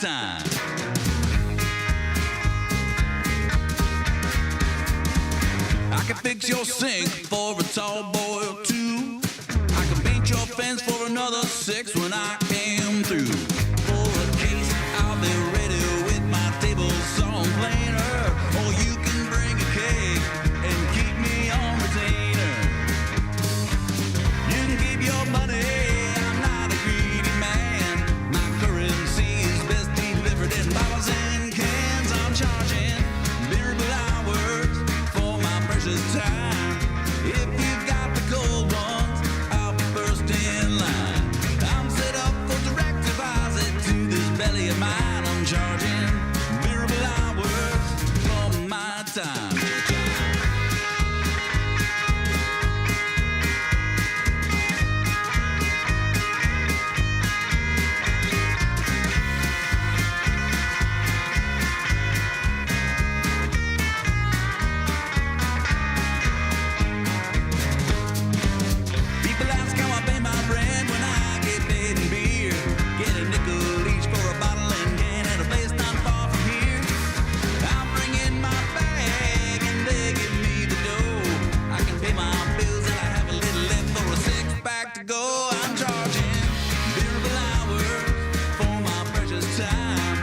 time. I can fix your sink for a tall boy or two. I can paint your fence for another 6 when I am through. For a case, I'll be ready with my table song plainer. Or you can bring a cake and keep me on retainer. You can keep your money, I'm not a greedy man. My currency is best delivered in bottles and cans. I'm charging bearable hours for my precious time. If you've got the cold ones, I'll be first in line. I'm set up for direct deposit to this belly of mine. I'm charging bearable hours for my time. People ask how I pay my rent when I get paid in beer. Get a nickel each for a bottle and can at a place not far from here. I'll bring in my bag and they give me the dough. I can pay my bills and I have a little left for a 6-pack to go. I'm charging bearable hours for my precious time.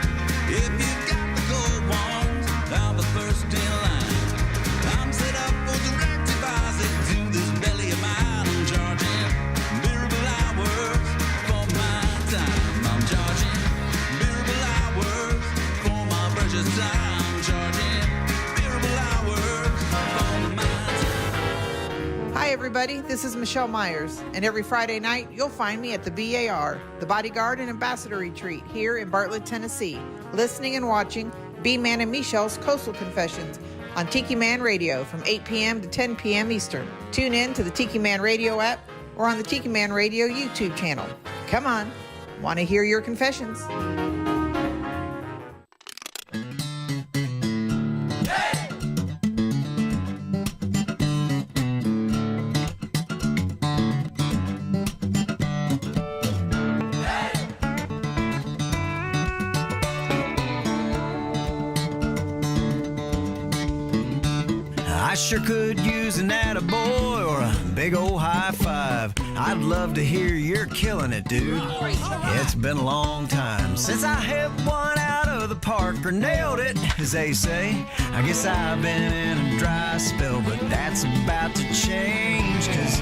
If you've got the gold ones, I'll be first in line. I'm set up for direct deposit to this belly of mine. I'm charging bearable hours for my time. I'm charging bearable hours for my precious time. I'm charging bearable hours for my time. Hi, everybody. This is Michelle Myers, and every Friday night you'll find me at the BAR, the Bodyguard and Ambassador Retreat here in Bartlett, Tennessee, listening and watching B-Man and Michelle's Coastal Confessions on Tiki Man Radio from 8 p.m. to 10 p.m. Eastern. Tune in to the Tiki Man Radio app or on the Tiki Man Radio YouTube channel. Come on, want to hear your confessions? I sure could use an attaboy or a big old high five. I'd love to hear you're killing it, dude. It's been a long time since I hit one out of the park or nailed it, as they say. I guess I've been in a dry spell, but that's about to change, 'cause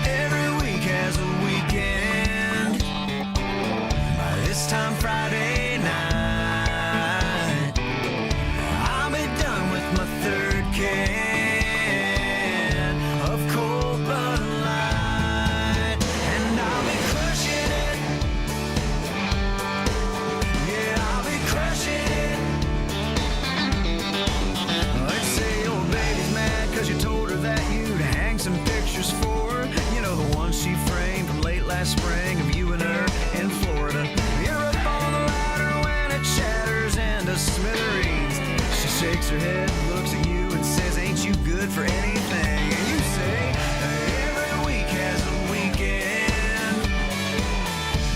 every week has a weekend. By this time Friday night, I'll be done with my third can of cold Bud Light, and I'll be crushing it. Yeah, I'll be crushing it. Let's say your baby's mad 'cause you told her that you'd hang some pictures for her. You know, the ones she framed from late last spring of you and her in Florida. You're up on the ladder when it shatters into smithereens. She shakes her head, looks at you and says, ain't you good for anything? And you say, every week has a weekend.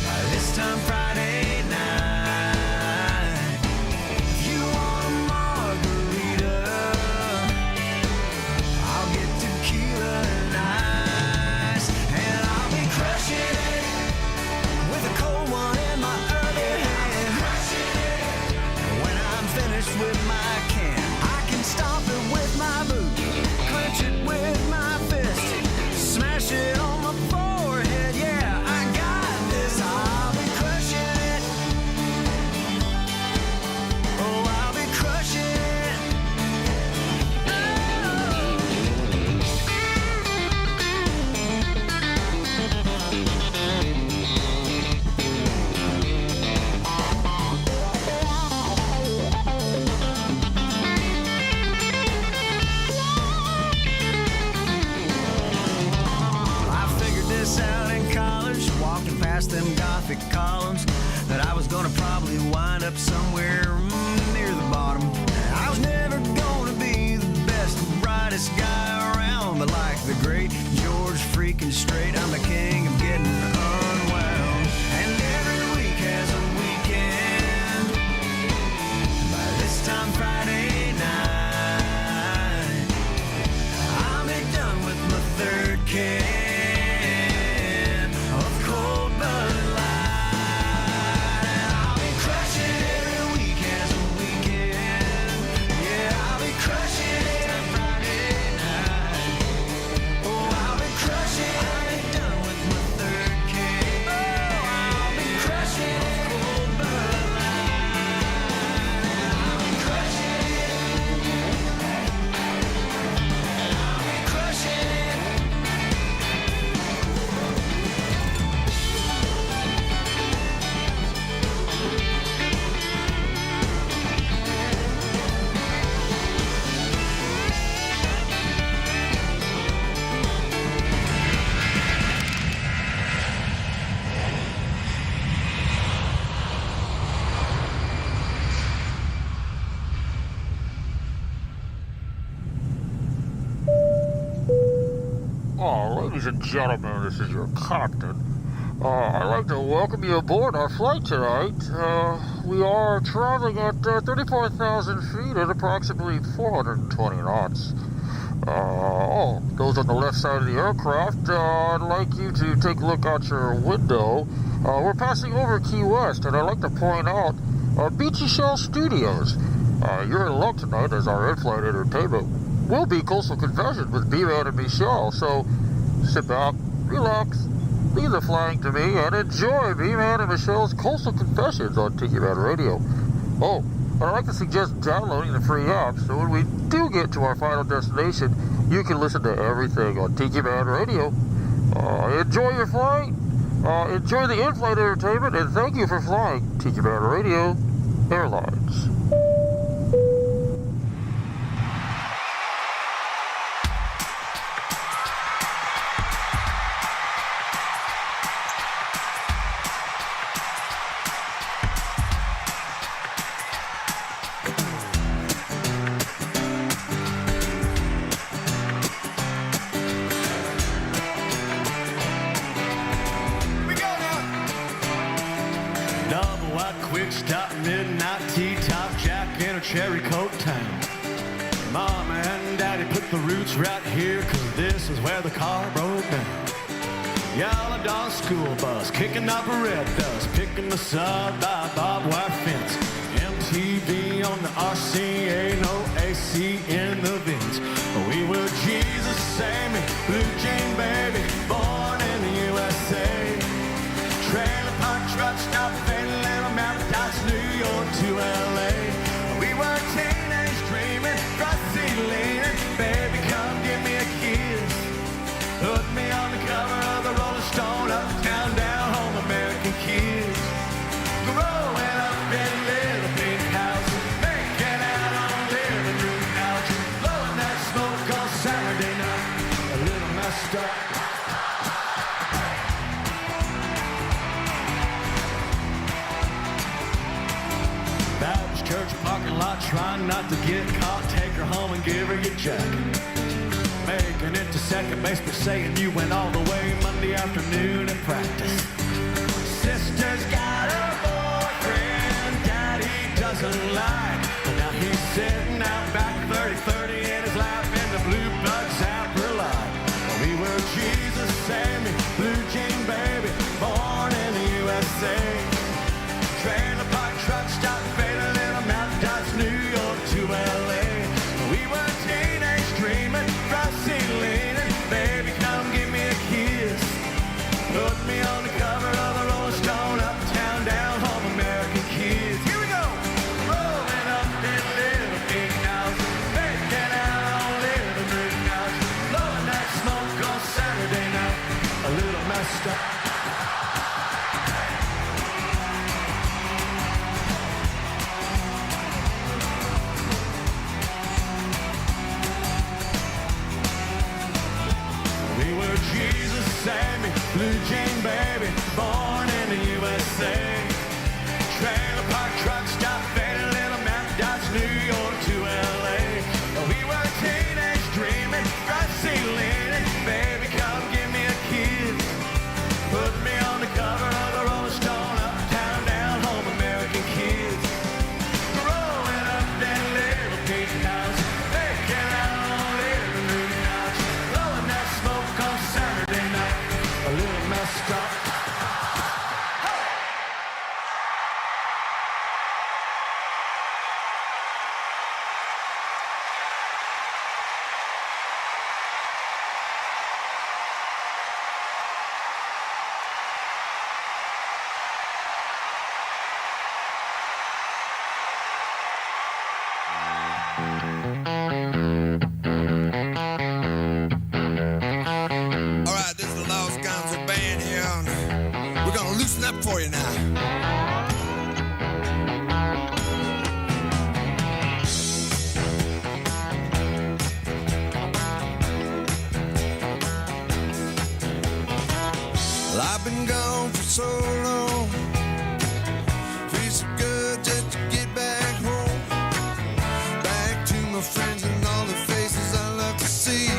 By this time Friday night, if you want a margarita, I'll get tequila and ice, and I'll be crushing it with a cold one in my other hand. When I'm finished with my can, I can stomp it with my boot, clench it with my fist, smash it on my forehead. Yeah, I got this. I'll be crushing it. Oh, I'll be crushing it. I figured this out in college, walking past them Gothic columns, that I was gonna probably wind up somewhere near the bottom. I was never gonna be the best, brightest guy around, but like the great George freaking Strait, I'm the king of getting unwound. And every week has a weekend. Ladies and gentlemen, this is your captain. I'd like to welcome you aboard our flight tonight. We are traveling at 34,000 feet at approximately 420 knots. Those on the left side of the aircraft, I'd like you to take a look out your window. We're passing over Key West, and I'd like to point out Beechy Shell Studios. You're in luck tonight, as our in-flight entertainment will be Coastal Confessions with B-Man and Michelle. So sit back, relax, leave the flying to me, and enjoy B-Man and Michelle's Coastal Confessions on Tiki Man Radio. Oh, I'd like to suggest downloading the free app, so when we do get to our final destination, you can listen to everything on Tiki Man Radio. Enjoy your flight, enjoy the in-flight entertainment, and thank you for flying Tiki Man Radio Airlines. Cherry Coke Town. Mom and Daddy put the roots right here, 'cause this is where the car broke down. Yellow Dawn school bus, kicking up a red dust, picking us up by barbed wire fence. MTV on the RCA, no AC in the vents. We were Jesus, Sammy, Blue Jean Baby, born in the USA. Trailer park truck stop, fading little mountain tops, New York to LA. We were teenage dreaming, front seat leaning, baby come give me a kiss. Put me on the cover of the Rolling Stone, uptown, down home, American kids. Growing up in little pink houses, making out on living room couches, blowing that smoke on Saturday night, a little messed up. Baptist church parking lot, trying not to get caught. Take her home and give her your jacket. Making it to second base, but saying you went all the way Monday afternoon at practice. Sister's got a boyfriend Daddy doesn't like, but now he's sitting out back 30-30 in his lap in the blue blood zapper light. We were Jesus, Sammy, Blue Jean Baby, born in the USA. Trailer park truck stop, fading little mountain dots, New York to LA. We were teenage dreaming, front seat leaning, baby come give me a kiss. Put me on the cover of the Rolling Stone, uptown, down home, American kids. Here we go! Rolling up in little pink houses, making out on living room couches, blowing that smoke on Saturday night, a little messed up. Jesus, Sammy, Blue Jean Baby, born in the USA. Trailer park truck stop, fading little mountain dots, New York to LA. We were teenage dreaming, front seat leaning, baby come give me a kiss. Put me on the cover of the Rolling Stone, uptown, down home, American kids. Growing up in little pink houses, making out on living room couches, blowing that smoke on Saturday night, a little messed up. Alright, this is the Lost Council Band here, and we're gonna loosen up for you now. Well, I've been gone for so long, feels so good just to get back home, back to my friends and all the faces I love to see.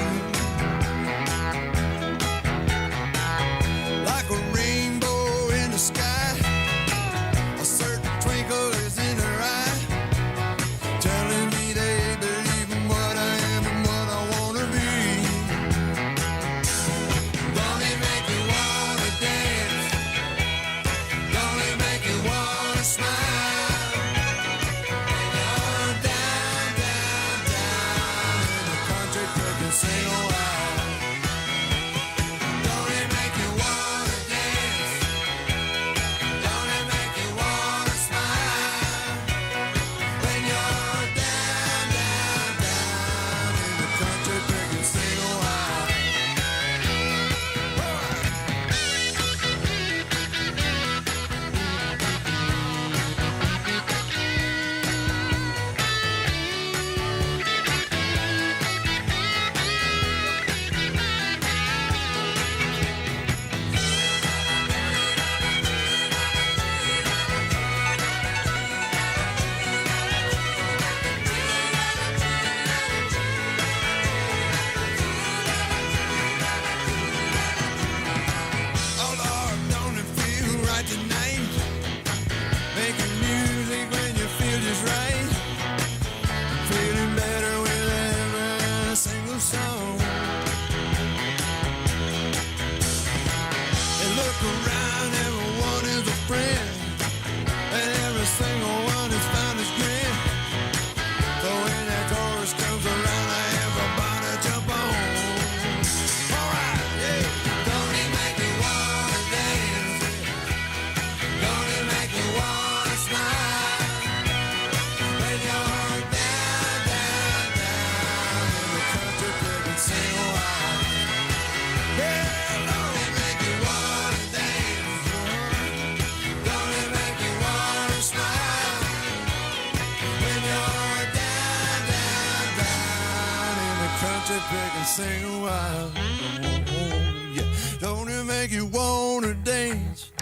sing a while. Oh, yeah. Don't it make you wanna dance?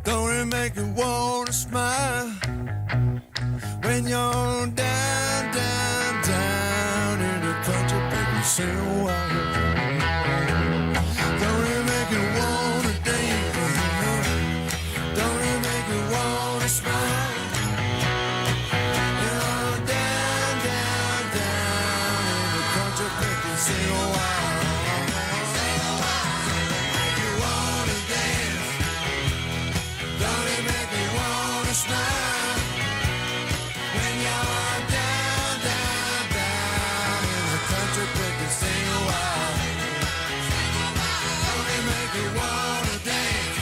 Don't it make you wanna smile? When you're down, down, down in the country, baby, sing a while. Don't it make you wanna dance? Don't it make you wanna smile? You're down, down, down in the country, baby, sing a while. Sing a while. Make you wanna dance? Don't it make you wanna smile? When you're down, down, down in the country, baby, sing a while. Don't it make you wanna dance?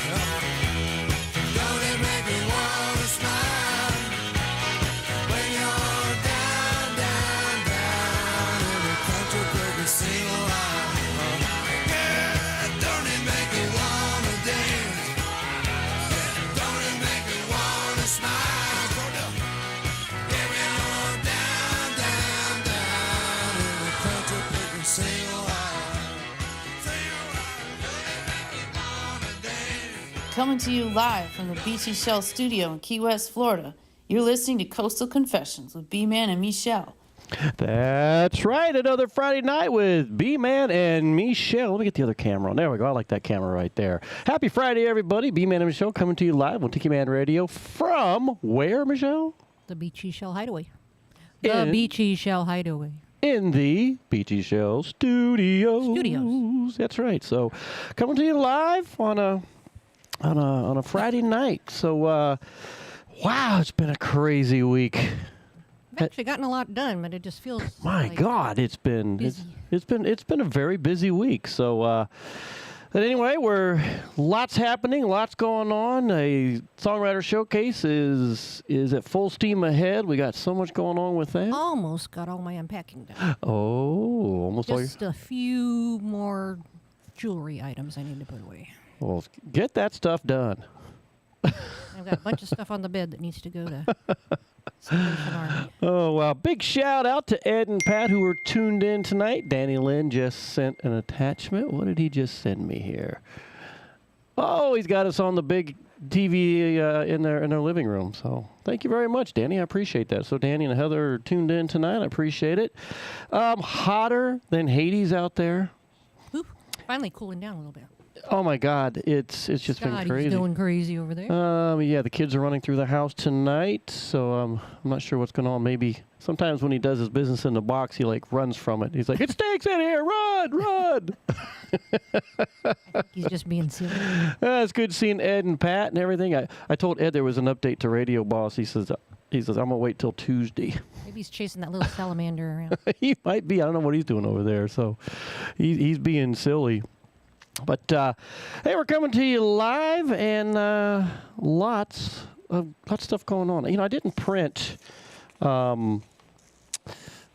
Don't it make you wanna smile? When you're down, down, down in the country, baby, sing a while. Yeah, don't it make you wanna dance? Yeah, don't it make you wanna smile? Go down. Yeah, when you're down, down, down in the country, baby, sing a while. Sing a while. Don't it make you wanna dance? Coming to you live from the Beechy Shell Studio in Key West, Florida. You're listening to Coastal Confessions with B-Man and Michelle. That's right. Another Friday night with B-Man and Michelle. Let me get the other camera on. There we go. I like that camera right there. Happy Friday, everybody. B-Man and Michelle coming to you live on Tiki Man Radio from where, Michelle? The Beechy Shell Hideaway. In- The Beechy Shell Hideaway. In the Beechy Shell Studios. That's right. So coming to you live on a Friday night. So wow, it's been a crazy week. I've actually gotten a lot done, but it just feels My like God, it's been busy. it's been a very busy week. So but anyway, lots happening, lots going on. A songwriter showcase is at full steam ahead. We got so much going on with that. almost got all my unpacking done. Oh, almost all your, Just a few more jewelry items I need to put away. well, get that stuff done. I've got a bunch of stuff on the bed that needs to go to Salvation Army. Oh, wow. Big shout out to Ed and Pat who were tuned in tonight. Danny Lynn just sent an attachment. What did he just send me here? Oh, he's got us on the big TV in their living room. So thank you very much, Danny. I appreciate that. So Danny and Heather are tuned in tonight. I appreciate it. Hotter than Hades out there. Ooh, finally cooling down a little bit. Oh, my God. It's just been Scotty's crazy. going crazy over there. Yeah, the kids are running through the house tonight, so I'm not sure what's going on. Maybe sometimes when he does his business in the box, he like runs from it. He's like, "It stinks in here! Run, run!" I think he's just being silly. It's good seeing Ed and Pat and everything. I told Ed there was an update to Radio Boss. He says I'm gonna wait till Tuesday. Maybe he's chasing that little salamander around. He might be. I don't know what he's doing over there. So he's being silly. But hey, we're coming to you live, and lots of stuff going on. You know, I didn't print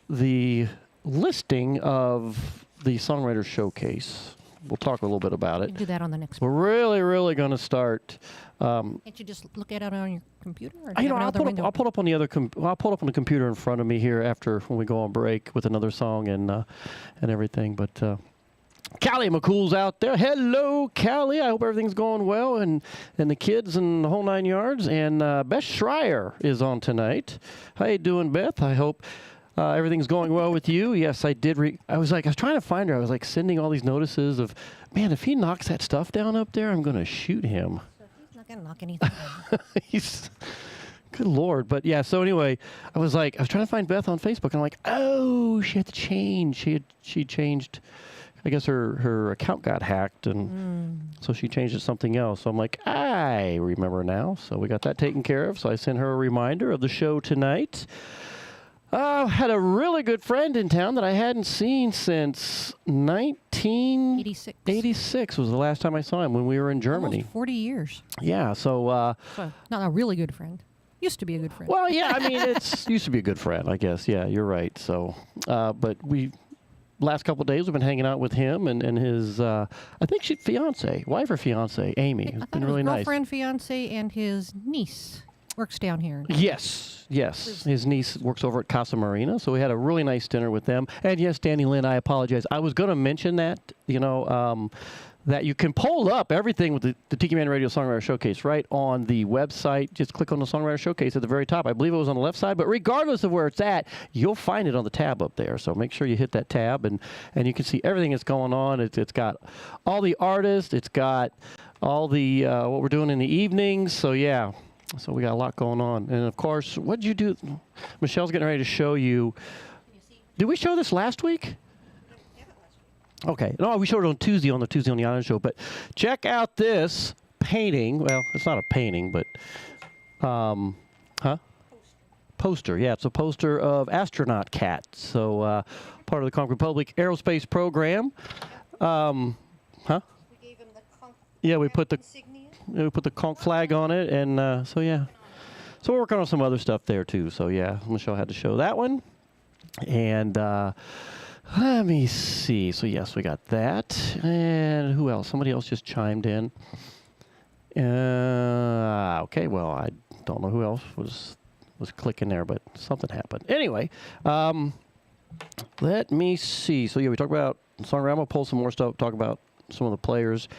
the listing of the Songwriters Showcase. We'll talk a little bit about We it. can do that on the next We're one. really going to start. Can't you just look at it on your computer? Or do You you know, have another window? I'll pull up on the other. I'll pull up on the computer in front of me here after when we go on break with another song and everything. But Callie McCool's out there. Hello, Callie. I hope everything's going well and the kids and the whole 9 yards. And Beth Schreier is on tonight. How you doing, Beth? I hope everything's going well with you. Yes, I did. I was trying to find her. I was like sending all these notices of, man, if he knocks that stuff down up there, I'm going to shoot him. So he's not going to knock anything down. He's good Lord. But yeah, so anyway, I was trying to find Beth on Facebook, and I'm like, oh, she had to change. She changed. I guess her account got hacked, and so she changed it to something else. So I'm like, I remember now. So we got that taken care of. So I sent her a reminder of the show tonight. Had a really good friend in town that I hadn't seen since 1986 was the last time I saw him when we were in Germany. Almost 40 years. Yeah, so... So not a really good friend. Used to be a good friend. Well, yeah, I mean, it's used to be a good friend, I guess. Yeah, you're right. So, but last couple of days we've been hanging out with him and his, I think wife or fiance, Amy. I It's thought been it was really nice. girlfriend, fiance, and his niece. works down here. Yes. His niece works over at Casa Marina, so we had a really nice dinner with them. And yes, Danny Lynn, I apologize. I was going to mention that, that you can pull up everything with the Tiki Man Radio Songwriter Showcase right on the website. Just click on the Songwriter Showcase at the very top. I believe it was on the left side, but regardless of where it's at, you'll find it on the tab up there. So make sure you hit that tab, and you can see everything that's going on. It's got all the artists. It's got all the what we're doing in the evenings. So, yeah. So we got a lot going on. And, of course, what did you do? Michelle's getting ready to show you. Did we show this last week? Okay. No, we showed it on Tuesday on the Tuesday on the Island show. But check out this painting. Well, it's not a painting, but poster. Yeah, it's a poster of Astronaut Cat. So part of the Conch Republic Aerospace Program. We gave him the conch. Yeah, we put the conch flag on it, and so yeah. So we're working on some other stuff there too. So yeah, Michelle had to show that one, and let me see. So yes, we got that, and who else? Somebody else just chimed in. Okay, well I don't know who else was clicking there, but something happened. Anyway, let me see. So yeah, we talked about songwriting. I'm gonna pull some more stuff. Talk about some of the players.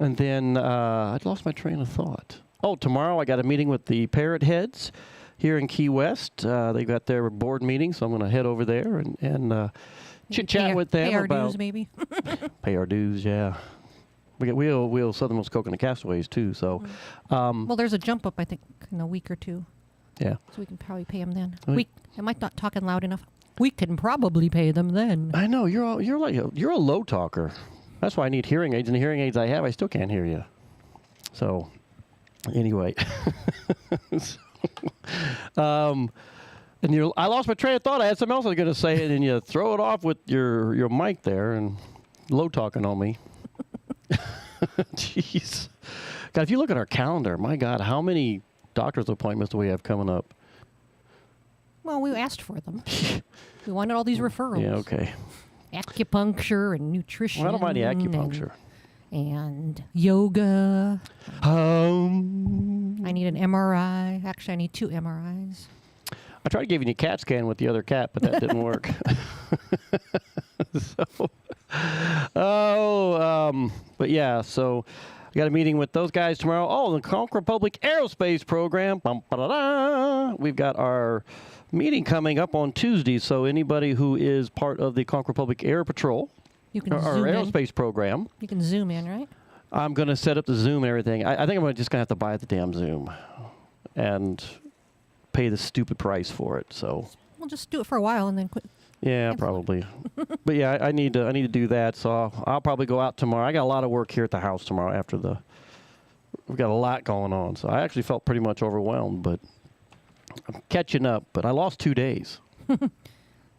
And then I lost my train of thought. Oh, tomorrow I got a meeting with the Parrot Heads here in Key West. They got their board meeting, so I'm going to head over there and chit-chat with them pay our about... dues, maybe? Pay our dues, yeah. We owe Southernmost Coke and the Castaways, too, so... well, there's a jump up, I think, in a week or two. Yeah. So we can probably pay them then. I might not talking loud enough. We can probably pay them then. I know, you're a low talker. That's why I need hearing aids, and the hearing aids I have, I still can't hear you. So, anyway. And I lost my train of thought. I had something else I was going to say, and then you throw it off with your mic there and low talking on me. Jeez. God, if you look at our calendar, my God, how many doctor's appointments do we have coming up? Well, we asked for them. We wanted all these referrals. Yeah, okay. Acupuncture and nutrition. Well, I don't mind the acupuncture. And yoga. I need an MRI. Actually, I need 2 MRIs. I tried giving you a CAT scan with the other cat, but that didn't work. But yeah, so I got a meeting with those guys tomorrow. Oh, the Conch Republic Aerospace Program. We've got our meeting coming up on Tuesday, so anybody who is part of the Conch Republic Air Patrol, you can our aerospace program. You can zoom in, right? I'm going to set up the Zoom and everything. I think I'm just going to have to buy the damn Zoom and pay the stupid price for it. So we'll just do it for a while and then quit. Yeah, probably. But yeah, I need to do that. So I'll probably go out tomorrow. I got a lot of work here at the house tomorrow we've got a lot going on. So I actually felt pretty much overwhelmed, but I'm catching up. But I lost 2 days.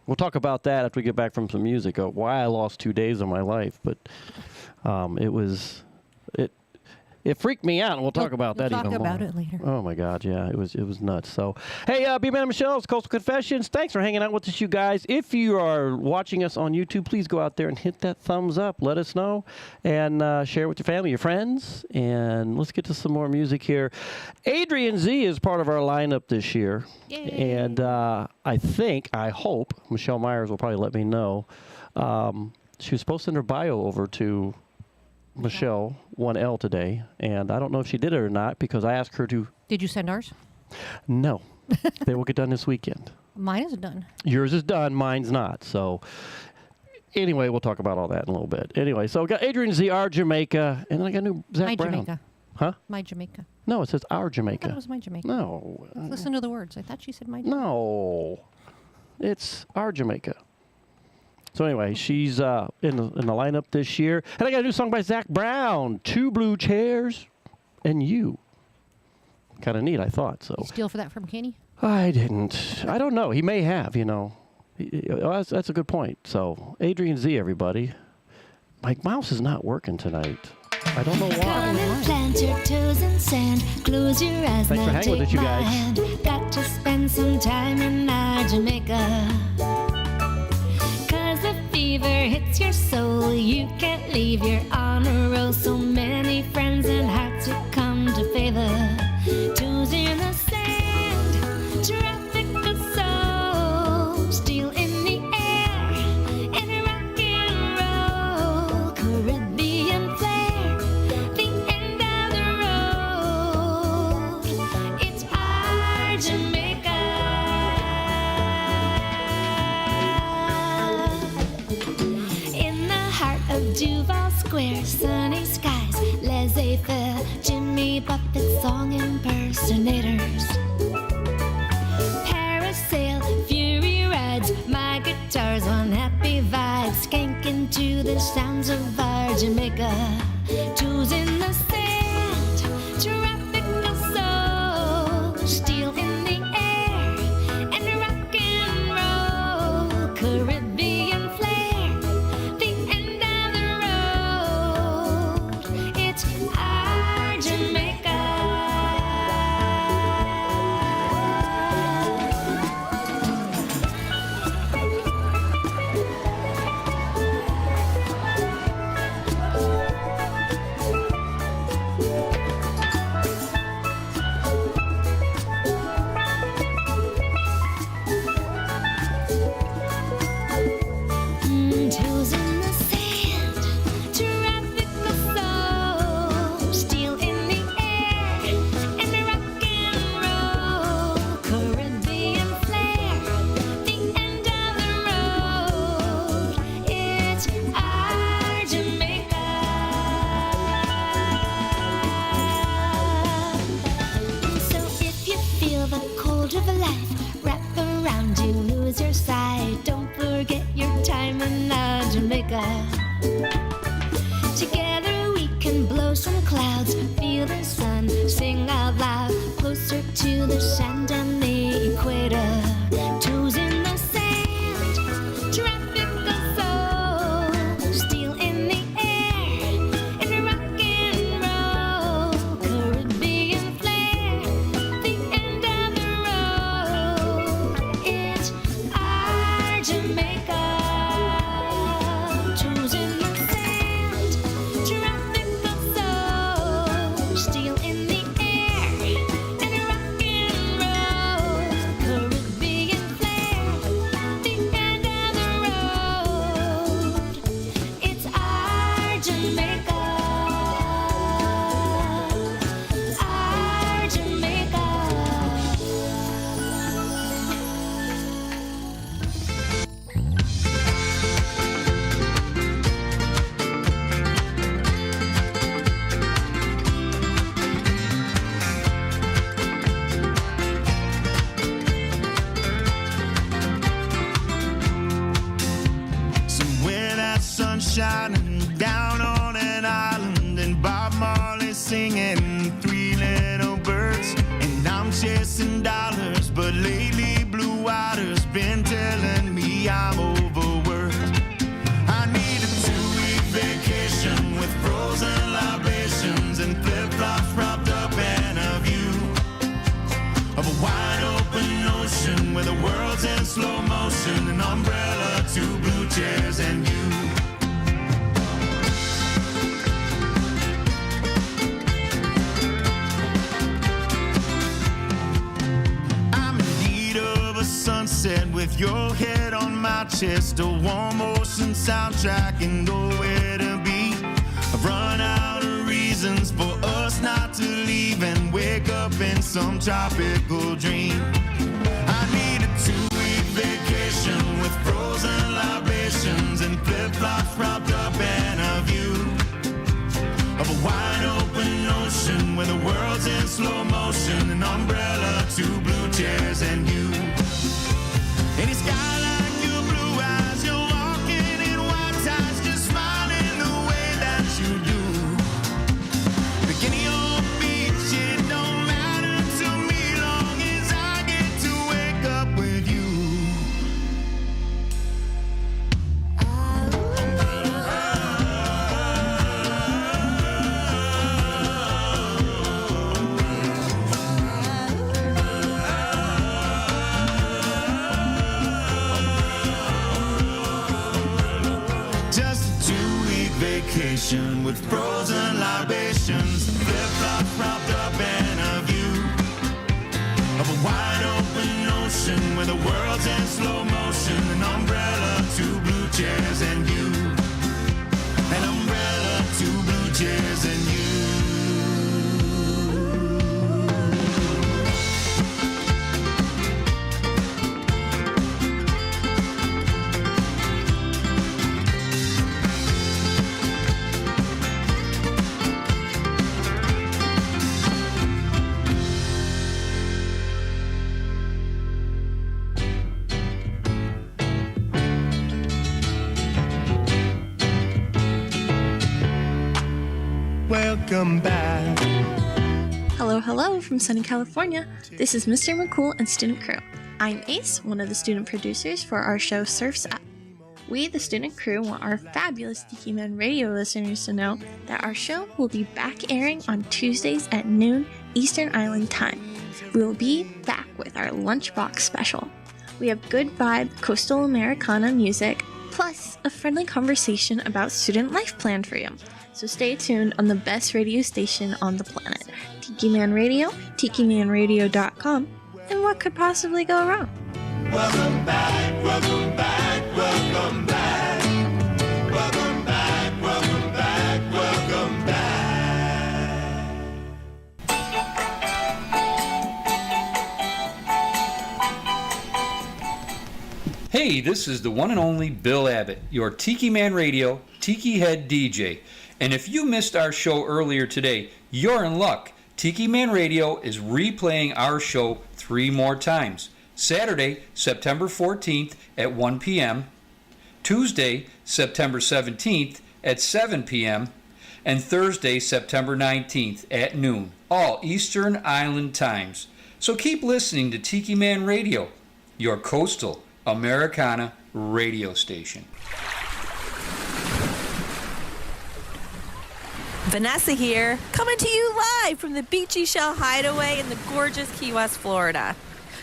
We'll talk about that after we get back from some music, why I lost 2 days of my life. But it freaked me out, and we'll talk about that even more. We'll talk about it later. Oh, my God, yeah, it was nuts. So, hey, B-Man and Michelle's Coastal Confessions, thanks for hanging out with us, you guys. If you are watching us on YouTube, please go out there and hit that thumbs up. Let us know, and share with your family, your friends, and let's get to some more music here. Adrian Z is part of our lineup this year, and I hope, Michelle Myers will probably let me know, she was supposed to send her bio over to Michelle 1L today, and I don't know if she did it or not because I asked her to. Did you send ours? No. They will get done this weekend. Mine is done. Yours is done. Mine's not. So anyway, we'll talk about all that in a little bit. Anyway, so we got Adrian Z, Our Jamaica, and then I got new Zach My Brown. Jamaica. Huh? My Jamaica. No, it says Our Jamaica. I thought it was My Jamaica. No. Listen to the words. I thought she said My Jamaica. No. It's Our Jamaica. So anyway, she's in the lineup this year. And I got a new song by Zach Brown, 2 Blue Chairs and You. Kind of neat, I thought. So. Did you steal for that from Kenny? I didn't. I don't know. He may have, That's a good point. So, Adrian Z, everybody. My mouse is not working tonight. I don't know why. Plant your toes in sand, close your eyes, thanks for hanging with us, you guys. Got to spend some time in our Jamaica. The fever hits your soul, you can't leave, you're on a roll. So many friends and hearts who come to favor. Square, sunny skies, laissez-faire, Jimmy Buffett song impersonators. Parasail, fury rides, my guitar's on happy vibes, skanking to the sounds of our Jamaica. Toes in the sand, traffic no soul, steel in the air, and rock and roll, Caribbean flair, the end of the road. It's our Jamaica. Toes in the sand, traffic no soul, steel in the air, and rock and roll, Caribbean flair, the end of the road. It's our Jamaica. So if you feel the cold of life wrap around you, lose your sight, don't forget your time in our Jamaica. Together we can blow some clouds, feel the sun, sing out loud, closer to the sand and the equator. Toes in the sand, traffic no soul, steel in the air, and rock and roll, Caribbean flair, the end of the road. It's our Jamaica. Toes in the sand, traffic no soul, steel in the air, and rock and roll, Caribbean flair, the end of the road. It's our Jamaica. Our Jamaica. Somewhere that sun's shining down on an island, and Bob Marley singing Three Little Birds. And I'm chasing dollars, but lately Blue Water's been telling me I'm overworked. I need a 2-week vacation with frozen libations and flip-flops propped up and a view of a wide open ocean where the world's in slow motion, an umbrella, 2 blue chairs, and you. I'm in need of a sunset with your head on my chest, a warm ocean soundtrack, and nowhere to be. I've run out of reasons for us not to leave and wake up in some tropical dream. I need a 2-week vacation with frozen libations and flip-flops propped up and a view of a wide open ocean where the world's in slow motion, an umbrella, 2 blue chairs, and you. Any sky like your blue eyes, you're walking in white ties, just smiling the way that you do. Beginning your beach, it don't matter to me long as I get to wake up with you. Just a 2-week vacation with frozen libations, flip-flops propped up and a view of a wide open ocean where the world's in slow motion, an umbrella, 2 blue chairs, and you. An umbrella, 2 blue chairs, and you. welcome back. Hello from sunny California. This is Mr. McCool and Student Crew. I'm Ace, one of the student producers for our show Surf's Up. We, the student crew, want our fabulous Tiki Man radio listeners to know that our show will be back airing on Tuesdays at noon Eastern Island time. We will be back with our Lunchbox special. We have good vibe coastal Americana music, plus a friendly conversation about student life planned for you. So stay tuned on the best radio station on the planet, Tiki Man Radio, tikimanradio.com, and what could possibly go wrong? Welcome back, welcome back, welcome back. Welcome back, welcome back, welcome back. Hey, this is the one and only Bill Abbott, your Tiki Man Radio, Tiki Head DJ. And if you missed our show earlier today, you're in luck. Tiki Man Radio is replaying our show 3 more times. Saturday, September 14th at 1 p.m., Tuesday, September 17th at 7 p.m., and Thursday, September 19th at noon, all Eastern Island times. So keep listening to Tiki Man Radio, your coastal Americana radio station. Vanessa here, coming to you live from the Beechy Shell Hideaway in the gorgeous Key West, Florida.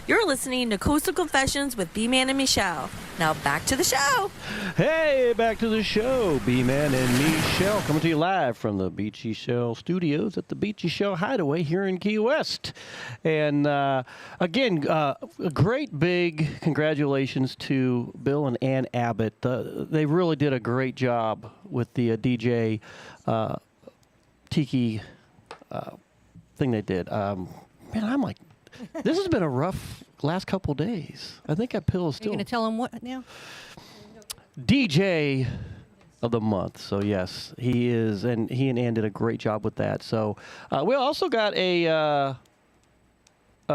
You're listening to Coastal Confessions with B-Man and Michelle. Now back to the show. Hey, back to the show. B-Man and Michelle coming to you live from the Beechy Shell Studios at the Beechy Shell Hideaway here in Key West. And again, a great big congratulations to Bill and Ann Abbott. They really did a great job with the DJ Tiki thing they did. Man, I'm like, this has been a rough last couple days. I think that pill is still... You're going to tell him what now? DJ of the month. So, yes, he is. And he and Ann did a great job with that. So, we also got a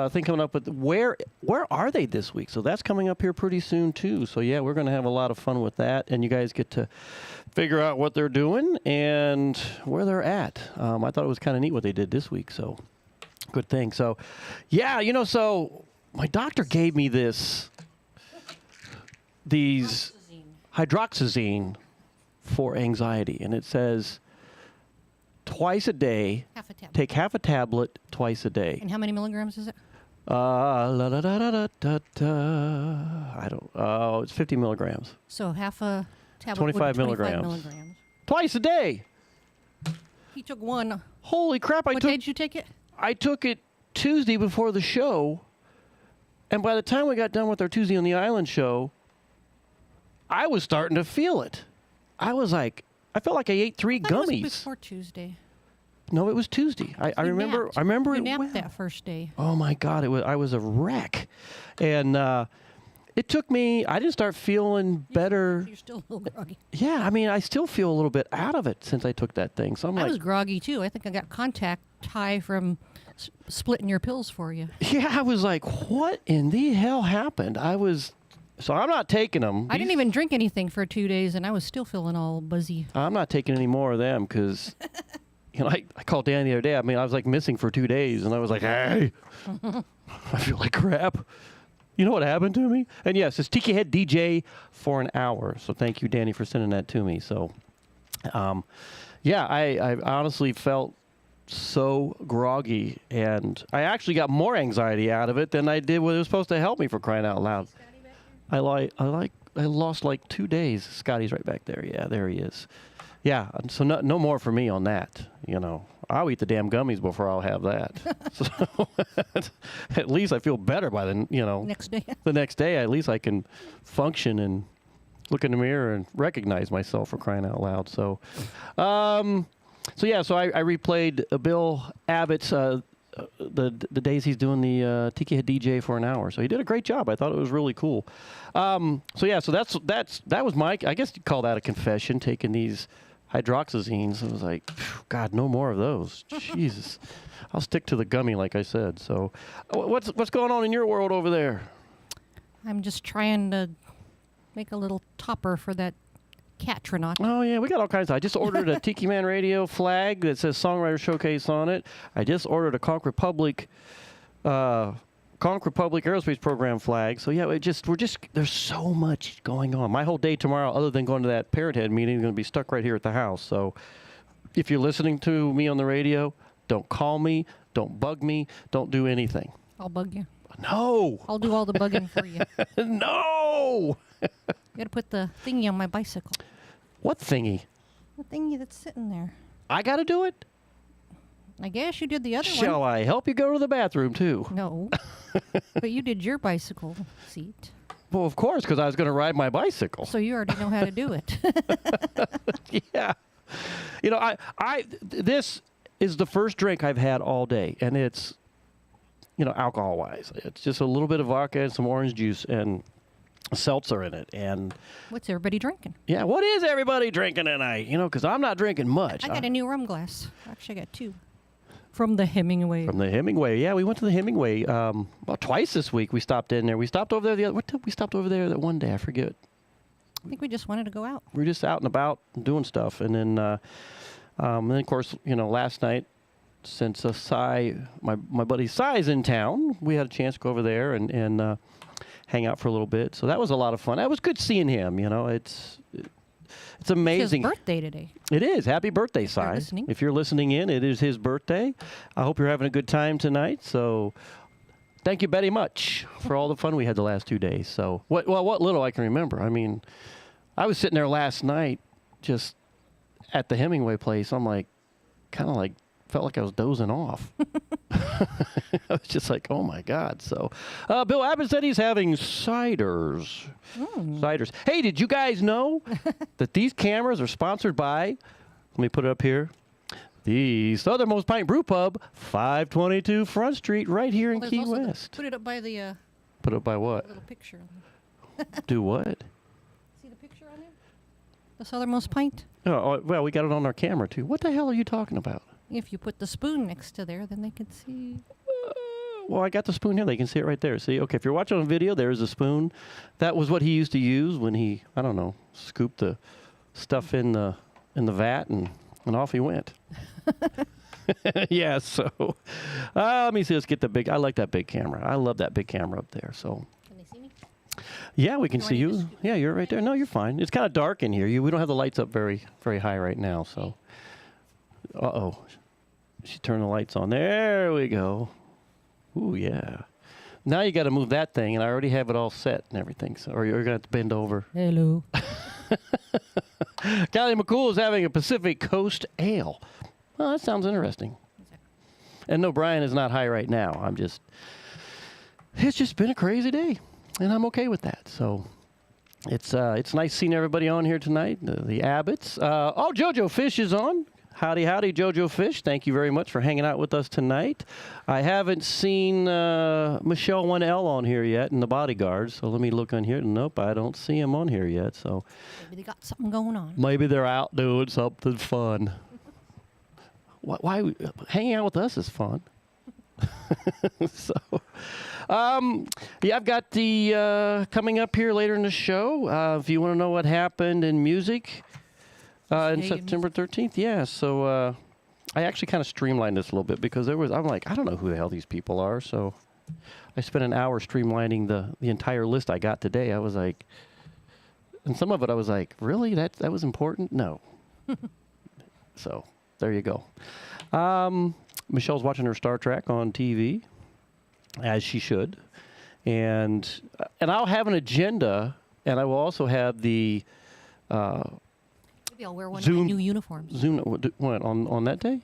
thing coming up with where are they this week? So, that's coming up here pretty soon, too. So, yeah, we're going to have a lot of fun with that. And you guys get to figure out what they're doing and where they're at. I thought it was kind of neat what they did this week. So, good thing. So, yeah, so my doctor gave me these hydroxyzine for anxiety, and it says twice a day. Half a tablet. Take half a tablet twice a day. And how many milligrams is it? It's 50 milligrams. So half a tablet 25 would be milligrams. Twice a day. He took one. Holy crap! What day did you take it? I took it Tuesday before the show, and by the time we got done with our Tuesday on the Island show, I was starting to feel it. I was like, I felt like I ate 3 gummies. It was before Tuesday. No, it was Tuesday. I remember. Napped. I remember you it napped well. that first day. Oh my God! I was a wreck, and it took me. I didn't start feeling better. You're still a little groggy. Yeah, I mean, I still feel a little bit out of it since I took that thing. So I'm I like, was groggy too. I think I got contact high from splitting your pills for you. yeah, I was like, what in the hell happened? So I'm not taking them. I didn't even drink anything for 2 days, and I was still feeling all buzzy. I'm not taking any more of them because, I called Dan the other day. I mean, I was like missing for 2 days, and I was like, hey, I feel like crap. You know what happened to me? And yes, it's Tiki Head DJ for an hour. So thank you, Danny, for sending that to me. So, yeah, I honestly felt so groggy, and I actually got more anxiety out of it than I did what it was supposed to help me, for crying out loud. I lost like 2 days. Scotty's right back there. Yeah, there he is. Yeah, so no more for me on that. I'll eat the damn gummies before I'll have that. So at least I feel better by the Next day. the next day. At least I can function and look in the mirror and recognize myself, for crying out loud. So, so I replayed Bill Abbott's the days he's doing the Tiki Head DJ for an hour. So he did a great job. I thought it was really cool. So that was my, I guess you'd call that a confession, taking these hydroxyzines. I was like, God, no more of those. Jesus. I'll stick to the gummy, like I said. So what's going on in your world over there? I'm just trying to make a little topper for that Catronaut. Oh, yeah, we got all kinds of. I just ordered a Tiki Man Radio flag that says Songwriters Showcase on it. I just ordered a Conch Republic Aerospace Program flag. So, yeah, there's so much going on. My whole day tomorrow, other than going to that Parrot Head meeting, is going to be stuck right here at the house. So, if you're listening to me on the radio, don't call me, don't bug me, don't do anything. I'll bug you. No. I'll do all the bugging for you. No. You got to put the thingy on my bicycle. What thingy? The thingy that's sitting there. I got to do it? I guess you did the other one. Shall I help you go to the bathroom, too? No. But you did your bicycle seat. Well, of course, because I was going to ride my bicycle. So you already know how to do it. Yeah. You know, this is the first drink I've had all day, and it's, you know, alcohol-wise. It's just a little bit of vodka and some orange juice and seltzer in it. And what's everybody drinking? yeah, what is everybody drinking tonight? You know, because I'm not drinking much. I got a new rum glass. Actually, I got two. From the Hemingway. From the Hemingway. Yeah, we went to the Hemingway about twice this week. We stopped in there. We stopped over there we stopped over there that one day. I forget. I think we just wanted to go out. We were just out and about doing stuff. And then, of course, you know, last night, since my buddy Cy's in town, we had a chance to go over there and hang out for a little bit. So that was a lot of fun. It was good seeing him. You know, it's amazing. It's his birthday today. It is. Happy birthday, Cy. If you're listening in, it is his birthday. I hope you're having a good time tonight. So thank you very much for all the fun we had the last 2 days. So what little I can remember. I mean, I was sitting there last night just at the Hemingway place. I'm like, kind of like, felt like I was dozing off. I was just like, oh my God. So Bill Abbott said he's having ciders. Ciders. Hey, did you guys know that these cameras are sponsored by, let me put it up here, the Southernmost Pint Brewpub, 522 Front Street, right here in Key West. Put it up by the... Put it up by what? Little picture. Do what? See the picture on there? The Southernmost Pint? Oh, well, we got it on our camera, too. What the hell are you talking about? If you put the spoon next to there, then they can see. Well, I got the spoon here. They can see it right there. See? Okay, if you're watching on video, there's a spoon. That was what he used to use when he, I don't know, scooped the stuff in the vat and off he went. Yeah, so let me see. Let's get the big. I like that big camera. I love that big camera up there. So. Can they see me? Yeah, we can see you. Yeah, you're right there. No, you're fine. It's kind of dark in here. We don't have the lights up very, very high right now. So. Uh-oh. She turned the lights on. There we go. Ooh, yeah. Now you got to move that thing, and I already have it all set and everything. So, or you're going to have to bend over. Hello. Callie McCool is having a Pacific Coast Ale. Well, that sounds interesting. And no, Brian is not high right now. It's just been a crazy day, and I'm okay with that. So it's nice seeing everybody on here tonight, the Abbotts. JoJo Fish is on. Howdy, JoJo Fish. Thank you very much for hanging out with us tonight. I haven't seen Michelle 1L on here yet in the bodyguard, so let me look on here. Nope, I don't see him on here yet. So maybe they got something going on. Maybe they're out doing something fun. Why hanging out with us is fun. So, yeah, I've got the coming up here later in the show. If you want to know what happened in music. In September 13th, yeah. So I actually kind of streamlined this a little bit because I'm like, I don't know who the hell these people are. So I spent an hour streamlining the entire list I got today. I was like, and some of it I was like, really? That was important? No. So there you go. Michelle's watching her Star Trek on TV, as she should. And I'll have an agenda, and I will also have the... Maybe I'll wear one of my new uniforms. Zoom, what, on that day?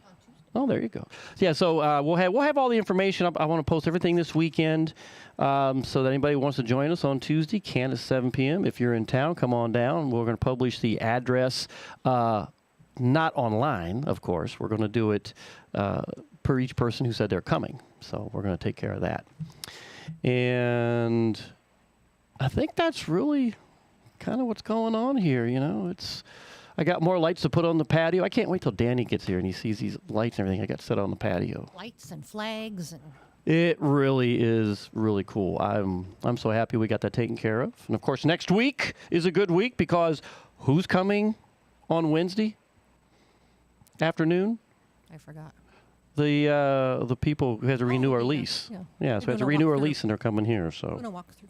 Oh, there you go. Yeah, so we'll have all the information up. I want to post everything this weekend so that anybody who wants to join us on Tuesday can at 7 p.m. If you're in town, come on down. We're going to publish the address, not online, of course. We're going to do it per each person who said they're coming. So we're going to take care of that. And I think that's really kind of what's going on here, you know. I got more lights to put on the patio. I can't wait till Danny gets here and he sees these lights and everything I got set on the patio. Lights and flags. It really is really cool. I'm so happy we got that taken care of. And, of course, next week is a good week because who's coming on Wednesday afternoon? I forgot. The people who had to renew our lease. yeah. Yeah, so we have to renew our lease and they're coming here. So We're going to walk through.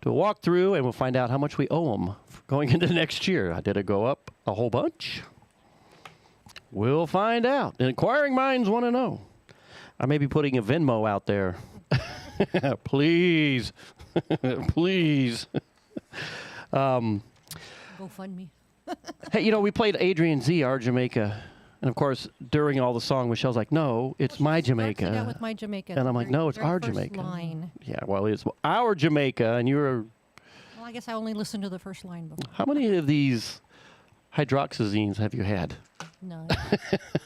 do a walkthrough and we'll find out how much we owe them going into next year. Did it go up a whole bunch? We'll find out. The inquiring minds want to know. I may be putting a Venmo out there. Please. Please. GoFundMe. Hey, you know, we played Adrian Z, Our Jamaica. And, of course, during all the song, Michelle's like, no, it's my Jamaica. Starts it out with my Jamaica. And I'm like, no, it's Very our first Jamaica. Line. Yeah, well, it's our Jamaica, and you're... Well, I guess I only listened to the first line before. How many of these hydroxyzines have you had? None.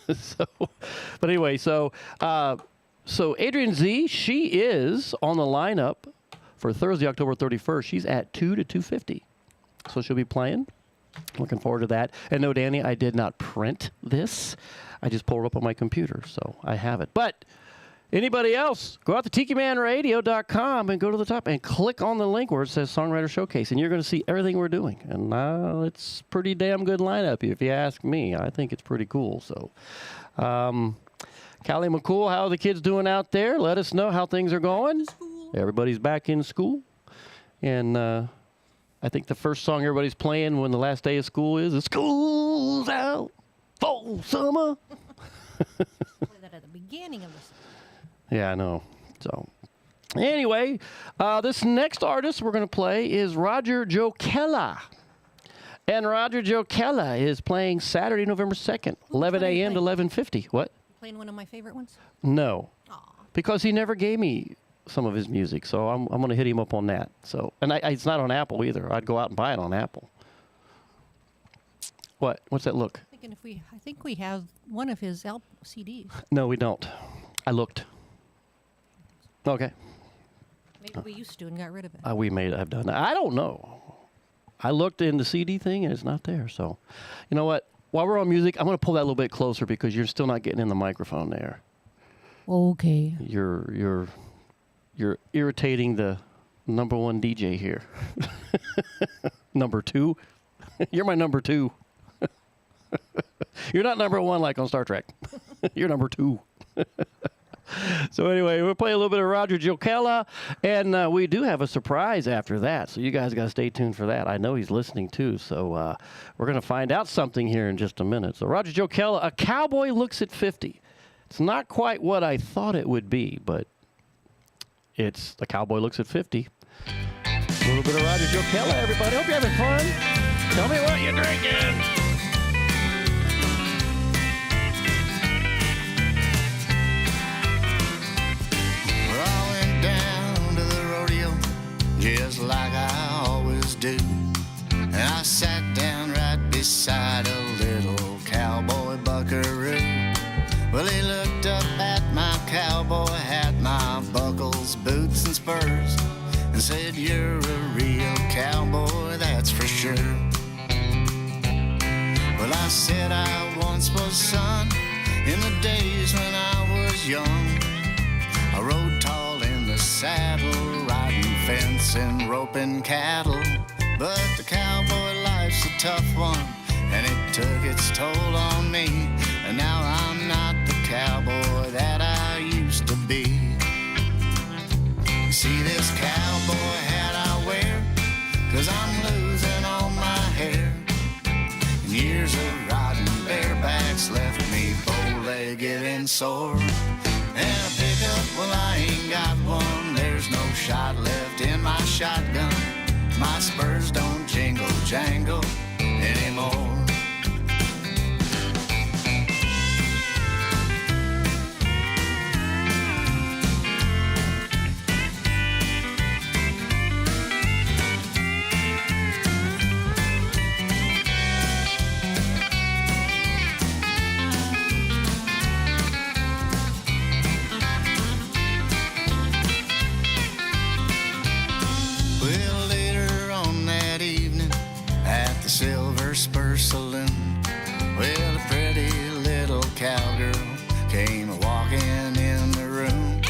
But anyway, so Adrian Z, she is on the lineup for Thursday, October 31st. She's at 2 to 2:50. So she'll be playing. Looking forward to that. And no, Danny, I did not print this. I just pulled it up on my computer, so I have it. But anybody else, go out to tikimanradio.com and go to the top and click on the link where it says Songwriter Showcase, and you're going to see everything we're doing. And it's pretty damn good lineup, if you ask me. I think it's pretty cool. So, Callie McCool, how are the kids doing out there? Let us know how things are going. Everybody's back in school. And I think the first song everybody's playing when the last day of school is, "The school's out for summer." Play that at the beginning of the song. Yeah, I know. So, anyway, this next artist we're going to play is Roger Jokella. And Roger Jokella is playing Saturday, November 2nd, 11 a.m. to 11:50. What? Playing one of my favorite ones? No. Because he never gave me some of his music, so I'm going to hit him up on that. So, and it's not on Apple either. I'd go out and buy it on Apple. What? What's that look? I think we have one of his CDs. No, we don't. I looked. Okay. Maybe we used to and got rid of it. We may have done that. I don't know. I looked in the CD thing and it's not there. So, you know what? While we're on music, I'm going to pull that a little bit closer because you're still not getting in the microphone there. Okay. You're irritating the number one DJ here. Number two? You're my number two. You're not number one like on Star Trek. You're number two. So anyway, we'll play a little bit of Roger Jokella, and we do have a surprise after that. So you guys got to stay tuned for that. I know he's listening too, so we're going to find out something here in just a minute. So Roger Jokella, A Cowboy Looks at 50. It's not quite what I thought it would be, but it's The Cowboy Looks at 50. A little bit of Roger Jokella, everybody. Hope you're having fun. Tell me what you're drinking. Just like I always do. And I sat down right beside a little cowboy buckaroo. Well, he looked up at my cowboy hat, my buckles, boots, and spurs, and said, "You're a real cowboy, that's for sure." Well, I said I once was son in the days when I was young. I rode tall in the saddle, riding fence and roping cattle. But the cowboy life's a tough one, and it took its toll on me. And now I'm not the cowboy that I used to be. See this cowboy hat I wear, 'cause I'm losing all my hair. And years of riding barebacks left me bow-legged and sore. And a pickup, well, I ain't got one. There's no shot left in my shotgun. My spurs don't jingle jangle anymore. Silver Spur Saloon. Well, a pretty little cowgirl came walking in the room.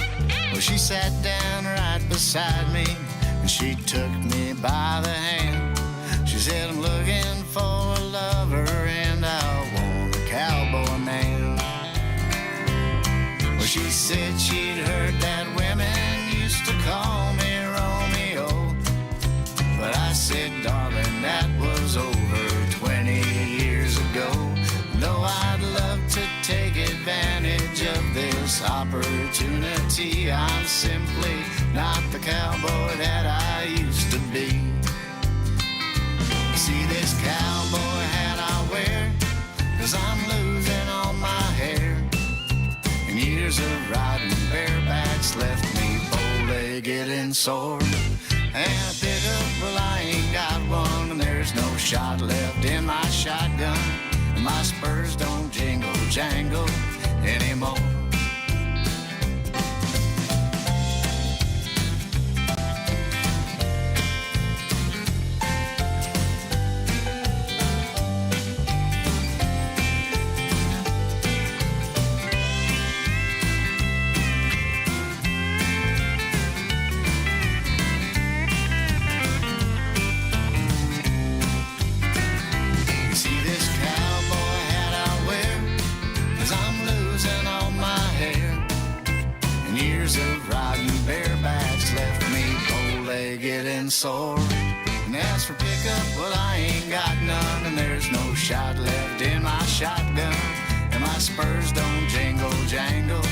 Well, she sat down right beside me, and she took me by the hand. She said, I'm looking for a lover and I want a cowboy man. Well, she said she'd heard that women used to call me Romeo. But I said, darling, that was over 20 years ago. Though I'd love to take advantage of this opportunity, I'm simply not the cowboy that I used to be. See this cowboy hat I wear, 'cause I'm losing all my hair. And years of riding barebacks left me bow-legged and sore. And a pickup, well, I ain't got one, and there's no shot left in my shotgun. And my spurs don't jingle jangle anymore. Sore. And as for pickup, well, I ain't got none, and there's no shot left in my shotgun, and my spurs don't jingle jangle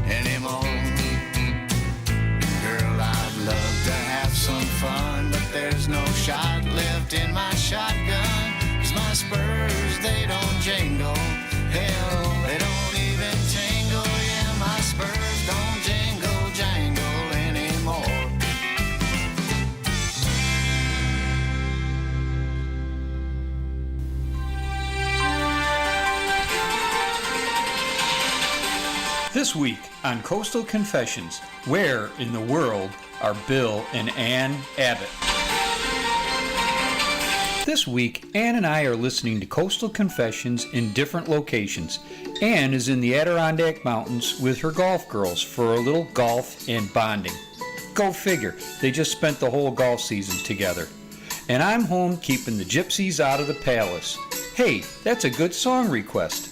anymore. Girl, I'd love to have some fun, but there's no shot left in my shotgun, 'cause my spurs, they don't jingle. Hell, they don't even tingle. Yeah, my spurs don't jingle jangle anymore. This week on Coastal Confessions, where in the world are Bill and Ann Abbott? This week, Ann and I are listening to Coastal Confessions in different locations. Ann is in the Adirondack Mountains with her golf girls for a little golf and bonding. Go figure, they just spent the whole golf season together. And I'm home keeping the gypsies out of the palace. Hey, that's a good song request.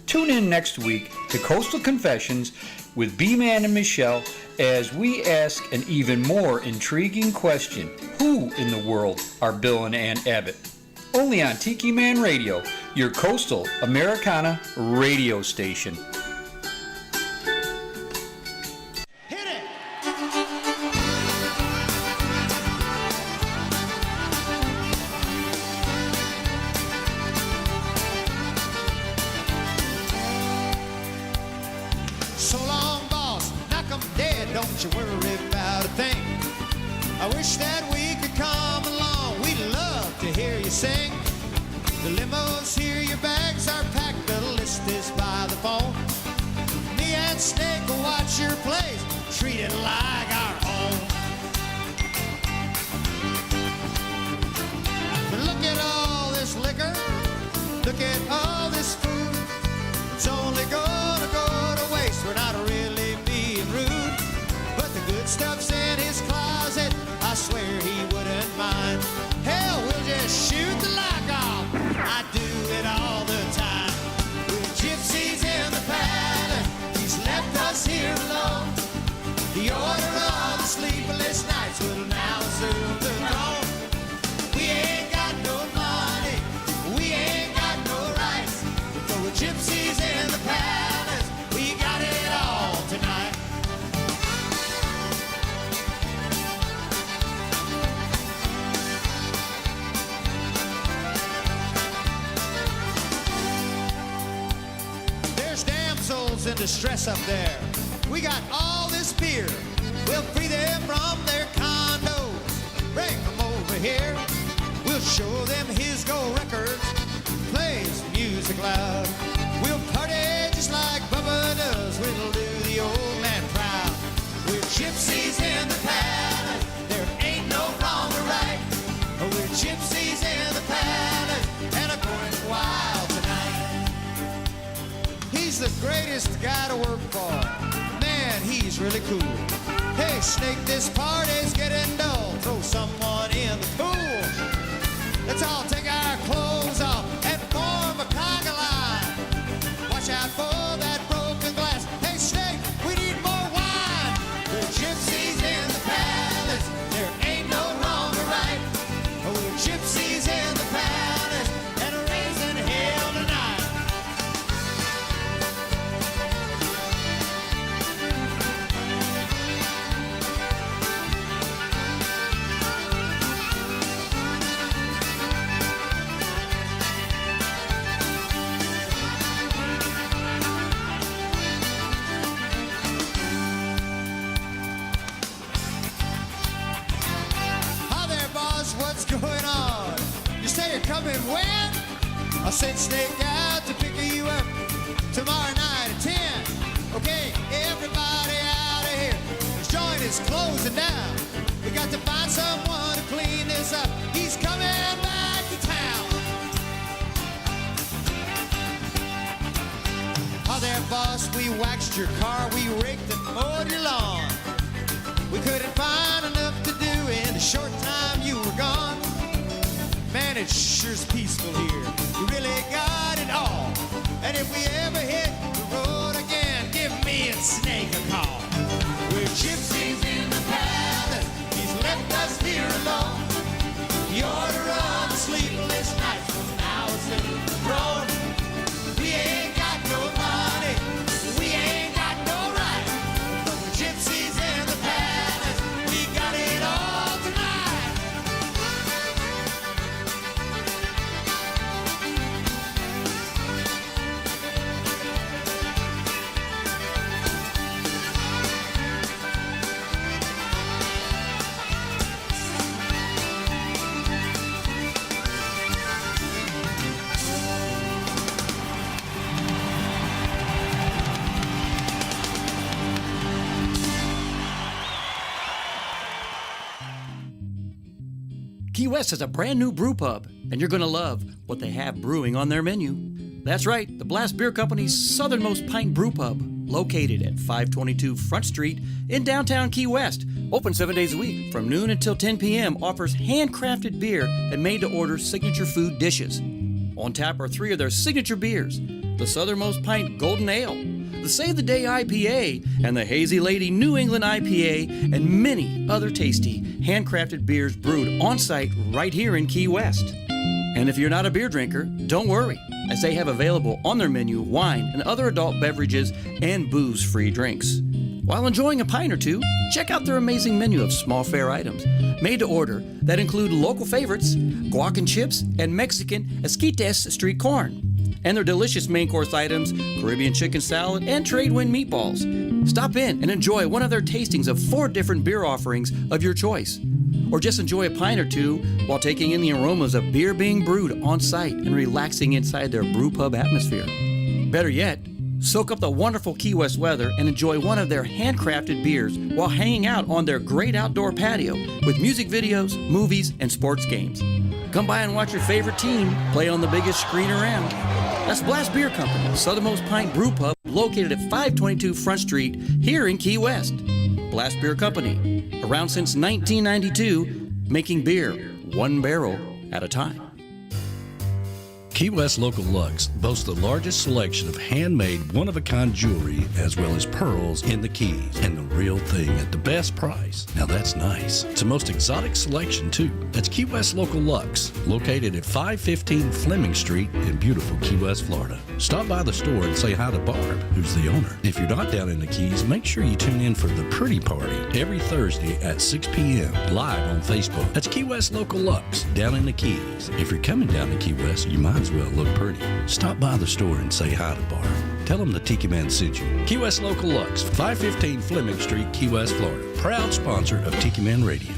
Tune in next week to Coastal Confessions with B-Man and Michelle as we ask an even more intriguing question. Who in the world are Bill and Ann Abbott? Only on Tiki Man Radio, your coastal Americana radio station. So long, boss, knock 'em dead, don't you worry about a thing. I wish that we could come along, we'd love to hear you sing. The limo's here, your bags are packed, the list is by the phone. Me and Snake will watch your place, treat it like our home. But look at all this liquor, look at all this food. It's only gonna go to waste, we're not really being rude. But the good stuff's in his closet, I swear he wouldn't mind. Hell, we'll just shoot the lock off, I do it all the time. With gypsies in the palace, he's left us here alone. The order of the sleepless nights will now assume the throne. We ain't got no money, we ain't got no rights, but with gypsies in the palace, we got it all tonight. There's damsels in distress up there. We got all this beer. We'll free them from their condos. Bring them over here. We'll show them his gold records. Play some music loud. We'll party just like Bubba does. We'll do the old man proud. We're gypsies in the palace. There ain't no wrong or right. We're gypsies in the palace and are going wild tonight. He's the greatest guy to work for. Man, he's really cool. Hey, Snake, this party's getting dull. Throw someone in the pool. Let's all take our clothes off and form a conga line. Watch out for that broken glass. Hey, Snake, we need more wine. The gypsies in the palace, there ain't no wrong or right. Oh, the gypsies in the palace and raising hell tonight. Hi there, boss, what's going on? You say you're coming when? I'll send Snake out to pick you up tomorrow night at 10. Okay, everybody out of here. This joint is closing down. We got to find someone to clean this up. He's coming back to town. Hi there, boss, we waxed your car, we raked and mowed your lawn. We couldn't find enough to do in the short time you were gone. Man, it sure's peaceful here. You really got it all. And if we ever hit the road again, give me and Snake a call. We're gypsies in the palace. He's left us here alone. He ought to run sleepless nights from now to the road. We ain't got no money. We ain't got no right. But we're gypsies in the palace. We got it all tonight. Key West has a brand new brew pub, and you're going to love what they have brewing on their menu. That's right, the Blast Beer Company's Southernmost Pint Brewpub, located at 522 Front Street in downtown Key West. Open 7 days a week from noon until 10 p.m. Offers handcrafted beer and made-to-order signature food dishes. On tap are 3 of their signature beers, the Southernmost Pint Golden Ale, the Save the Day IPA, and the Hazy Lady New England IPA, and many other tasty handcrafted beers brewed on-site right here in Key West. And if you're not a beer drinker, don't worry, as they have available on their menu wine and other adult beverages and booze-free drinks. While enjoying a pint or two, check out their amazing menu of small fare items made to order that include local favorites, guac and chips, and Mexican esquites street corn. And their delicious main course items, Caribbean chicken salad, and trade wind meatballs. Stop in and enjoy one of their tastings of 4 different beer offerings of your choice. Or just enjoy a pint or two while taking in the aromas of beer being brewed on site and relaxing inside their brew pub atmosphere. Better yet, soak up the wonderful Key West weather and enjoy one of their handcrafted beers while hanging out on their great outdoor patio with music videos, movies, and sports games. Come by and watch your favorite team play on the biggest screen around. That's Blast Beer Company, Southernmost Pint Brewpub, located at 522 Front Street here in Key West. Blast Beer Company, around since 1992, making beer 1 barrel at a time. Key West Local Lux boasts the largest selection of handmade, one-of-a-kind jewelry as well as pearls in the Keys, and the real thing at the best price. Now that's nice. It's the most exotic selection too. That's Key West Local Lux, located at 515 Fleming Street in beautiful Key West, Florida. Stop by the store and say hi to Barb, who's the owner. If you're not down in the Keys, make sure you tune in for the Pretty Party every Thursday at 6 p.m. live on Facebook. That's Key West Local Lux down in the Keys. If you're coming down to Key West, you might as well look pretty. Stop by the store and say hi to Barb. Tell them the Tiki Man sent you. Key West Local Lux, 515 Fleming Street, Key West, Florida. Proud sponsor of Tiki Man Radio.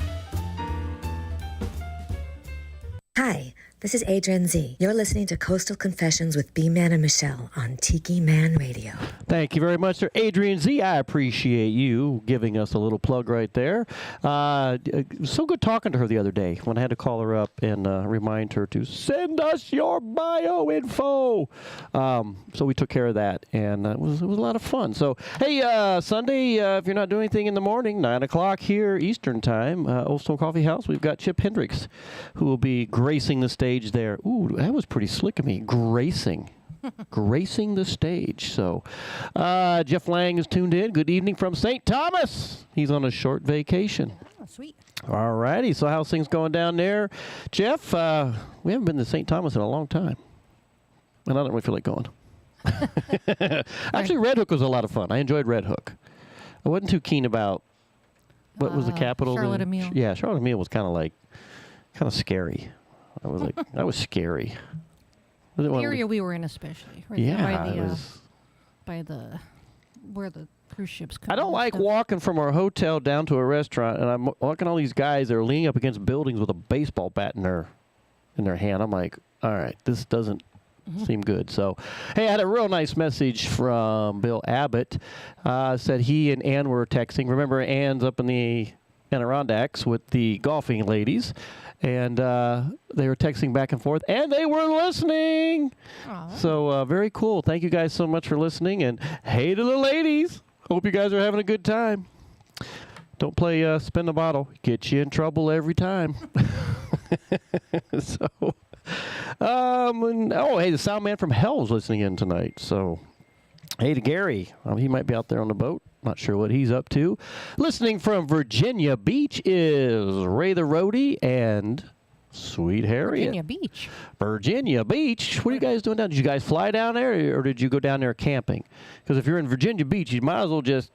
Hi, This is Adrian Z. You're listening to Coastal Confessions with B-Man and Michelle on Tiki Man Radio. Thank you very much, sir. Adrian Z, I appreciate you giving us a little plug right there. It was so good talking to her the other day when I had to call her up and remind her to send us your bio info. So we took care of that, and it was a lot of fun. So, hey, Sunday, if you're not doing anything in the morning, 9 o'clock here Eastern Time, Old Stone Coffee House, we've got Chip Hendricks, who will be gracing the stage there. Ooh, that was pretty slick of me. Gracing the stage. So Jeff Lang is tuned in. Good evening from St. Thomas. He's on a short vacation. Oh, sweet. All righty. So how's things going down there? Jeff, we haven't been to St. Thomas in a long time. And I don't really feel like going. Actually, Red Hook was a lot of fun. I enjoyed Red Hook. I wasn't too keen about what was the capital? Charlotte Emile. Yeah, Charlotte Emile was kind of scary. I was like, that was scary. Was it The one of area we were in, especially. Right Yeah, there it was- by the where the cruise ships come. I don't and like stuff. walking from our hotel down to a restaurant, and I'm walking all these guys that are leaning up against buildings with a baseball bat in their hand. I'm like, all right, this doesn't seem good. So, hey, I had a real nice message from Bill Abbott. Said he and Ann were texting. Remember, Ann's up in the Adirondacks with the golfing ladies, and they were texting back and forth, and they were listening. So very cool. Thank you guys so much for listening, and hey to the ladies. Hope you guys are having a good time. Don't play spin the bottle. Get you in trouble every time. So, hey, the sound man from hell is listening in tonight. So, hey to Gary. He might be out there on the boat. Not sure what he's up to. Listening from Virginia Beach is Ray the Roadie and Sweet Harriet. Virginia Beach. Virginia Beach. What are you guys doing down? Did you guys fly down there, or did you go down there camping? Because if you're in Virginia Beach, you might as well just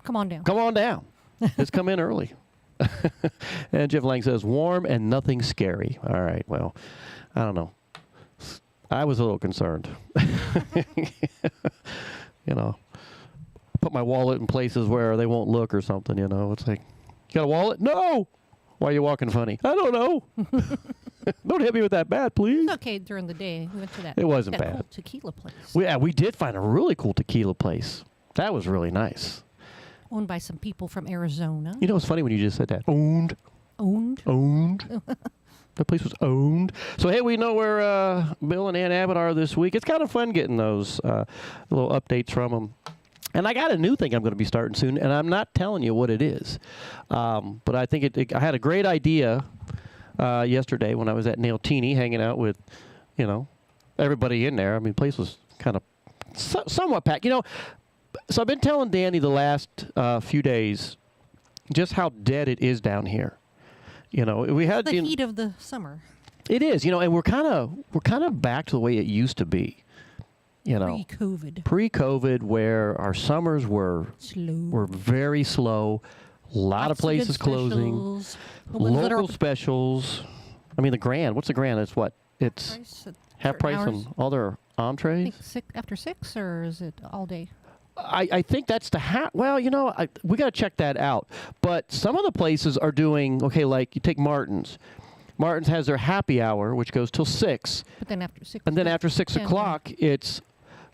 Come on down. come on down. Just come in early. And Jeff Lang says, warm and nothing scary. All right, well, I don't know. I was a little concerned. You know, put my wallet in places where they won't look or something, you know. It's like, you got a wallet? No! Why are you walking funny? I don't know. Don't hit me with that bat, please. It's okay during the day. We went to that. It wasn't that bad. Cool tequila place. We did find a really cool tequila place. That was really nice. Owned by some people from Arizona. You know, it's funny when you just said that. Owned. The place was owned. So, hey, we know where Bill and Ann Abbott are this week. It's kind of fun getting those little updates from them. And I got a new thing I'm going to be starting soon, and I'm not telling you what it is. But I think I had a great idea yesterday when I was at Nailtini hanging out with, you know, everybody in there. I mean, the place was kind of somewhat packed. You know, so I've been telling Danny the last few days just how dead it is down here. You know, we had the heat of the summer. It is, you know, and we're kind of back to the way it used to be. You know, pre-COVID, where our summers were very slow. A lot of places closing. Local specials. I mean, the Grand. What's the Grand? It's what? It's half price on all their entrees. After 6, or is it all day? I think that's the well, you know, we got to check that out. But some of the places are doing, okay, like you take Martin's. Martin's has their happy hour, which goes till 6. But then after 6. And then after 6 o'clock, it's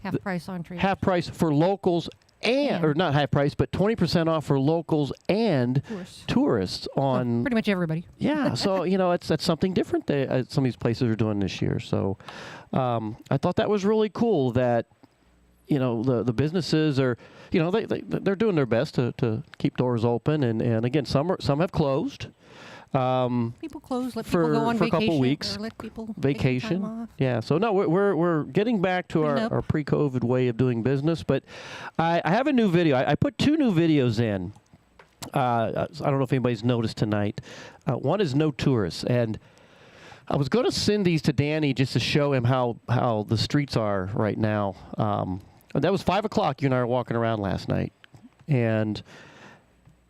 half price entree. Half price for locals or not half price, but 20% off for locals and tourists on pretty much everybody. Yeah, so you know that's something different that some of these places are doing this year. So I thought that was really cool that you know the businesses are you know they're doing their best to keep doors open and again some have closed. People close, let people go on for vacation, a couple weeks. or let people Vacation. take time off. Yeah. So no, we're getting back to our pre-COVID way of doing business. But I have a new video. I put 2 new videos in. I don't know if anybody's noticed tonight. One is no tourists, and I was going to send these to Danny just to show him how the streets are right now. That was 5 o'clock. You and I were walking around last night, and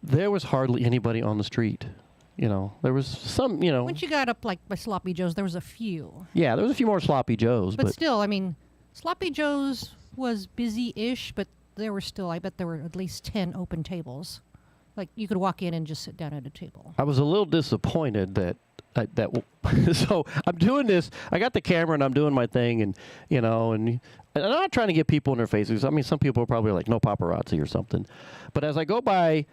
there was hardly anybody on the street. You know, there was some, you know. Once you got up like by Sloppy Joe's, there was a few. Yeah, there was a few more Sloppy Joe's. But still, I mean, Sloppy Joe's was busy-ish, but there were still, I bet there were at least 10 open tables Like you could walk in and just sit down at a table. I was a little disappointed that so I'm doing this. I got the camera and I'm doing my thing, and and I'm not trying to get people in their faces. I mean, some people are probably like, no paparazzi or something. But as I go by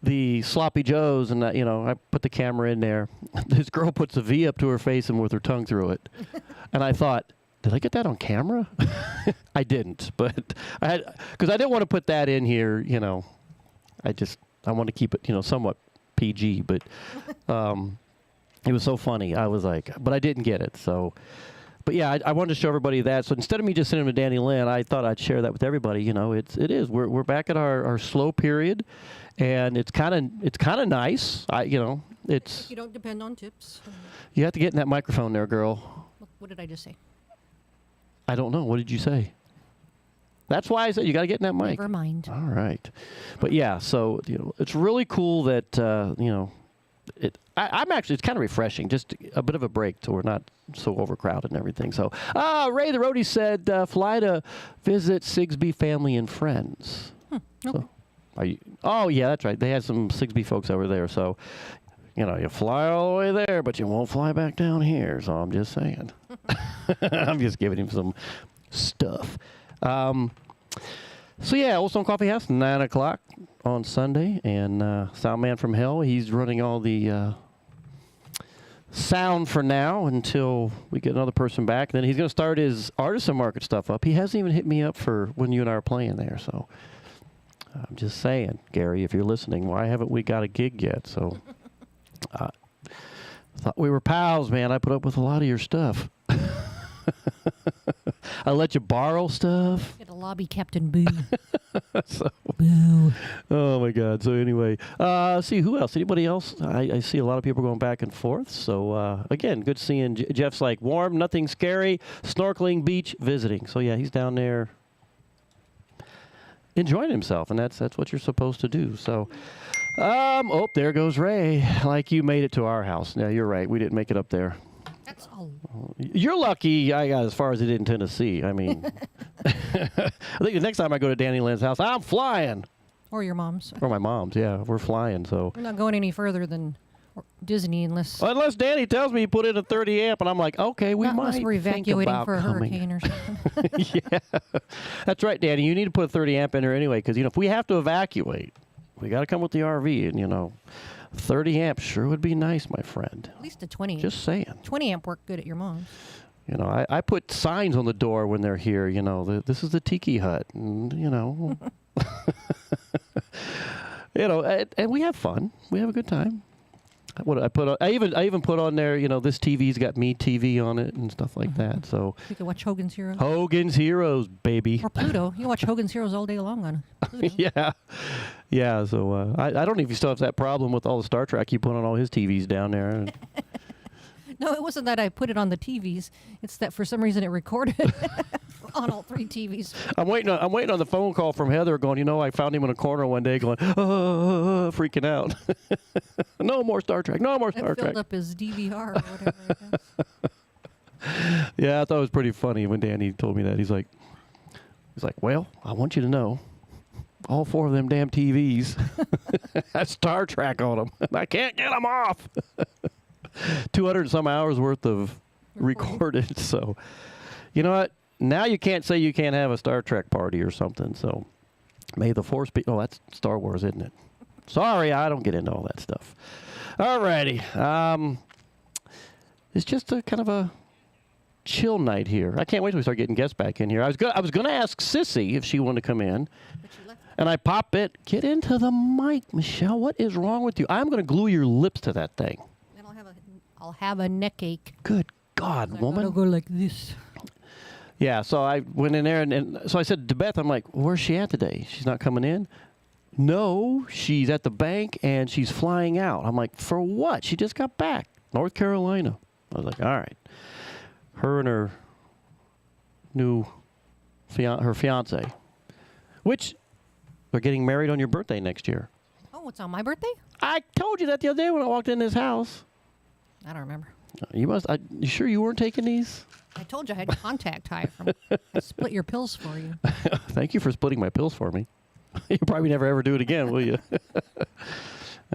the Sloppy Joes and I put the camera in there, this girl puts a V up to her face and with her tongue through it, and I thought, did I get that on camera? I didn't, but because I didn't want to put that in here. I want to keep it somewhat PG, but. It was so funny. I was like, but I didn't get it. So, but yeah, I wanted to show everybody that. So instead of me just sending them to Danny Lynn, I thought I'd share that with everybody. It is. We're back at our slow period, and it's kind of nice. It's. If you don't depend on tips. You have to get in that microphone there, girl. What did I just say? I don't know. What did you say? That's why I said you got to get in that mic. Never mind. All right, but yeah, so it's really cool that I'm actually, it's kind of refreshing, just a bit of a break so we're not so overcrowded and everything. So, Ray the Roadie said, fly to visit Sigsbee family and friends. Okay. So, oh, yeah, that's right. They had some Sigsbee folks over there. So, you fly all the way there, but you won't fly back down here. So I'm just saying. I'm just giving him some stuff. So, yeah, Old Stone Coffee House, 9 o'clock on Sunday. And Soundman from Hell, he's running all the sound for now until we get another person back. Then he's going to start his artisan market stuff up. He hasn't even hit me up for when you and I are playing there. So I'm just saying, Gary, if you're listening, why haven't we got a gig yet? So thought we were pals, man. I put up with a lot of your stuff. I let you borrow stuff. Get a lobby Captain Boo. Boo. Oh, my God. So, anyway, see, who else? Anybody else? I see a lot of people going back and forth. So, again, good seeing Jeff's like, warm, nothing scary, snorkeling, beach, visiting. So, yeah, he's down there enjoying himself, and that's what you're supposed to do. So, oh, there goes Ray. Like you made it to our house. Yeah, you're right. We didn't make it up there. That's all. You're lucky I got as far as I did in Tennessee. I mean, I think the next time I go to Danny Lynn's house, I'm flying. Or your mom's. Or my mom's, yeah. We're flying, so. We're not going any further than Disney unless. Unless Danny tells me he put in a 30 amp, and I'm like, okay, we might. Unless we're evacuating for a hurricane or something. Yeah. That's right, Danny. You need to put a 30 amp in there anyway, because, if we have to evacuate, we got to come with the RV, and, 30 amps sure would be nice, my friend. At least a 20. Just saying. 20 amp worked good at your mom's. I put signs on the door when they're here, this is the Tiki Hut, and, and we have fun. We have a good time. What I put on, I even put on there, this TV's got Me TV on it and stuff like that. So you can watch Hogan's Heroes. Hogan's Heroes, baby. Or Pluto. You can watch Hogan's Heroes all day long on Pluto. Yeah. So I don't know if you still have that problem with all the Star Trek you put on all his TVs down there. No, it wasn't that I put it on the TVs. It's that for some reason it recorded on all 3 TVs. I'm waiting on the phone call from Heather going, I found him in a corner one day going, freaking out. No more Star Trek. No more Star Trek. Filled up his DVR or whatever it is. Yeah, I thought it was pretty funny when Danny told me that. He's like, well, I want you to know, all 4 of them damn TVs have Star Trek on them. I can't get them off. 200 and some hours worth of recorded. So, you know what? Now you can't say you can't have a Star Trek party or something. So, may the Force be. Oh, that's Star Wars, isn't it? Sorry, I don't get into all that stuff. All righty. It's just a kind of a chill night here. I can't wait till we start getting guests back in here. I was going to ask Sissy if she wanted to come in. And I pop it. Get into the mic, Michelle. What is wrong with you? I'm going to glue your lips to that thing. I'll have a neck ache. Good God, woman. I'll go like this. Yeah, so I went in there, and so I said to Beth, I'm like, where's she at today? She's not coming in? No, she's at the bank, and she's flying out. I'm like, for what? She just got back. North Carolina. I was like, all right. Her and her her fiance, which they're getting married on your birthday next year. Oh, it's on my birthday? I told you that the other day when I walked in this house. I don't remember. You sure you weren't taking these? I told you I had contact high from. I split your pills for you. Thank you for splitting my pills for me. You'll probably never ever do it again, will you?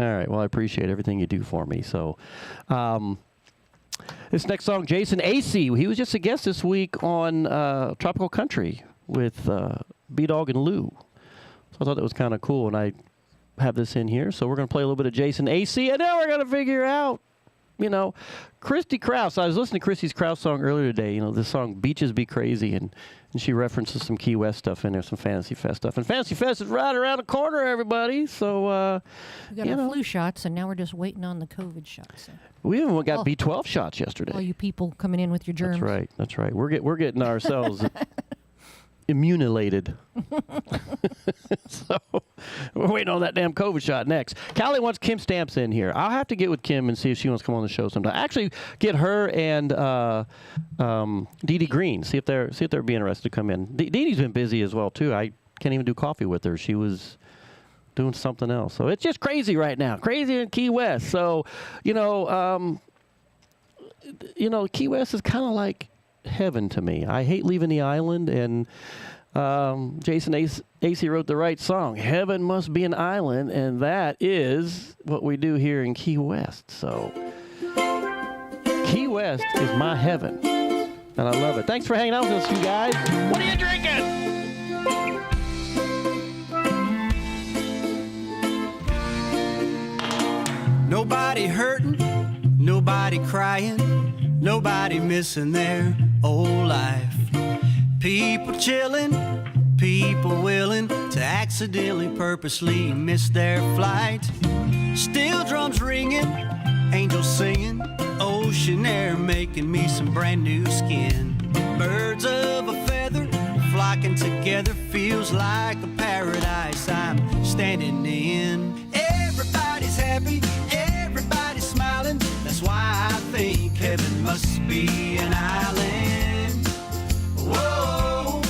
All right. Well, I appreciate everything you do for me. So, this next song, Jason AC. He was just a guest this week on Tropical Country with B-Dog and Lou. So I thought that was kind of cool, and I have this in here. So we're going to play a little bit of Jason AC, and then we're going to figure out, Christy Krause. I was listening to Christy Krause song earlier today. This song "Beaches Be Crazy," and she references some Key West stuff in there, some Fantasy Fest stuff. And Fantasy Fest is right around the corner, everybody. So we got our flu shots, and now we're just waiting on the COVID shots. We even got B12 shots yesterday. All you people coming in with your germs. That's right. We're getting ourselves immunilated. So we're waiting on that damn COVID shot next. Callie wants Kim Stamps in here. I'll have to get with Kim and see if she wants to come on the show sometime. Actually, get her and Dee Dee Green. See if they're be interested to come in. Dee Dee's been busy as well too. I can't even do coffee with her. She was doing something else. So it's just crazy right now. Crazy in Key West. So Key West is kind of like heaven to me. I hate leaving the island, and Jason AC wrote the right song. Heaven must be an island, and that is what we do here in Key West. So Key West is my heaven, and I love it. Thanks for hanging out with us, you guys. What are you drinking? Nobody hurting, nobody crying, nobody missing their old life. People chilling, people willing to accidentally, purposely miss their flight. Steel drums ringing, angels singing, ocean air making me some brand new skin. Birds of a feather flocking together, feels like a paradise I'm standing in. Everybody's happy, everybody's smiling, that's why I think heaven must be an island. Whoa,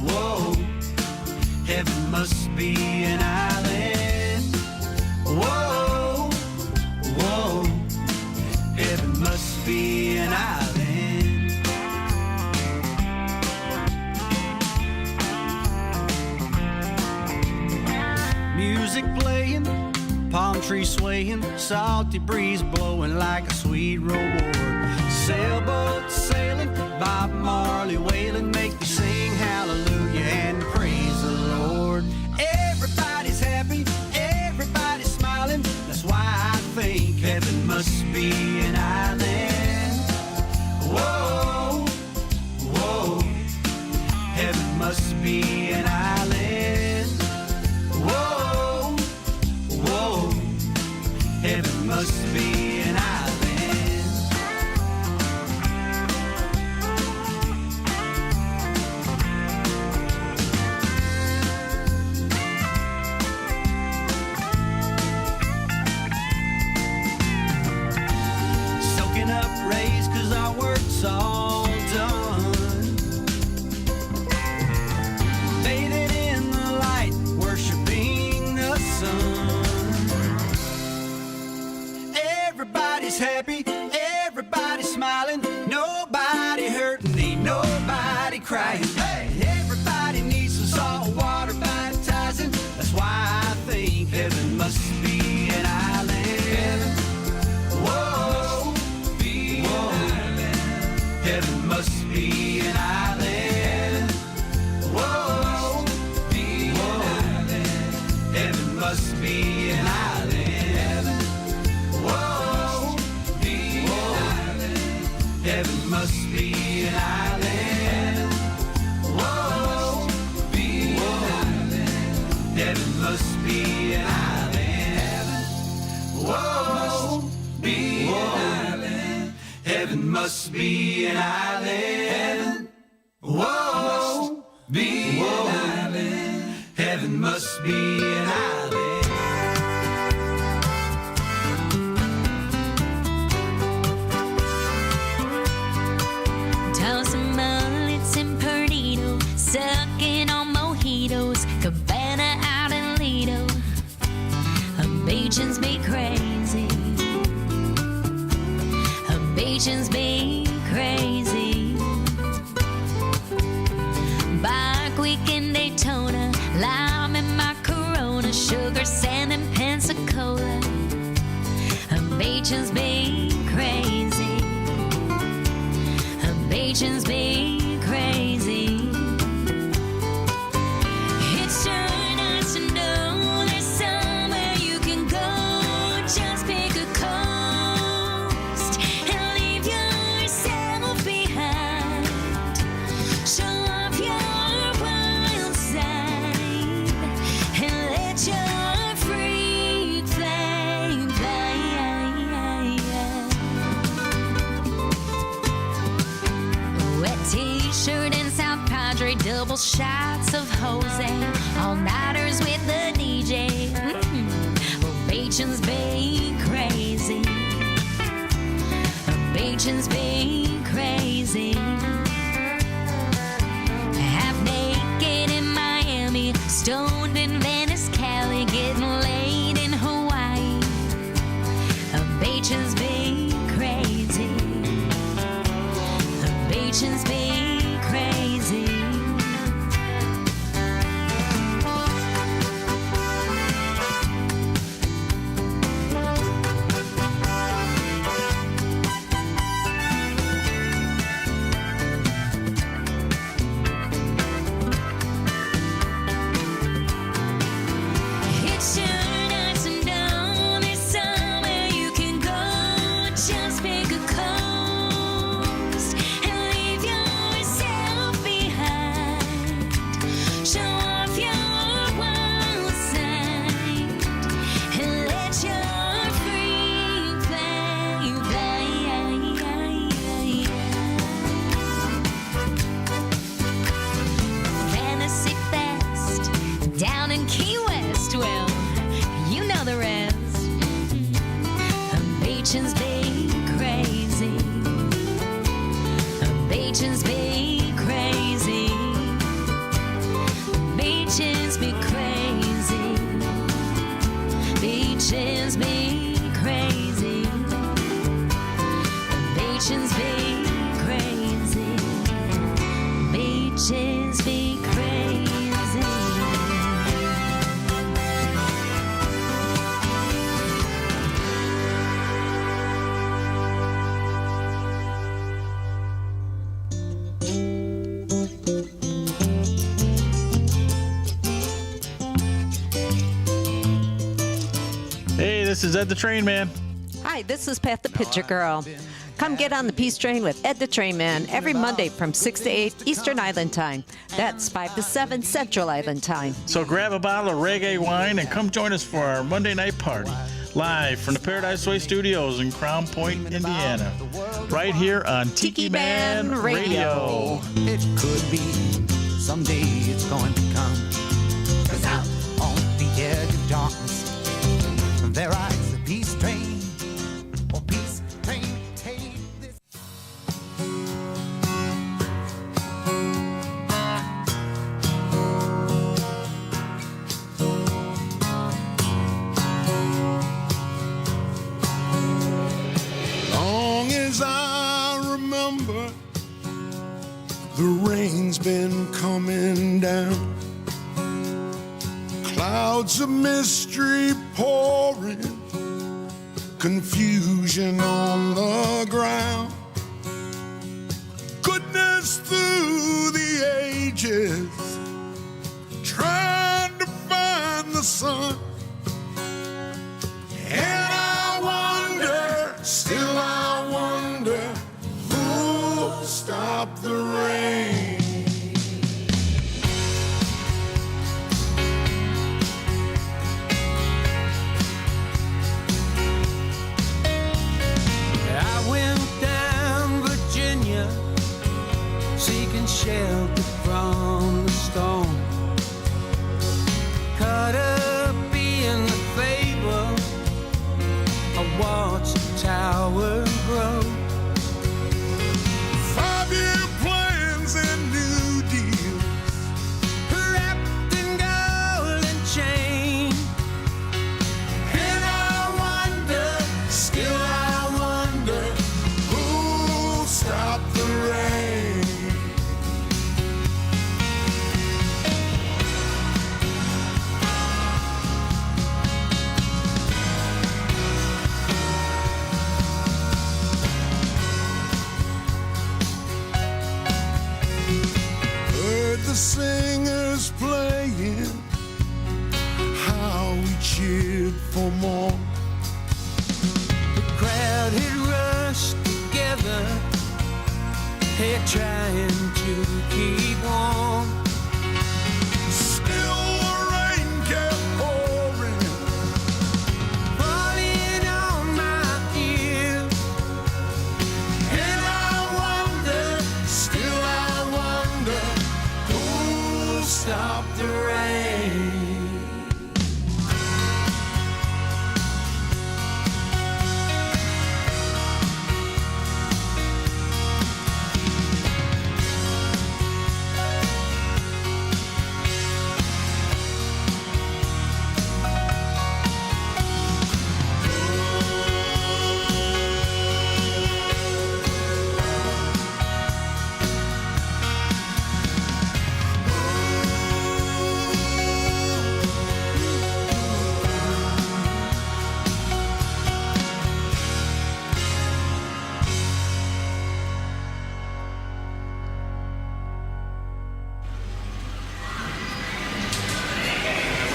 whoa, heaven must be an island. Whoa, whoa, heaven must be an island. Music playing, palm tree swaying, salty breeze blowing like a sweet reward. Sailboat sailing, Bob Marley wailing, make you sing hallelujah and praise the Lord. Everybody's happy, everybody's smiling, that's why I think heaven must be an island. Whoa, whoa, heaven must be an island. Whoa, whoa, heaven must be an island. Soaking up rays 'cause our work's all done. Bathing in the light, worshiping the sun. Everybody's happy, everybody's smiling, nobody hurting, ain't nobody crying. Hey, everybody needs some salt water baptizing, that's why I think heaven must be an island. Whoa, whoa, heaven must be an island. Whoa, whoa, heaven must be an island. Whoa, whoa, heaven must be an island. Whoa, whoa, heaven must be an island. Whoa, heaven must be an island. Whoa, heaven must be an island. Tossing mullets and Perdido, sucking on mojitos, Cabana out in Lido. Beaches be crazy. Beaches be crazy. Bike week in Daytona, lime in my Beechy's be crazy. Beechy's be crazy. It's sure nice to know there's somewhere you can go. Just pick a coast and leave yourself behind. Show off your wild side and let your freak flame fly. Wet t-shirt and South Padre, double shots of Jose, all-nighters with the DJ. Well, Beechy's be crazy. Beechy's be crazy. Half naked in Miami, stoned in Venice, Cali, getting laid in Hawaii. Beechy's be crazy. Beechy's be crazy. It's sure nice to know there's somewhere you can go. Just pick a coast and leave yourself behind. Show off your wild side and let your freak flame fly. Fantasy Fest down in Key West. Well, you know the rest. Beechy's be crazy. Beechy's be crazy. Beechy's be crazy. Beechy's be crazy. Beechy's be crazy. Beechy's be crazy. Hey, this is Ed the Train Man. Hi, this is Pat the Pitcher Girl. Come get on the Peace Train with Ed the Train Man every Monday from 6 to 8 Eastern Island Time. That's 5 to 7 Central Island Time. So grab a bottle of reggae wine and come join us for our Monday night party. Live from the Paradise Way Studios in Crown Point, Indiana. Right here on Tiki Man Radio. It could be someday it's going to come. 'Cause out on the edge of darkness, there rides the peace train. Oh, peace train, take this. Long as I remember, the rain's been coming down. Clouds of mystery pouring, confusion on the ground. Goodness through the ages, trying to find the sun. And I wonder, still I wonder, who'll stop the rain? I went down Virginia, seeking shelter from the storm. Caught up in the fable, I watched the tower grow. 5-year plans and new deals, wrapped in gold and chain. and I wonder, still I wonder, who'll stop the rain? Hey, trying to keep warm. Still the rain kept pouring, falling on my ear. And I wonder, still I wonder, who'll stop the rain?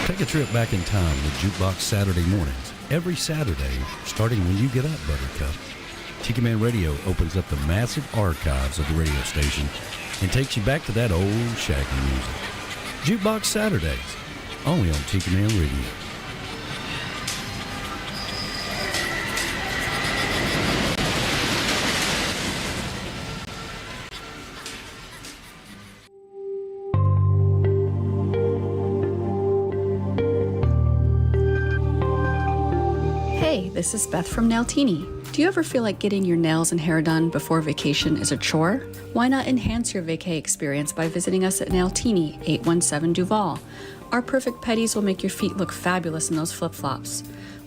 Take a trip back in time with Jukebox Saturday mornings. Every Saturday, starting when you get up, Buttercup. Tiki Man Radio opens up the massive archives of the radio station and takes you back to that old shaggy music. Jukebox Saturdays, only on Tiki Man Radio. Hey, this is Beth from Nailtini. Do you ever feel like getting your nails and hair done before vacation is a chore? Why not enhance your vacay experience by visiting us at Nailtini, 817 Duval? Our perfect petties will make your feet look fabulous in those flip-flops.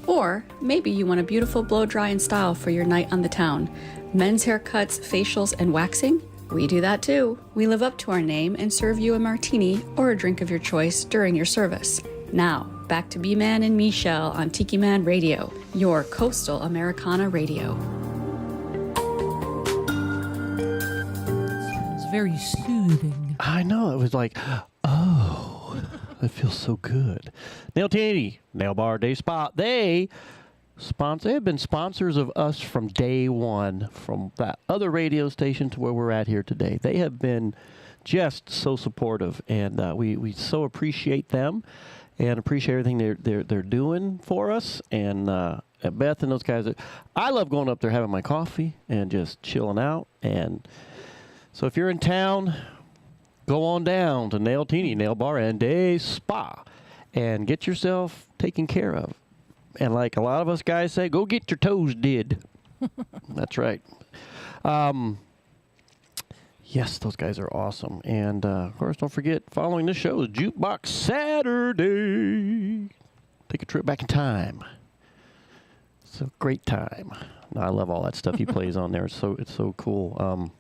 Or maybe you want a beautiful blow-dry and style for your night on the town. Men's haircuts, facials, and waxing? We do that too. We live up to our name and serve you a martini or a drink of your choice during your service. Now, back to B-Man and Michelle on Tiki Man Radio, your coastal Americana radio. It's very soothing. I know. It was like, oh, it feels so good. Nailtini, Nail Bar Day Spa. They have been sponsors of us from day one, from that other radio station to where we're at here today. They have been just so supportive, and we so appreciate them. And appreciate everything they're doing for us. And Beth and those guys, I love going up there having my coffee and just chilling out. And so if you're in town, go on down to Nailtini, Nail Bar and Day Spa, and get yourself taken care of. And like a lot of us guys say, go get your toes did. That's right. Yes, those guys are awesome. And, of course, don't forget, following this show is Jukebox Saturday. Take a trip back in time. It's a great time. No, I love all that stuff he plays on there. It's so cool.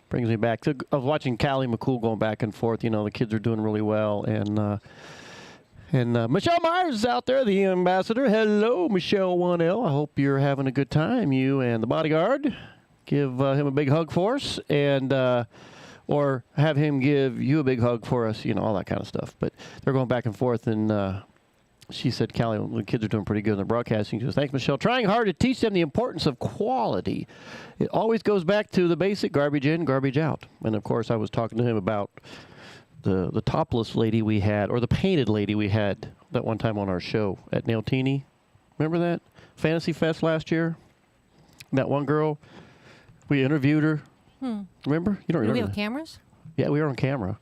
Brings me back to, I was watching Callie McCool going back and forth. You know, the kids are doing really well. And Michelle Myers is out there, the ambassador. Hello, Michelle 1L. I hope you're having a good time, you and the bodyguard. Give him a big hug for us, and or have him give you a big hug for us, you know, all that kind of stuff. But they're going back and forth, and she said, Callie, the kids are doing pretty good in the broadcasting. She goes, thanks, Michelle. Trying hard to teach them the importance of quality. It always goes back to the basic garbage in, garbage out. And, of course, I was talking to him about the topless lady we had, or the painted lady we had that one time on our show at Nailtini. Remember that? Fantasy Fest last year? That one girl. We interviewed her. Remember? You don't remember? Do we have cameras? Yeah, we were on camera.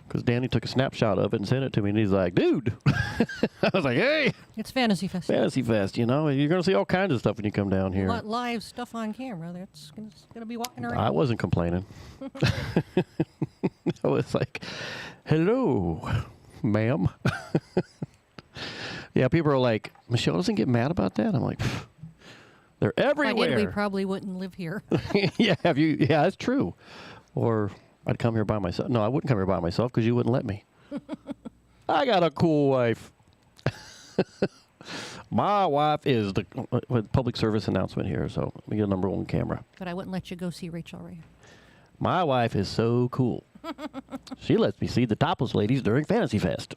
Because Danny took a snapshot of it and sent it to me, and he's like, dude. I was like, hey. It's Fantasy Fest. Fantasy Fest, you know. You're going to see all kinds of stuff when you come down here. Live stuff on camera. That's going to be walking around. I wasn't complaining. I was like, hello, ma'am. Yeah, people are like, Michelle doesn't get mad about that? I'm like, pfft. They're everywhere. If I did, we probably wouldn't live here. Yeah, yeah, that's true. Or I'd come here by myself. No, I wouldn't come here by myself because you wouldn't let me. I got a cool wife. My wife is the public service announcement here, so let me get a number one camera. But I wouldn't let you go see Rachel Ray. My wife is so cool. She lets me see the topless ladies during Fantasy Fest.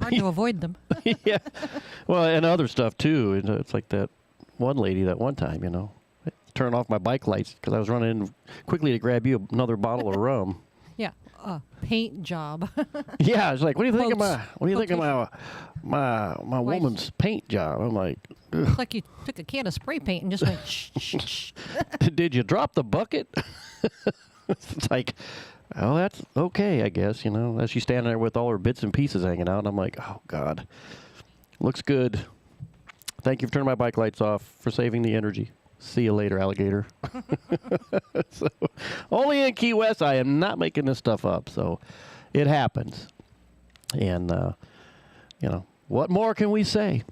Hard to avoid them. Yeah. Well, and other stuff, too. It's like that one lady that one time, you know. turn off my bike lights because I was running in quickly to grab you another bottle of rum. Yeah, paint job. Yeah, it's like, what do you think of Quotes. my woman's paint job? I'm like, ugh. It's like you took a can of spray paint and just went shh, shh, shh. Did you drop the bucket? It's like, oh, that's okay, I guess, you know. As she's standing there with all her bits and pieces hanging out, and I'm like, oh, God. Looks good. Thank you for turning my bike lights off, for saving the energy. See you later, alligator. So, only in Key West, I am not making this stuff up, so it happens. And, you know, what more can we say?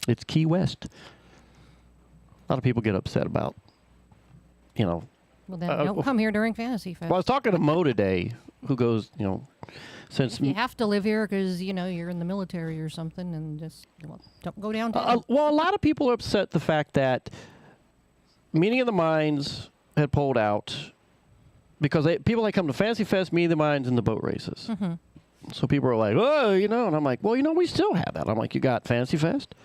It's Key West. A lot of people get upset about, you know. Well, then don't come here during Fantasy Fest. Well, I was talking to Mo today, who goes, you know, since... You have to live here because, you know, you're in the military or something, and just don't go downtown. Well, a lot of people are upset the fact that Meeting of the Minds had pulled out because people that come to Fantasy Fest, Meeting of the Minds, and the boat races. Mm-hmm. So people are like, oh, you know, and I'm like, well, you know, we still have that. I'm like, you got Fantasy Fest,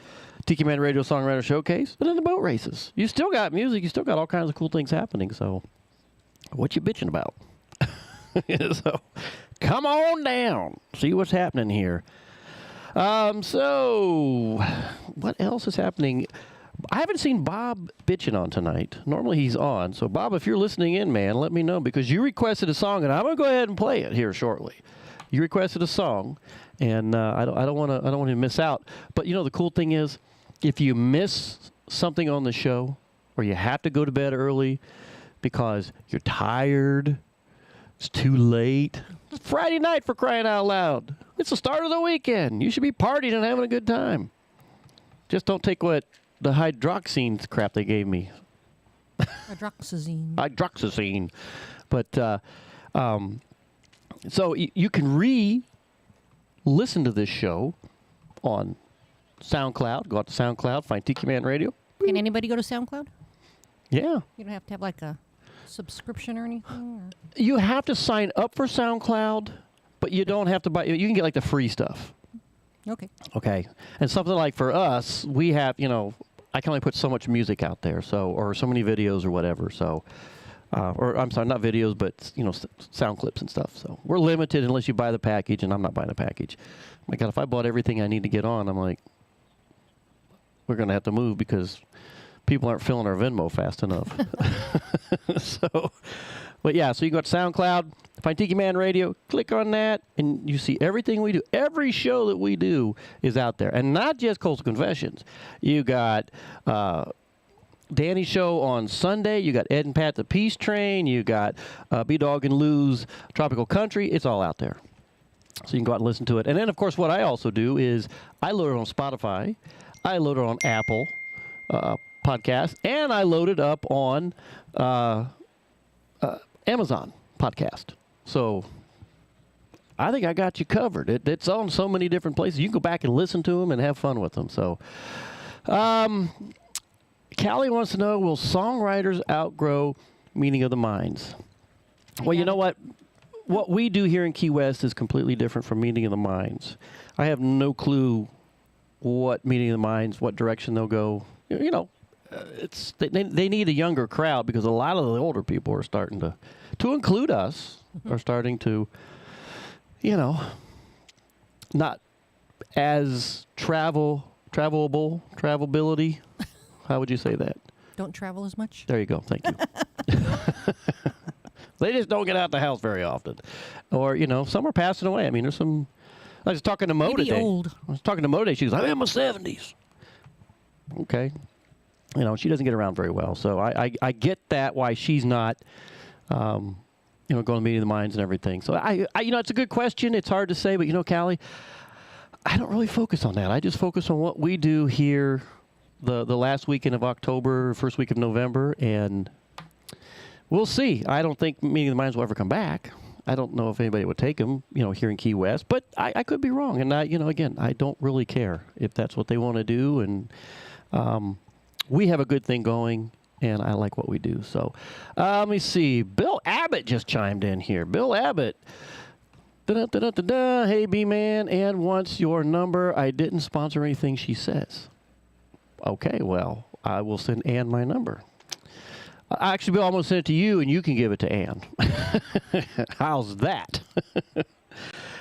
Tiki Man Radio Songwriter Showcase, and then the boat races. You still got music. You still got all kinds of cool things happening. So what you bitching about? So come on down. See what's happening here. So what else is happening? I haven't seen Bob bitching on tonight. Normally he's on. So Bob, if you're listening in, man, let me know because you requested a song, and I'm gonna go ahead and play it here shortly. You requested a song, and I don't want to miss out. But you know the cool thing is, if you miss something on the show, or you have to go to bed early because you're tired, it's too late. It's Friday night, for crying out loud. It's the start of the weekend. You should be partying and having a good time. Just don't take what the hydroxine crap they gave me. Hydroxyzine. But so you can re-listen to this show on SoundCloud. Go out to SoundCloud, find Tiki Man Radio. Can anybody go to SoundCloud? Yeah. You don't have to have like a subscription or anything? Or? You have to sign up for SoundCloud, but you don't have to buy. You can get like the free stuff. Okay. Okay. And something like for us, we have, you know, I can only put so much music out there, so, or so many videos or whatever, so, or I'm sorry, not videos, but, you know, sound clips and stuff. So we're limited unless you buy the package, and I'm not buying a package. My God, if I bought everything I need to get on, I'm like, we're going to have to move because people aren't filling our Venmo fast enough. So, but yeah, so you go to SoundCloud, find Tiki Man Radio, click on that, and you see everything we do. Every show that we do is out there, and not just Coastal Confessions. You got Danny's show on Sunday. You got Ed and Pat the Peace Train. You got B-Dog and Lou's Tropical Country. It's all out there. So you can go out and listen to it. And then, of course, what I also do is I load it on Spotify. I load it on Apple Podcasts. And I load it up on Amazon Podcast. So I think I got you covered. It's on so many different places. You can go back and listen to them and have fun with them. So Callie wants to know, will Songwriters outgrow Meeting of the Minds? Well, you know what? What we do here in Key West is completely different from Meeting of the Minds. I have no clue what Meeting of the Minds, what direction they'll go. You know, they need a younger crowd because a lot of the older people are starting to include us, are starting to, you know, not as travelability. How would you say that? Don't travel as much? There you go. Thank you. They just don't get out the house very often. Or, you know, some are passing away. I mean, there's some... I was talking to Mo today. Old. I was talking to Mo today. She goes, I'm in my 70s. Okay. You know, she doesn't get around very well. So I get that, why she's not, you know, going to Meeting of the Minds and everything. So, I you know, it's a good question. It's hard to say. But, you know, Callie, I don't really focus on that. I just focus on what we do here the last weekend of October, first week of November, and we'll see. I don't think Meeting of the Minds will ever come back. I don't know if anybody would take them, you know, here in Key West, but I could be wrong. And you know, again, I don't really care if that's what they want to do. And we have a good thing going, and I like what we do. So let me see. Bill Abbott just chimed in here. Bill Abbott. Da-da-da-da-da. Hey, B-Man, Ann wants your number. I didn't sponsor anything she says. Okay, well, I will send Ann my number. Actually, Bill, I'm going to send it to you, and you can give it to Ann. How's that?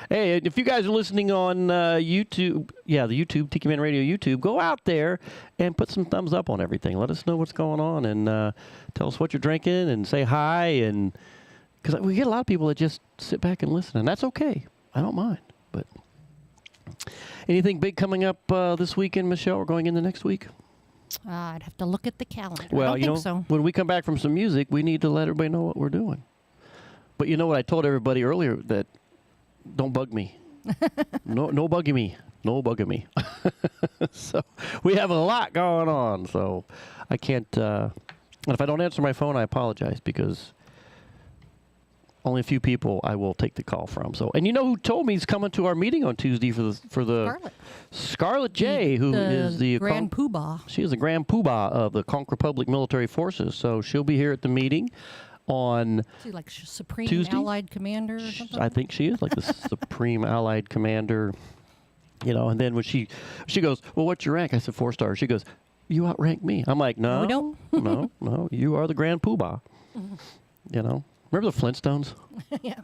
Hey, if you guys are listening on YouTube, the YouTube, Tiki Man Radio YouTube, go out there and put some thumbs up on everything. Let us know what's going on and tell us what you're drinking and say hi. And because we get a lot of people that just sit back and listen, and that's okay. I don't mind. But anything big coming up this weekend, Michelle, or going into next week? I'd have to look at the calendar. Well, I don't think so. When we come back from some music, we need to let everybody know what we're doing. But you know what I told everybody earlier, that don't bug me. No bugging me. No bugging me. So we have a lot going on. So I can't. And if I don't answer my phone, I apologize, because only a few people I will take the call from. So, and you know who told me he's coming to our meeting on Tuesday for the Scarlett J, who is the Grand Poobah. She is the Grand Poobah of the Conch Republic Military Forces. So she'll be here at the meeting on Is he like Supreme Tuesday? Allied Commander or something? I think she is like the Supreme Allied Commander. You know, and then when she goes, well, what's your rank? I said 4 stars. She goes, you outrank me. I'm like, no, we don't. no, you are the Grand Poobah. You know, remember the Flintstones? Yeah.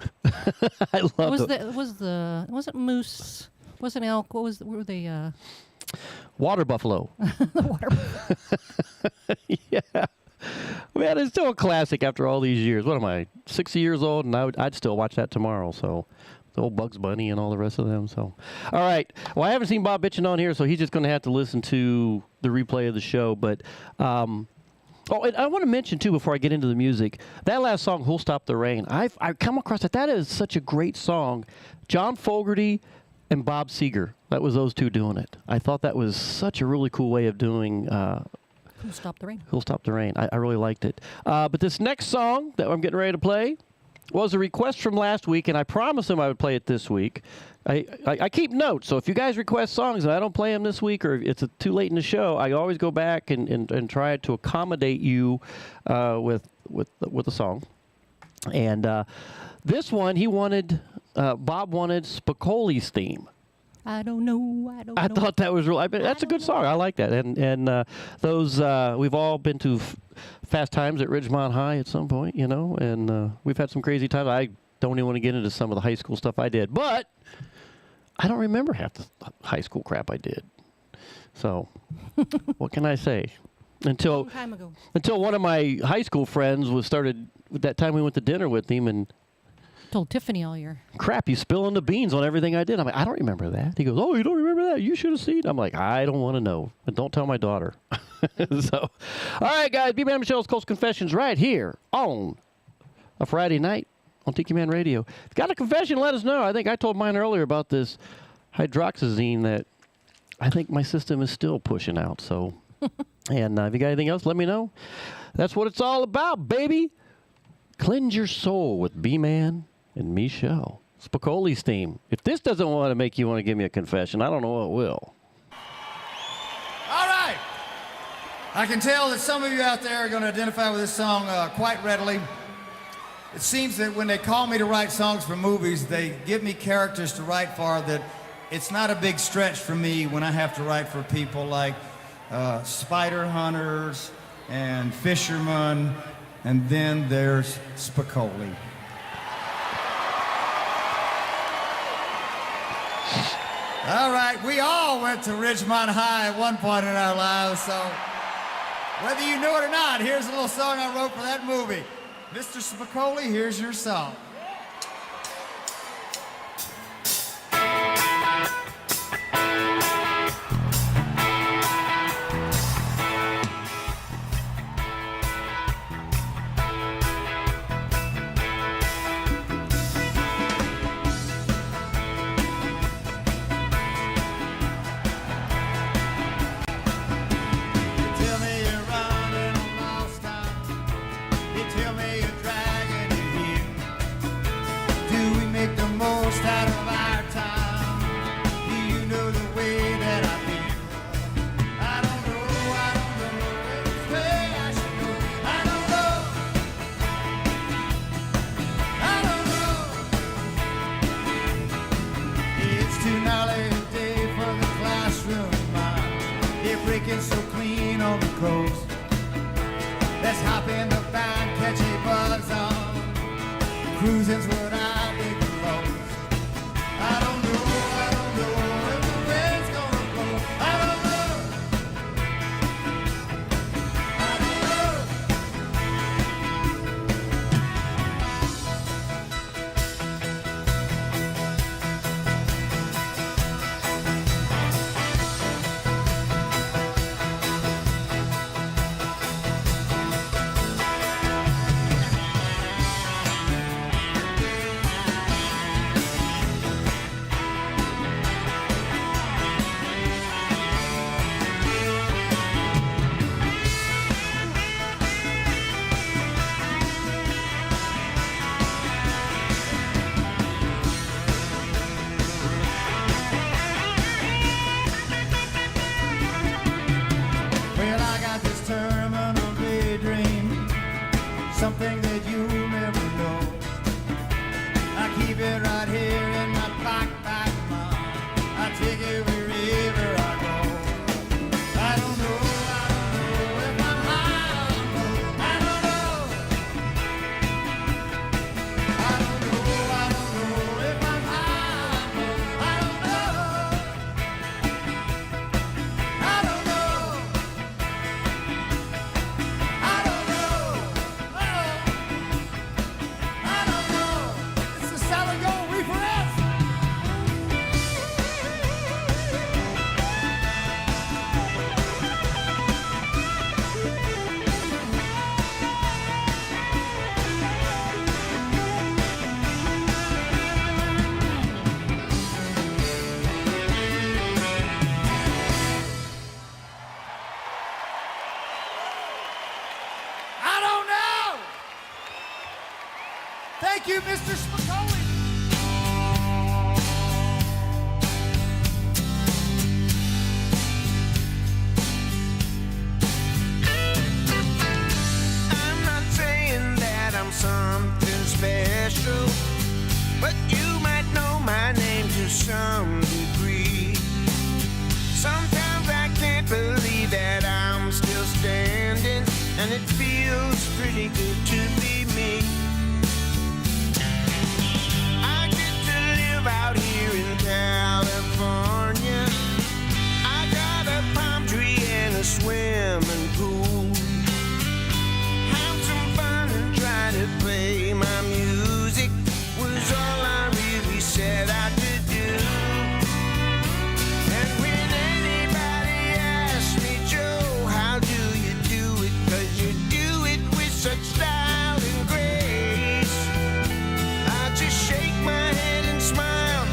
I love Was it moose? Wasn't elk? What were they? Water buffalo. The water buffalo. Yeah. Man, it's still a classic after all these years. What am I, 60 years old? And I'd still watch that tomorrow. So, the old Bugs Bunny and all the rest of them. So, all right. Well, I haven't seen Bob Bitchin on here, so he's just going to have to listen to the replay of the show. But, and I want to mention, too, before I get into the music, that last song, Who'll Stop the Rain, I've come across that. That is such a great song. John Fogerty and Bob Seger, that was those two doing it. I thought that was such a really cool way of doing Who'll Stop the Rain? Who'll Stop the Rain. I really liked it. But this next song that I'm getting ready to play was a request from last week, and I promised him I would play it this week. I keep notes, so if you guys request songs and I don't play them this week, or it's too late in the show, I always go back and try to accommodate you with the song. And this one, Bob wanted Spicoli's theme. I don't know. I thought that was real. That's a good song. I like that. And those we've all been to Fast Times at Ridgemont High at some point, you know, and we've had some crazy times. I don't even want to get into some of the high school stuff I did, but I don't remember half the high school crap I did. So what can I say? Until one of my high school friends started that time we went to dinner with him and told Tiffany all year. Crap, he's spilling the beans on everything I did. I'm like, I don't remember that. He goes, oh, you don't remember that? You should have seen. I'm like, I don't want to know. But don't tell my daughter. So, all right, guys. B-Man Michelle's Coast Confessions right here on a Friday night on Tiki Man Radio. If you got a confession, let us know. I think I told mine earlier about this hydroxyzine that I think my system is still pushing out. So, and if you got anything else, let me know. That's what it's all about, baby. Cleanse your soul with B-Man and Michelle. Spicoli's theme. If this doesn't want to make you want to give me a confession, I don't know what will. All right. I can tell that some of you out there are going to identify with this song quite readily. It seems that when they call me to write songs for movies, they give me characters to write for that it's not a big stretch for me when I have to write for people like spider hunters and fishermen, and then there's Spicoli. All right, we all went to Ridgemont High at one point in our lives, so whether you knew it or not, here's a little song I wrote for that movie. Mr. Spicoli, here's your song. Let's hop in the van, catch a buzz on. Cruising's what I think the most. I don't know if the wind's gonna blow. I don't know. Well, I got this terminal daydream, something that you'll never know. I keep it right here in my backpack, Mom. I take it wherever I go. I don't know if I'm high or low. I don't know. I don't know if I'm high or low. I don't know. I don't know. I don't know. It's the Salad Gold Reefer S. I don't know. Thank you, Mr. Spicoli. I'm not saying that I'm something special, but you might know my name to some degree. Sometimes I can't believe that I'm still standing, and it feels pretty good to be me. I get to live out here in California. I got a palm tree and a swimming pool. Have some fun and try to play my music was all I really set out to do. And when anybody asks me, Joe, how do you do it? 'Cause you do it with such style and grace. I just shake my head and smile,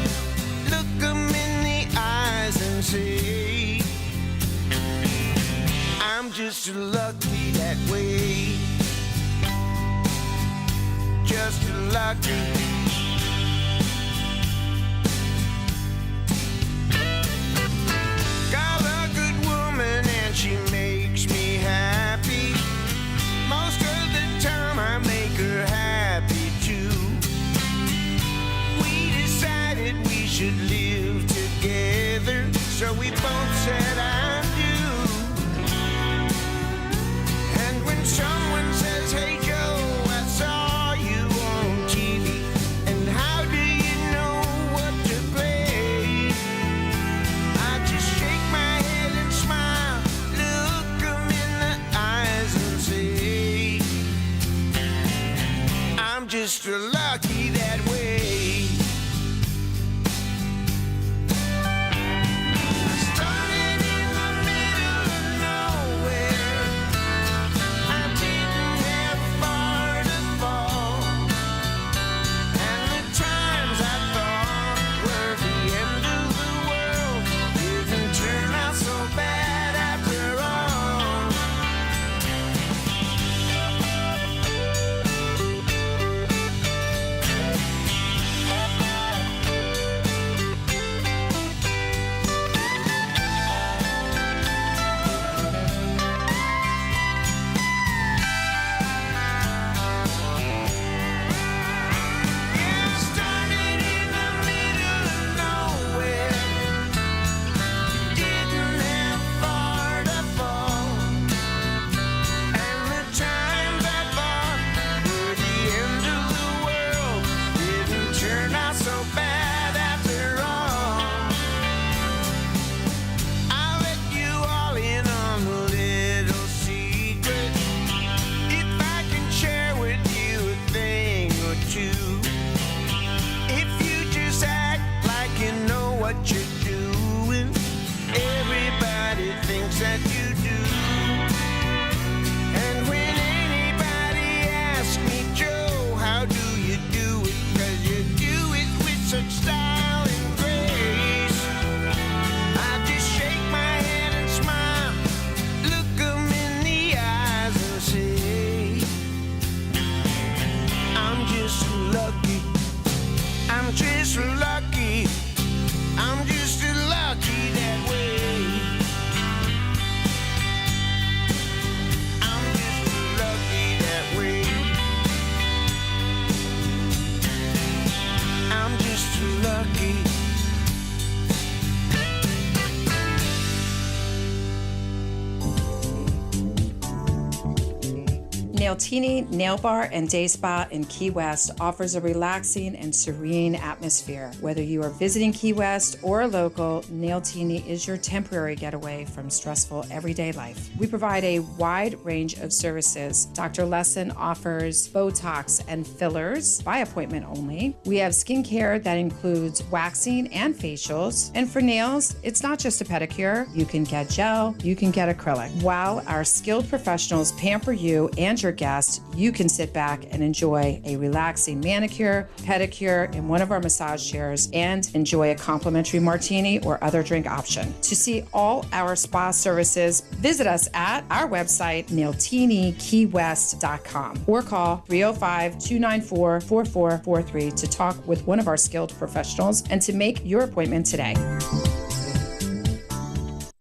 look 'em in the eyes and say, I'm just lucky that way. Just lucky. Got a good woman and she makes me happy. Most of the time I make her happy too. We decided we should live together, so we both said I do. And when someone says, hey Joe, I saw you on TV, and how do you know what to play? I just shake my head and smile, look 'em in the eyes and say, I'm just lucky that way. Started in the middle of nowhere. I didn't have far to fall. And the times I thought were the end of the world didn't turn out so bad after all. Nailtini Nail Bar and Day Spa in Key West offers a relaxing and serene atmosphere. Whether you are visiting Key West or a local, Nailtini is your temporary getaway from stressful everyday life. We provide a wide range of services. Dr. Lesson offers Botox and fillers by appointment only. We have skincare that includes waxing and facials. And for nails, it's not just a pedicure. You can get gel, you can get acrylic. While our skilled professionals pamper you and your guests, you can sit back and enjoy a relaxing manicure, pedicure in one of our massage chairs and enjoy a complimentary martini or other drink option. To see all our spa services, visit us at our website, nailtiniKeyWest.com, or call 305-294-4443 to talk with one of our skilled professionals and to make your appointment today.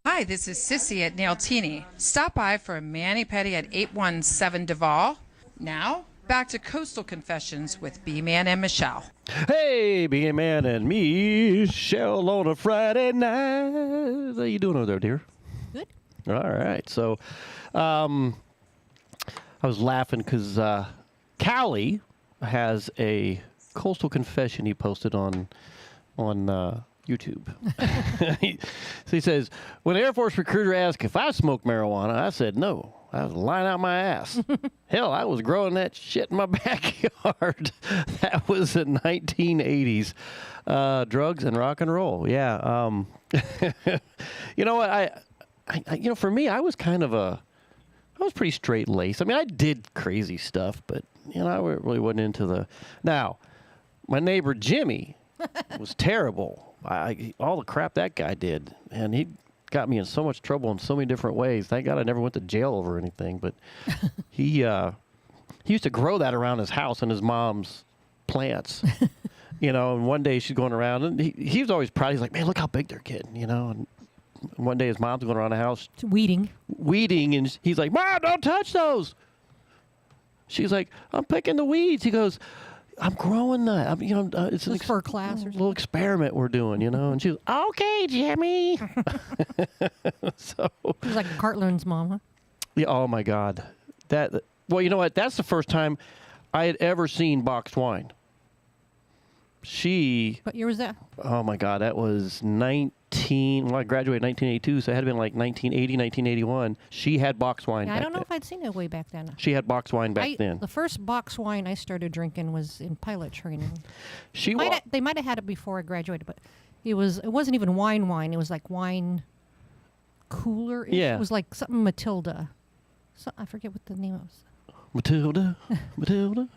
Hi, this is Sissy at Nailtini. Stop by for a mani-pedi at 817 Duval. Now, back to Coastal Confessions with B-Man and Michelle. Hey, B-Man and Michelle on a Friday night. How you doing over there, dear? Good. All right. So, I was laughing because Callie has a Coastal Confession he posted on YouTube. So he says, when an Air Force recruiter asked if I smoked marijuana, I said no. I was lying out my ass. Hell, I was growing that shit in my backyard. That was the 1980s. Drugs and rock and roll. Yeah. You know what? I for me, I was pretty straight-laced. I mean, I did crazy stuff, but, I really wasn't into the... Now, my neighbor Jimmy was terrible. All the crap that guy did, and he got me in so much trouble in so many different ways. Thank God I never went to jail over anything, but he used to grow that around his house and his mom's plants. And one day she's going around, and he was always proud. He's like, man, look how big they're getting, and one day his mom's going around the house. Weeding, and he's like, Mom, don't touch those. She's like, I'm picking the weeds. He goes, I'm growing that. It's for a class or little experiment we're doing, And she was, okay, Jimmy. So it was like Cartland's mom, huh? Yeah. Oh my God. Well, you know what? That's the first time I had ever seen boxed wine. What year was that? Oh my God, that was 19. Well, I graduated in 1982, so it had been like 1980, 1981. She had box wine. Yeah, back I don't know then. if I'd seen it way back then. She had box wine back then. The first box wine I started drinking was in pilot training. They might have had it before I graduated, but it wasn't even wine. It was like wine cooler. Yeah. It was like something Matilda. I forget what the name was. Matilda.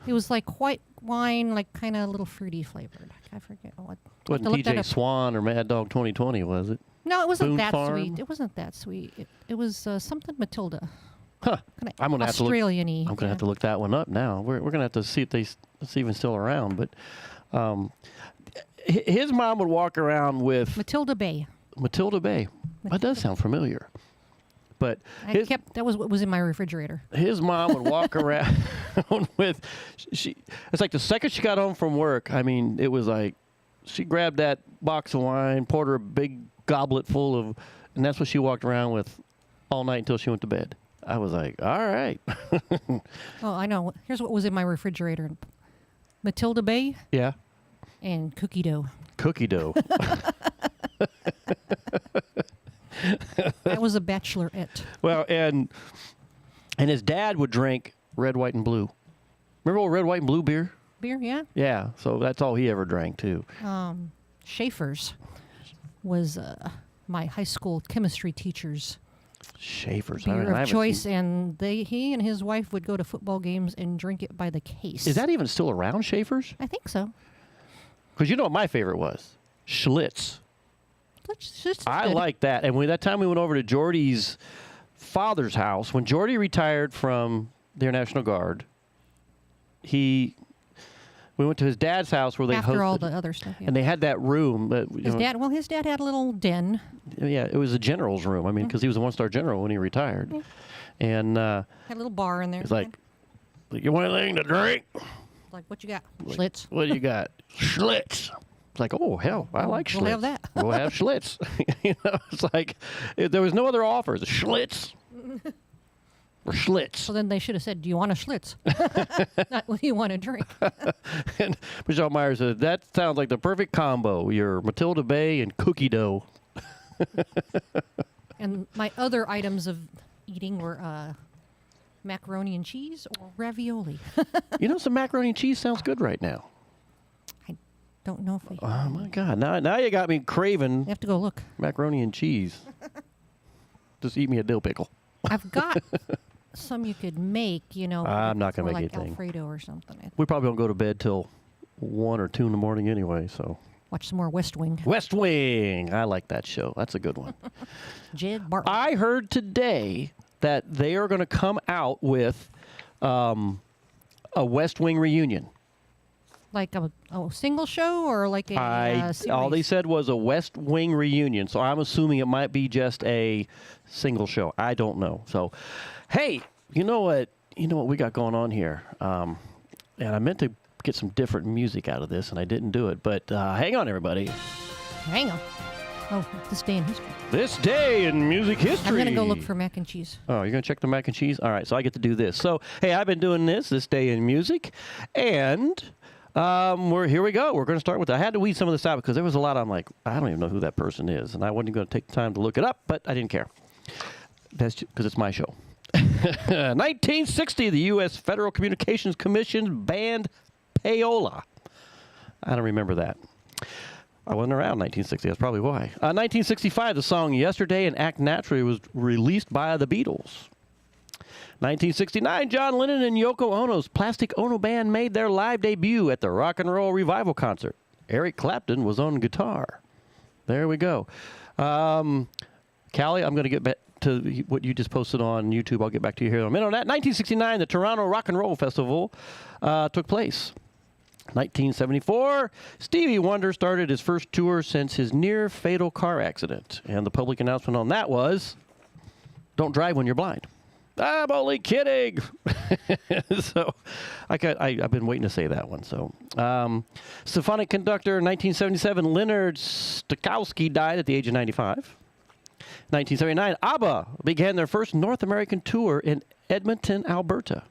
It was like white wine, like kind of a little fruity flavored. I forget what. Wasn't TJ Swan or Mad Dog 2020, was it? No, it wasn't Boone that Farm? sweet. It wasn't that sweet. It was something Matilda. Huh. I'm gonna have to look. Australian-y. I'm gonna have to look that one up now. We're gonna have to see if it's even still around. But his mom would walk around with Matilda Bay. That does sound familiar. But that was what was in my refrigerator. His mom would walk around with it's like the second she got home from work, I mean, it was like she grabbed that box of wine, poured her a big goblet full of, and that's what she walked around with all night until she went to bed. I was like, all right. Oh, I know. Here's what was in my refrigerator. Matilda Bay. Yeah. And cookie dough. Cookie dough. That was a bachelorette. Well, and his dad would drink red, white, and blue. Remember old red, white, and blue beer? Beer, yeah. Yeah, so that's all he ever drank, too. Schaefer's was my high school chemistry teacher's Schaefer's beer of choice, and he and his wife would go to football games and drink it by the case. Is that even still around, Schaefer's? I think so. Because you know what my favorite was? Schlitz. I like that. And that time we went over to Jordy's father's house, when Jordy retired from the Air National Guard, we went to his dad's house where they after hosted, all the other stuff, yeah. And they had that room. That, his dad had a little den. Yeah, it was a general's room. I mean, because he was a one-star general when he retired. Yeah. And had a little bar in there. He's like, you want anything to drink? Like, what you got? Schlitz. What do you got? Schlitz. It's like, oh, hell, I like Schlitz. We'll have that. We'll have Schlitz. It's like, there was no other offers. Schlitz. Or Schlitz. So then they should have said, do you want a Schlitz? Not what do you want to drink. And Michelle Myers said, that sounds like the perfect combo. Your Matilda Bay and cookie dough. And my other items of eating were macaroni and cheese or ravioli. Some macaroni and cheese sounds good right now. I don't know if we... Oh, my God. Now you got me craving... You have to go look. Macaroni and cheese. Just eat me a dill pickle. I've got some you could make, I'm not going to make like anything. Alfredo or something. We probably don't go to bed till 1 or 2 in the morning anyway, so... Watch some more West Wing. West Wing. I like that show. That's a good one. Jed Barton. I heard today that they are going to come out with a West Wing reunion. Like a single show or like a series? All they said was a West Wing reunion, so I'm assuming it might be just a single show. I don't know. So, hey, you know what we got going on here? And I meant to get some different music out of this, and I didn't do it. But hang on, everybody. Hang on. Oh, this day in history. This day in music history. I'm going to go look for mac and cheese. Oh, you're going to check the mac and cheese? All right, so I get to do this. So, hey, I've been doing this day in music, and here we go. We're going to start with, I had to weed some of this out because there was a lot I'm like, I don't even know who that person is, and I wasn't going to take the time to look it up, but I didn't care. That's because it's my show. 1960, the U.S. Federal Communications Commission banned payola. I don't remember that. I wasn't around 1960. That's probably why. 1965, the song Yesterday and Act Naturally was released by the Beatles. 1969, John Lennon and Yoko Ono's Plastic Ono Band made their live debut at the Rock and Roll Revival concert. Eric Clapton was on guitar. There we go. Callie, I'm going to get back to what you just posted on YouTube. I'll get back to you here in a minute on that. 1969, the Toronto Rock and Roll Festival took place. 1974, Stevie Wonder started his first tour since his near-fatal car accident. And the public announcement on that was, don't drive when you're blind. I'm only kidding. So I've been waiting to say that one. So symphonic conductor, 1977, Leonard Stokowski died at the age of 95. 1979, ABBA began their first North American tour in Edmonton, Alberta.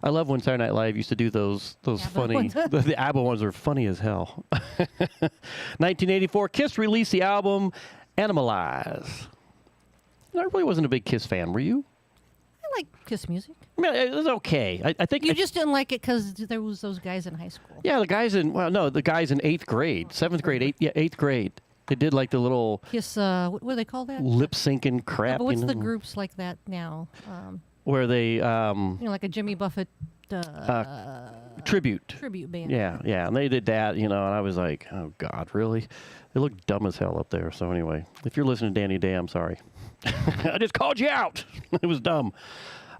I love when Saturday Night Live used to do those funny, the ABBA ones are funny as hell. 1984, Kiss released the album Animalize. I really wasn't a big Kiss fan, were you? I like Kiss music. I mean, it was okay. I think you just didn't like it because there was those guys in high school. Yeah, the guys in 8th grade, 7th grade, 8th grade. They did like the little Kiss. What do they call that? Lip syncing crap. But what's the groups like that now? Where they like a Jimmy Buffett tribute band. Yeah, and they did that, and I was like, oh God, really? They look dumb as hell up there. So anyway, if you're listening to Danny Day, I'm sorry. I just called you out. It was dumb.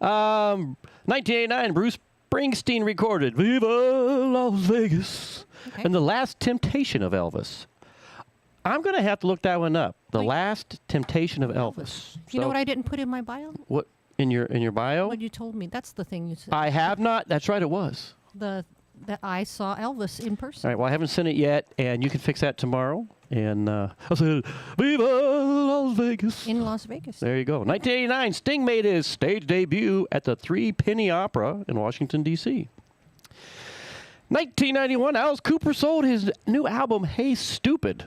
1989, Bruce Springsteen recorded "Viva Las Vegas" and "The Last Temptation of Elvis." I'm going to have to look that one up. The Last Temptation of Elvis. You know what I didn't put in my bio? What in your bio? What you told me. That's the thing you said. I have not. That's right. It was. That I saw Elvis in person. All right. Well, I haven't sent it yet, and you can fix that tomorrow. And I said, "Viva Las Vegas." In Las Vegas. There you go. 1989, Sting made his stage debut at the Three Penny Opera in Washington, D.C. 1991, Alice Cooper sold his new album, "Hey Stupid,"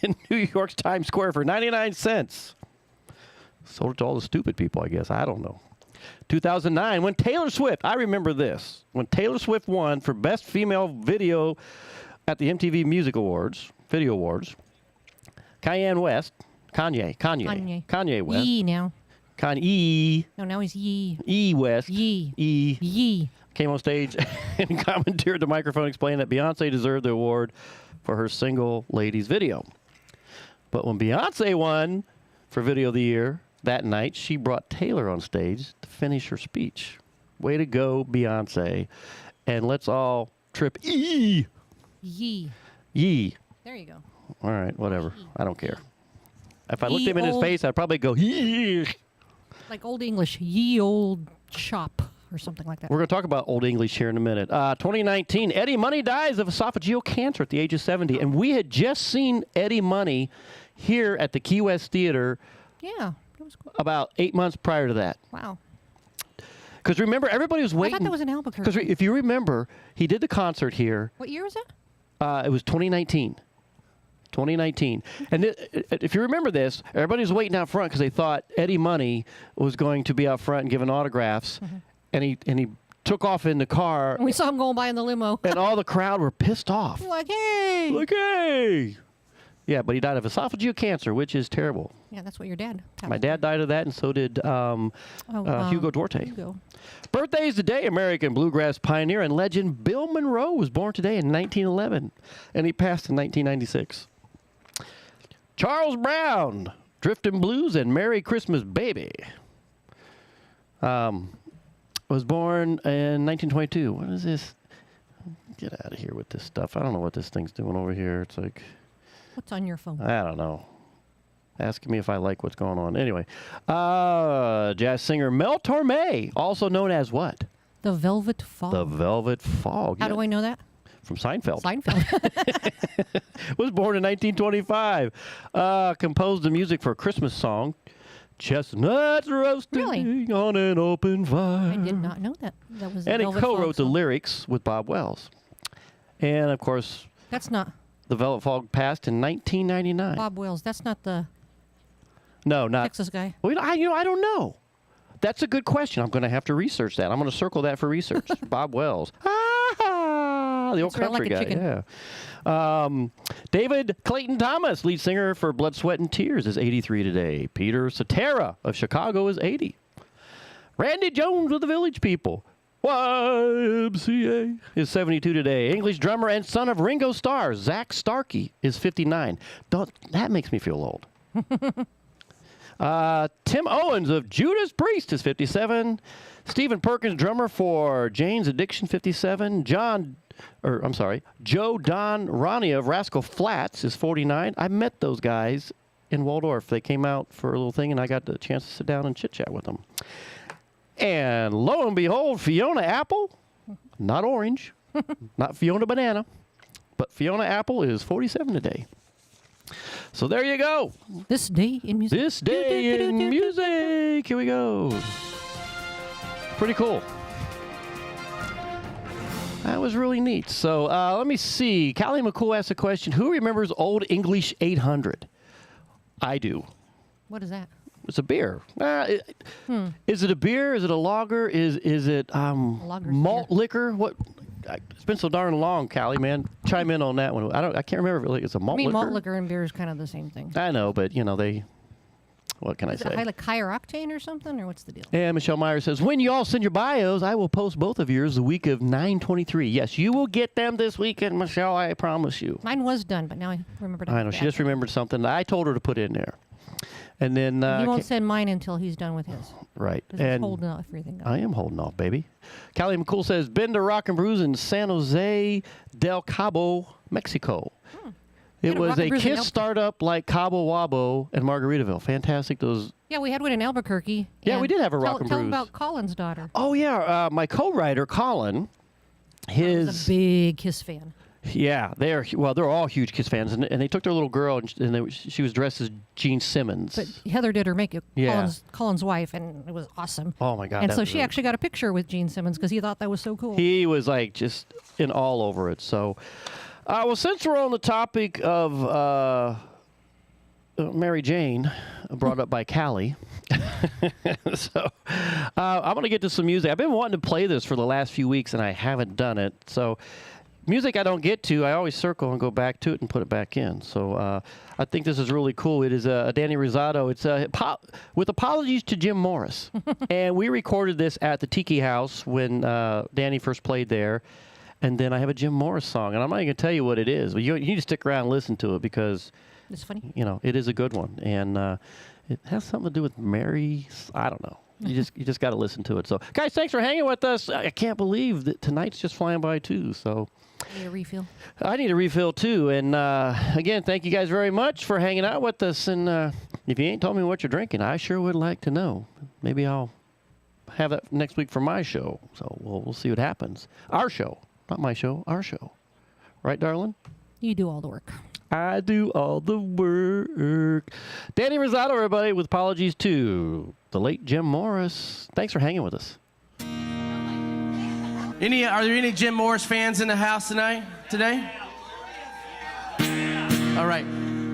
in New York's Times Square for 99 cents. Sold it to all the stupid people, I guess. I don't know. 2009, when Taylor Swift, I remember this, when Taylor Swift won for Best Female Video at the MTV Music Awards, Video Awards, Kanye West. Yee now. Kanye. No, now he's Yee. E West. Yee. Came on stage and commandeered the microphone, explaining that Beyonce deserved the award for her Single Ladies video. But when Beyonce won for Video of the Year that night, she brought Taylor on stage to finish her speech. Way to go, Beyonce. And let's all trip Yee. Yee. There you go. All right, whatever. I don't care. If I looked him in his face, I'd probably go, Yee. Like Old English, ye old shop. Or something like that. We're going to talk about Old English here in a minute. 2019, Eddie Money dies of esophageal cancer at the age of 70. And we had just seen Eddie Money here at the Key West Theater. Yeah. was cool. About 8 months prior to that. Wow. Because remember, everybody was waiting. I thought that was in Albuquerque. Because if you remember, he did the concert here. What year was that? It was 2019. 2019. And if you remember this, everybody was waiting out front because they thought Eddie Money was going to be out front and giving autographs. And he took off in the car. And we saw him going by in the limo. And all the crowd were pissed off. Like, hey. Like, hey. Yeah, but he died of esophageal cancer, which is terrible. Yeah, that's what your dad. My dad died of that, and so did Hugo Duarte. Hugo. Birthdays today, American bluegrass pioneer and legend Bill Monroe was born today in 1911, and he passed in 1996. Charles Brown, Driftin' Blues and Merry Christmas Baby, was born in 1922. What is this? Get out of here with this stuff. I don't know what this thing's doing over here. It's like... What's on your phone? I don't know. Asking me if I like what's going on. Anyway, jazz singer Mel Torme, also known as what? The Velvet Fog. The Velvet Fog. How do I know that? From Seinfeld. Seinfeld. Was born in 1925. Composed the music for a Christmas song, Chestnuts Roasting on an Open Fire. I did not know that. That was. And he Velvet co-wrote Fog the song. lyrics with Bob Wells. And of course, That's not the Velvet Fog passed in 1999. Bob Wells. That's not the No, not Texas guy. Well, I don't know. That's a good question. I'm going to have to research that. I'm going to circle that for research. Bob Wells. The old It's real country like a guy. chicken. Yeah. David Clayton Thomas, lead singer for Blood, Sweat, and Tears, is 83 today. Peter Cetera of Chicago is 80. Randy Jones of the Village People, YMCA, is 72 today. English drummer and son of Ringo Starr, Zach Starkey, is 59. That makes me feel old. Tim Owens of Judas Priest is 57. Stephen Perkins, drummer for Jane's Addiction, 57. Joe Don Ronnie of Rascal Flatts is 49. I met those guys in Waldorf. They came out for a little thing, and I got the chance to sit down and chit-chat with them. And lo and behold, Fiona Apple, not orange, not Fiona Banana, but Fiona Apple is 47 today. So there you go. This day in music. This day in music. Here we go. Pretty cool. That was really neat. So let me see. Callie McCool asked a question. Who remembers Old English 800? I do. What is that? It's a beer. Is it a beer? Is it a lager? Is it malt liquor? What? It's been so darn long, Callie, man. Chime in on that one. I can't remember if it's a malt liquor. Malt liquor and beer is kind of the same thing. I know, but what can I say? Is it like higher octane or something, or what's the deal? And Michelle Meyer says, when you all send your bios, I will post both of yours the week of 9/23. Yes, you will get them this weekend, Michelle, I promise you. Mine was done, but now I remembered. I know, she just remembered something that I told her to put in there. And then... he won't send mine until he's done with his. Right. And he's holding off everything up. I am holding off, baby. Callie McCool says, been to Rock and Brews in San Jose del Cabo, Mexico. It was a KISS startup like Cabo Wabo and Margaritaville. Fantastic. Yeah, we had one in Albuquerque. Yeah, we did have a Rock and Tell Brews. him about Colin's daughter. Oh, yeah. My co-writer, Colin, was a big KISS fan. Yeah, they're all huge KISS fans, and they took their little girl, and she was dressed as Gene Simmons. But Heather did her makeup, Yeah. Colin's wife, and it was awesome. Oh my God! And that so was she actually got a picture with Gene Simmons because he thought that was so cool. He was like just in all over it. So, well, since we're on the topic of Mary Jane, brought up by Callie, so I'm going to get to some music. I've been wanting to play this for the last few weeks, and I haven't done it. So. Music I don't get to, I always circle and go back to it and put it back in. So I think this is really cool. It is a Danny Rosado. It's with apologies to Jim Morris. And we recorded this at the Tiki House when Danny first played there. And then I have a Jim Morris song. And I'm not even going to tell you what it is. But you need to stick around and listen to it because it's funny. It is a good one. And it has something to do with Mary. I don't know. You just got to listen to it. So, guys, thanks for hanging with us. I can't believe that tonight's just flying by, too. So, need a refill? I need a refill, too. And, again, thank you guys very much for hanging out with us. And if you ain't told me what you're drinking, I sure would like to know. Maybe I'll have that next week for my show. So, we'll see what happens. Our show. Not my show. Our show. Right, darling? You do all the work. I do all the work. Danny Rosado, everybody, with apologies to the late Jim Morris. Thanks for hanging with us. Are there any Jim Morris fans in the house today? All right.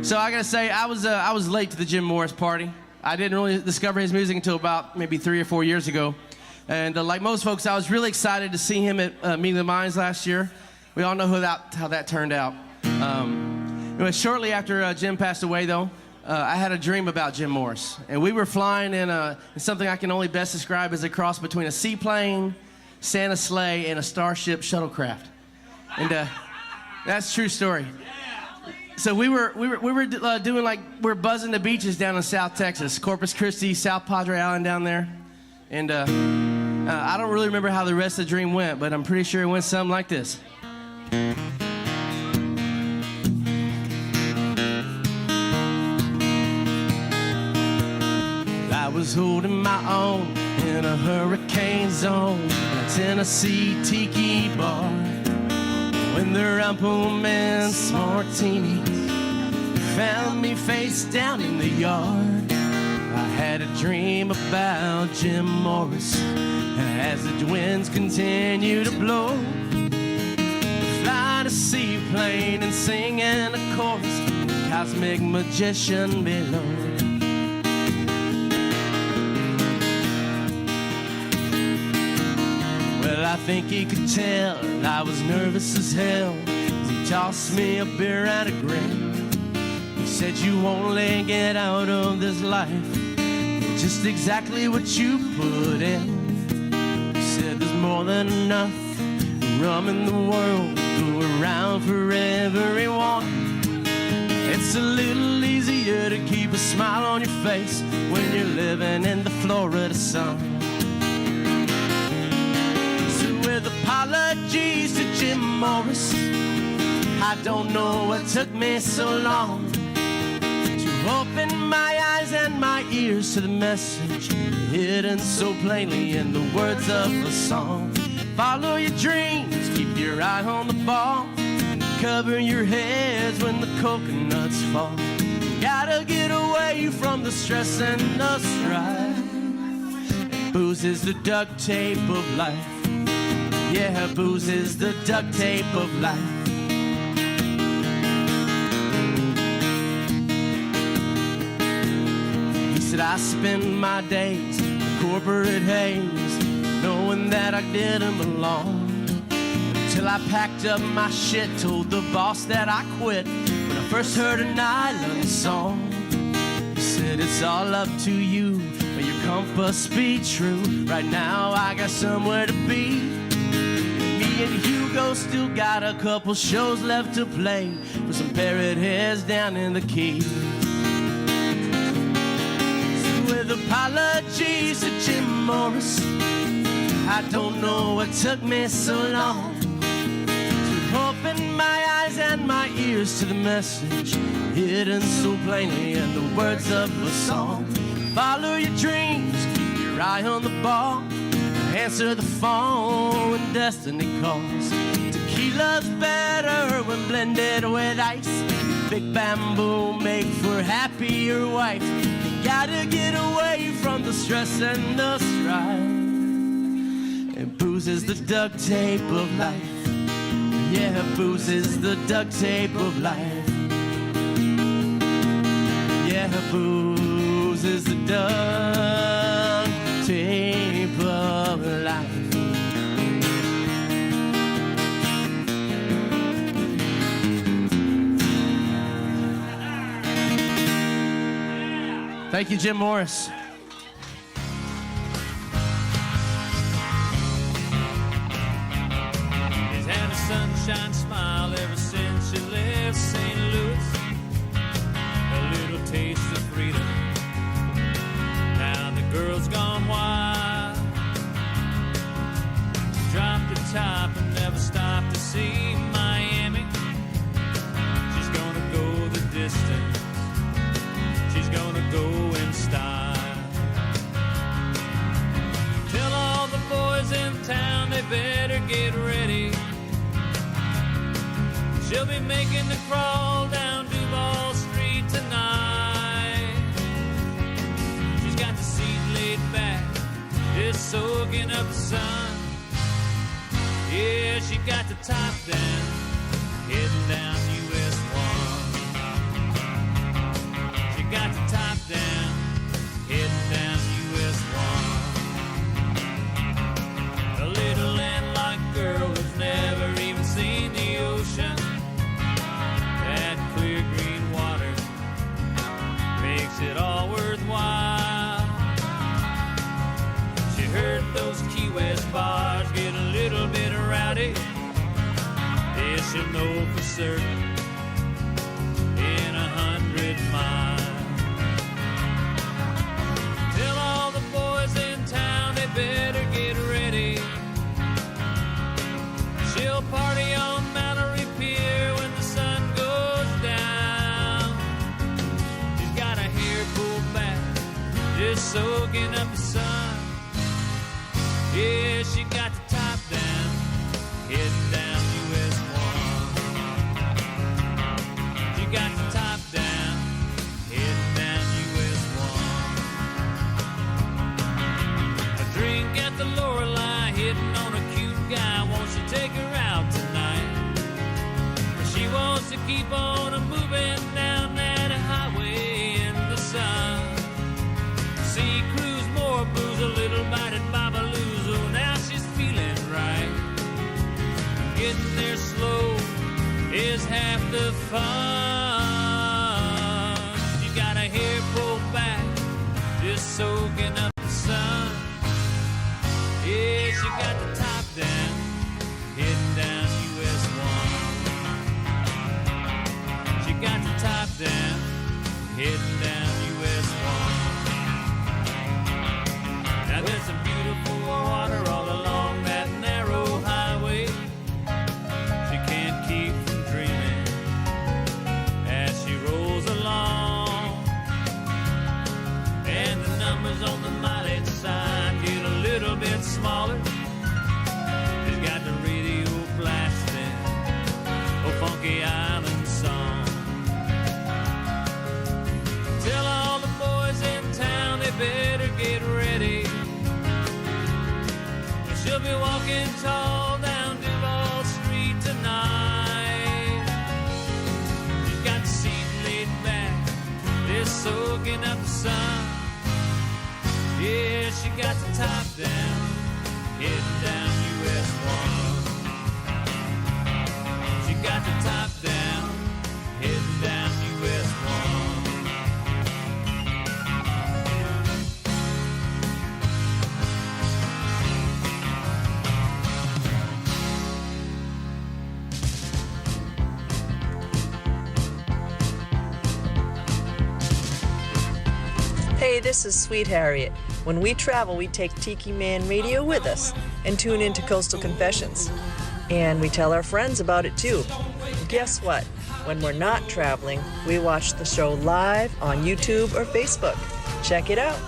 So I gotta say, I was late to the Jim Morris party. I didn't really discover his music until about maybe 3 or 4 years ago. And like most folks, I was really excited to see him at Meeting the Minds last year. We all know how that turned out. Shortly after Jim passed away, though, I had a dream about Jim Morris. And we were flying in something I can only best describe as a cross between a seaplane, Santa sleigh, and a Starship shuttlecraft. And that's a true story. So we were doing we're buzzing the beaches down in South Texas, Corpus Christi, South Padre Island down there. And I don't really remember how the rest of the dream went, but I'm pretty sure it went something like this. I was holding my own in a hurricane zone, a Tennessee tiki bar, when the Rumpelman's martinis found me face down in the yard. I had a dream about Jim Morris as the winds continue to blow, flying a seaplane and singing a chorus, cosmic magician below. Well, I think he could tell I was nervous as hell as he tossed me a beer and a grin. He said, you only get out of this life just exactly what you put in. He said, there's more than enough rum in the world to go around for everyone. It's a little easier to keep a smile on your face when you're living in the Florida sun. With apologies to Jim Morris, I don't know what took me so long to open my eyes and my ears to the message hidden so plainly in the words of a song. Follow your dreams, keep your eye on the ball, cover your heads when the coconuts fall. Gotta get away from the stress and the strife. Booze is the duct tape of life. Yeah, booze is the duct tape of life. He said, I spend my days in corporate haze, knowing that I didn't belong, until I packed up my shit, told the boss that I quit when I first heard an island song. He said, it's all up to you, may your compass be true. Right now I got somewhere to be. Me and Hugo still got a couple shows left to play for some parrot heads down in the Keys. So with apologies to Jim Morris, I don't know what took me so long to open my eyes and my ears to the message hidden so plainly in the words of a song. Follow your dreams, keep your eye on the ball, answer the phone when destiny calls. Tequila's better when blended with ice. Big Bamboo make for happier wife. You gotta get away from the stress and the strife. And booze is the duct tape of life. Yeah, booze is the duct tape of life. Yeah, booze is the duct tape of life. Thank you, Jim Morris. He's had a sunshine smile ever since she left St. Louis. A little taste of freedom. Now the girl's gone wild. She dropped the top and never stopped to see Miami. She's gonna go the distance. She's gonna go in style. Tell all the boys in town they better get ready. She'll be making the crawl down just soaking up the sun. Yeah, she got the top down, heading down US 1. She got the top down, heading down US 1. A little landlocked girl who's never even seen the ocean. That clear green water makes it all worthwhile. She heard those Key West bars get a little bit rowdy. Yeah, she'll know for certain in 100 miles. Tell all the boys in town they better get ready. She'll party on Mallory Pier when the sun goes down. She's got her hair pulled back, just soaking up the sun. Yeah, she got the top down, heading down US 1. She got the top down, heading down US 1. A drink at the Lorelei, hitting on a cute guy. Wants to take her out tonight, but she wants to keep on moving down that highway in the sun. See cruise, more booze, a little bite at Babaloo's. Oh, now she's feeling right. Getting there slow is half the fun. She got her hair pulled back, just soaking up the sun. Yeah, she got the top down, heading down US 1. She got the top down, heading down US 1. Now there's some beautiful water all along that narrow highway. She can't keep from dreaming as she rolls along. And the numbers on the mileage sign get a little bit smaller. She's got the radio blasting a funky island song. Tell all the boys in town they better get ready. She'll be walking tall down Duval Street tonight. She's got the seat laid back, just soaking up the sun. Yeah, she got the top down, heading down US 1. She got the top down, heading down US 1. Hey, this is Sweet Harriet. When we travel, we take Tiki Man Radio with us and tune into Coastal Confessions. And we tell our friends about it too. Guess what? When we're not traveling, we watch the show live on YouTube or Facebook. Check it out.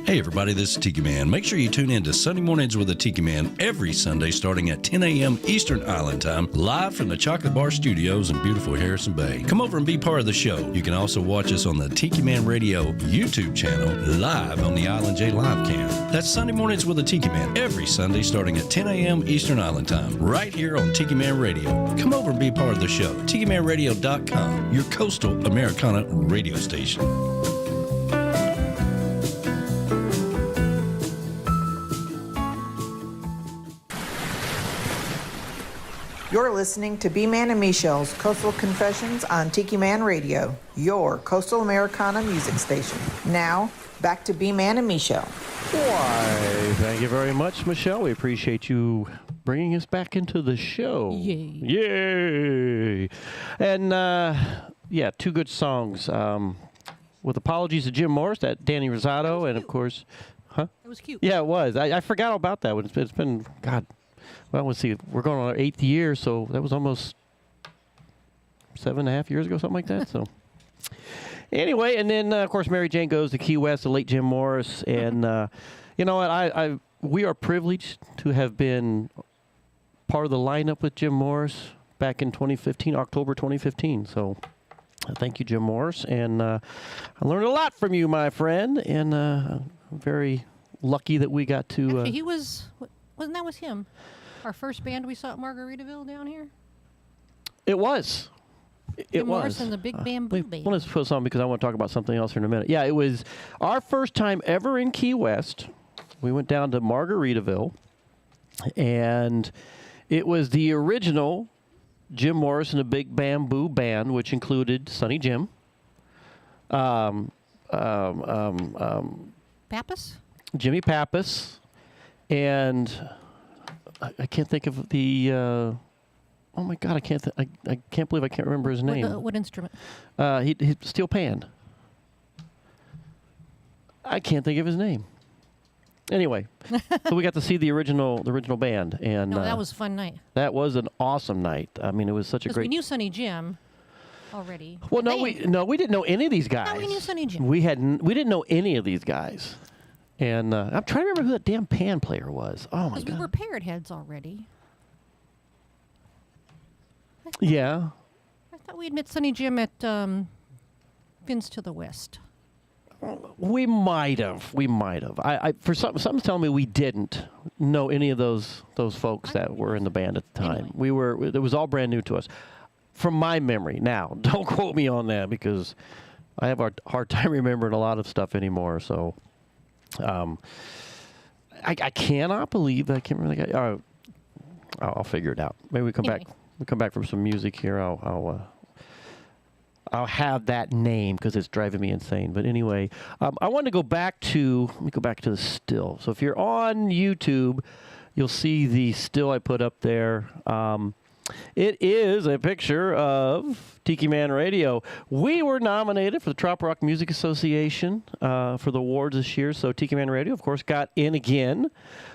Hey everybody, this is Tiki Man. Make sure you tune in to Sunday Mornings with the Tiki Man every Sunday starting at 10 a.m. Eastern Island Time, live from the Chocolate Bar Studios in beautiful Harrison Bay. Come over and be part of the show. You can also watch us on the Tiki Man Radio YouTube channel, live on the Island J Live Cam. That's Sunday Mornings with the Tiki Man every Sunday starting at 10 a.m. Eastern Island Time, right here on Tiki Man Radio. Come over and be part of the show. TikiManRadio.com, your coastal Americana radio station. You're listening to B-Man and Michelle's Coastal Confessions on Tiki Man Radio, your coastal Americana music station. Now, back to B-Man and Michelle. Why, thank you very much, Michelle. We appreciate you bringing us back into the show. Yay. Yay. And, yeah, two good songs. With apologies to Jim Morris, that Danny Rosado, and, of course, huh? It was cute. Yeah, it was. I forgot all about that one. It's been, God. Well, let's see. We're going on our 8th year, so that was almost 7.5 years ago, something like that. So, anyway, and then of course Mary Jane Goes to Key West, the late Jim Morris, and you know what? We are privileged to have been part of the lineup with Jim Morris, back in 2015, October 2015. So thank you, Jim Morris. And I learned a lot from you, my friend. And I'm very lucky that we got to... Actually, he was... Wasn't that with him? Our first band we saw at Margaritaville down here? It was. Jim Morris and the Big Bamboo Band. Well, let's put this on because I want to talk about something else here in a minute. Yeah, it was our first time ever in Key West. We went down to Margaritaville, and it was the original Jim Morris and the Big Bamboo Band, which included Sonny Jim, Pappas? Jimmy Pappas, and I can't think of the... oh my God! I can't believe I can't remember his name. What instrument? He steel pan. I can't think of his name. Anyway, so we got to see the original band, and no, that was a fun night. That was an awesome night. I mean, it was such a great. We knew Sonny Jim already. Well, we didn't know any of these guys. No, we knew Sonny Jim. We didn't know any of these guys, and I'm trying to remember who that damn pan player was. Oh my God! Because we were Parrot Heads already. Yeah. I thought we had met Sonny Jim at Fins to the West. We might have. I for something's telling me we didn't know any of those folks that were in the band at the time. Anyway. It was all brand new to us, from my memory. Now, don't quote me on that because I have a hard time remembering a lot of stuff anymore. So, I cannot believe that I can't remember the guy. I'll figure it out. Maybe we come back. We come back from some music here. I'll have that name because it's driving me insane. But anyway, I want to go back to. Let me go back to the still. So if you're on YouTube, you'll see the still I put up there. It is a picture of Tiki Man Radio. We were nominated for the Trop Rock Music Association for the awards this year. So Tiki Man Radio, of course, got in again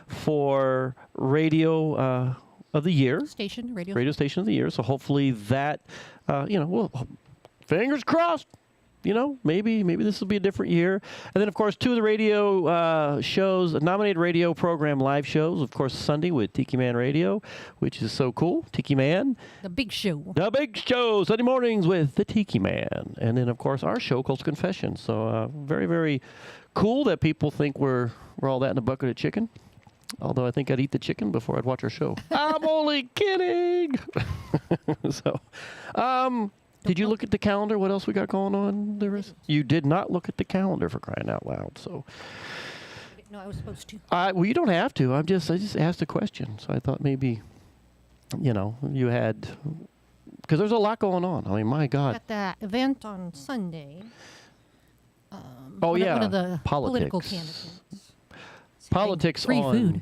for radio of the year. Radio Station of the Year. So hopefully that, well, fingers crossed. Maybe this will be a different year. And then, of course, 2 of the radio shows, nominated radio program live shows. Of course, Sunday with Tiki Man Radio, which is so cool. Tiki Man. The big show. Sunday mornings with the Tiki Man. And then, of course, our show, Coastal Confessions. So very, very cool that people think we're all that in a bucket of chicken. Although I think I'd eat the chicken before I'd watch our show. I'm only kidding. So, did you look at the calendar? What else we got going on? You did not look at the calendar, for crying out loud. So, no, I was supposed to. Well, you don't have to. I just asked a question. So I thought maybe, you had, because there's a lot going on. I mean, my God. At that event on Sunday. One of the politics. Political candidates. Politics free on food.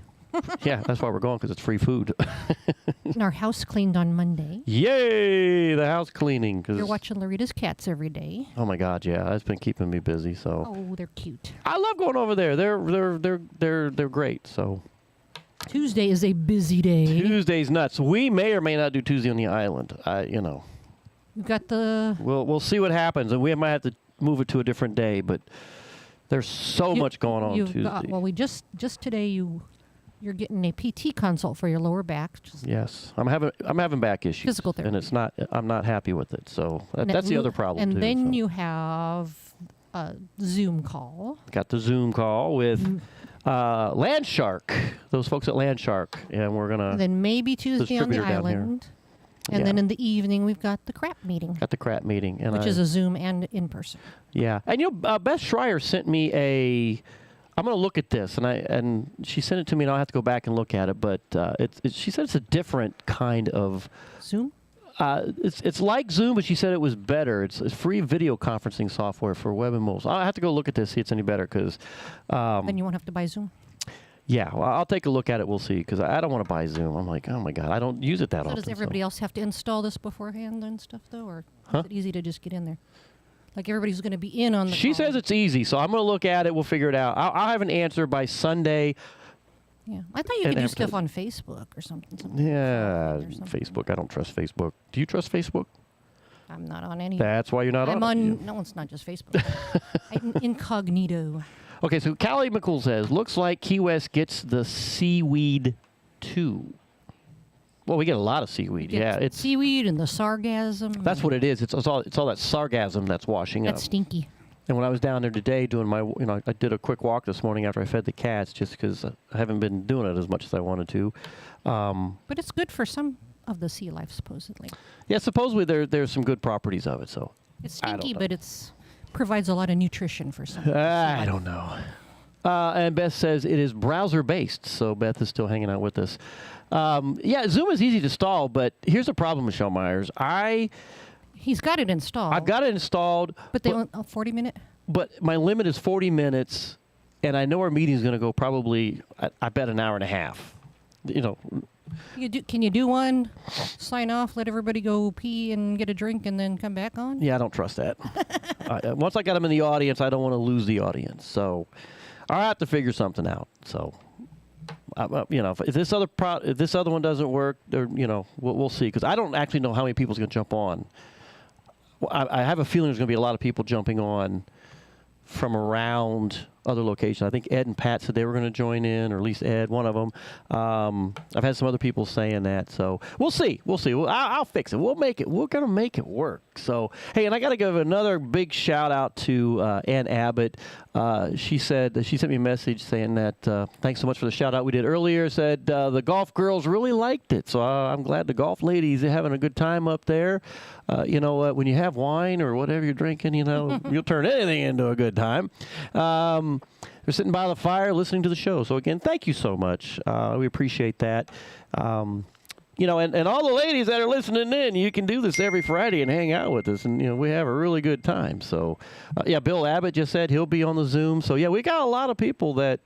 Yeah, that's why we're going, because it's free food. And our house cleaned on Monday. Yay, the house cleaning. You're watching Larita's cats every day. Oh my God, yeah, that's been keeping me busy. So. Oh, they're cute. I love going over there. They're great. So. Tuesday is a busy day. Tuesday's nuts. We may or may not do Tuesday on the island. We've got the. We'll see what happens, and we might have to move it to a different day, but. There's so much going on Tuesday. We just today you're getting a PT consult for your lower back. Yes, I'm having back issues. Physical therapy. And I'm not happy with it. So that's the other problem. And too, then you have a Zoom call. Got the Zoom call with Landshark. Those folks at Landshark, and we're gonna. And then maybe Tuesday on the island. And then in the evening, we've got the crap meeting. Which is a Zoom and in person. Yeah. And, Beth Schreier sent me I'm going to look at this, and she sent it to me, and I'll have to go back and look at it. But she said it's a different kind of... Zoom? It's like Zoom, but she said it was better. It's free video conferencing software for web and mobiles. I'll have to go look at this, see if it's any better, because... then you won't have to buy Zoom? Yeah, well, I'll take a look at it. We'll see, because I don't want to buy Zoom. I'm like, oh my God, I don't use it that often. Does everybody else have to install this beforehand and stuff, though, or is it easy to just get in there? Like everybody's going to be in on the She says it's easy, so I'm going to look at it. We'll figure it out. I'll have an answer by Sunday. Yeah, I thought you could do stuff on Facebook or something. Yeah, Facebook. I don't trust Facebook. Do you trust Facebook? I'm not on any. That's why you're not on it. No, it's not just Facebook. I'm incognito. Okay, so Callie McCool says, looks like Key West gets the Seaweed 2. Well, we get a lot of seaweed. Yeah, it's seaweed and the sargassum. That's what it is. It's all that sargassum that's washing up. That's stinky. And when I was down there today doing my, I did a quick walk this morning after I fed the cats, just because I haven't been doing it as much as I wanted to. But it's good for some of the sea life, supposedly. Yeah, supposedly there's some good properties of it. So it's stinky, but it's provides a lot of nutrition for some. I don't know. And Beth says it is browser based, so Beth is still hanging out with us. Yeah, Zoom is easy to install, but here's the problem, Michelle Myers. He's got it installed. I've got it installed. But they want a 40-minute? But my limit is 40 minutes, and I know our meeting's going to go probably, I bet, an hour and a half. Can you do one, sign off, let everybody go pee and get a drink, and then come back on? Yeah, I don't trust that. Once I got them in the audience, I don't want to lose the audience. So I'll have to figure something out. So, if this other one doesn't work, we'll see. Because I don't actually know how many people's going to jump on. I have a feeling there's going to be a lot of people jumping on from around other locations. I think Ed and Pat said they were going to join in, or at least Ed, one of them. I've had some other people saying that, so we'll see. I'll fix it. We'll make it. We're going to make it work. So, hey, and I got to give another big shout out to Ann Abbott. She sent me a message saying that thanks so much for the shout out we did earlier. Said the golf girls really liked it, so I'm glad the golf ladies are having a good time up there. You know what? When you have wine or whatever you're drinking, you'll turn anything into a good time. They're sitting by the fire listening to the show. So, again, thank you so much. We appreciate that. And all the ladies that are listening in, you can do this every Friday and hang out with us. And, we have a really good time. So, Bill Abbott just said he'll be on the Zoom. So, we got a lot of people that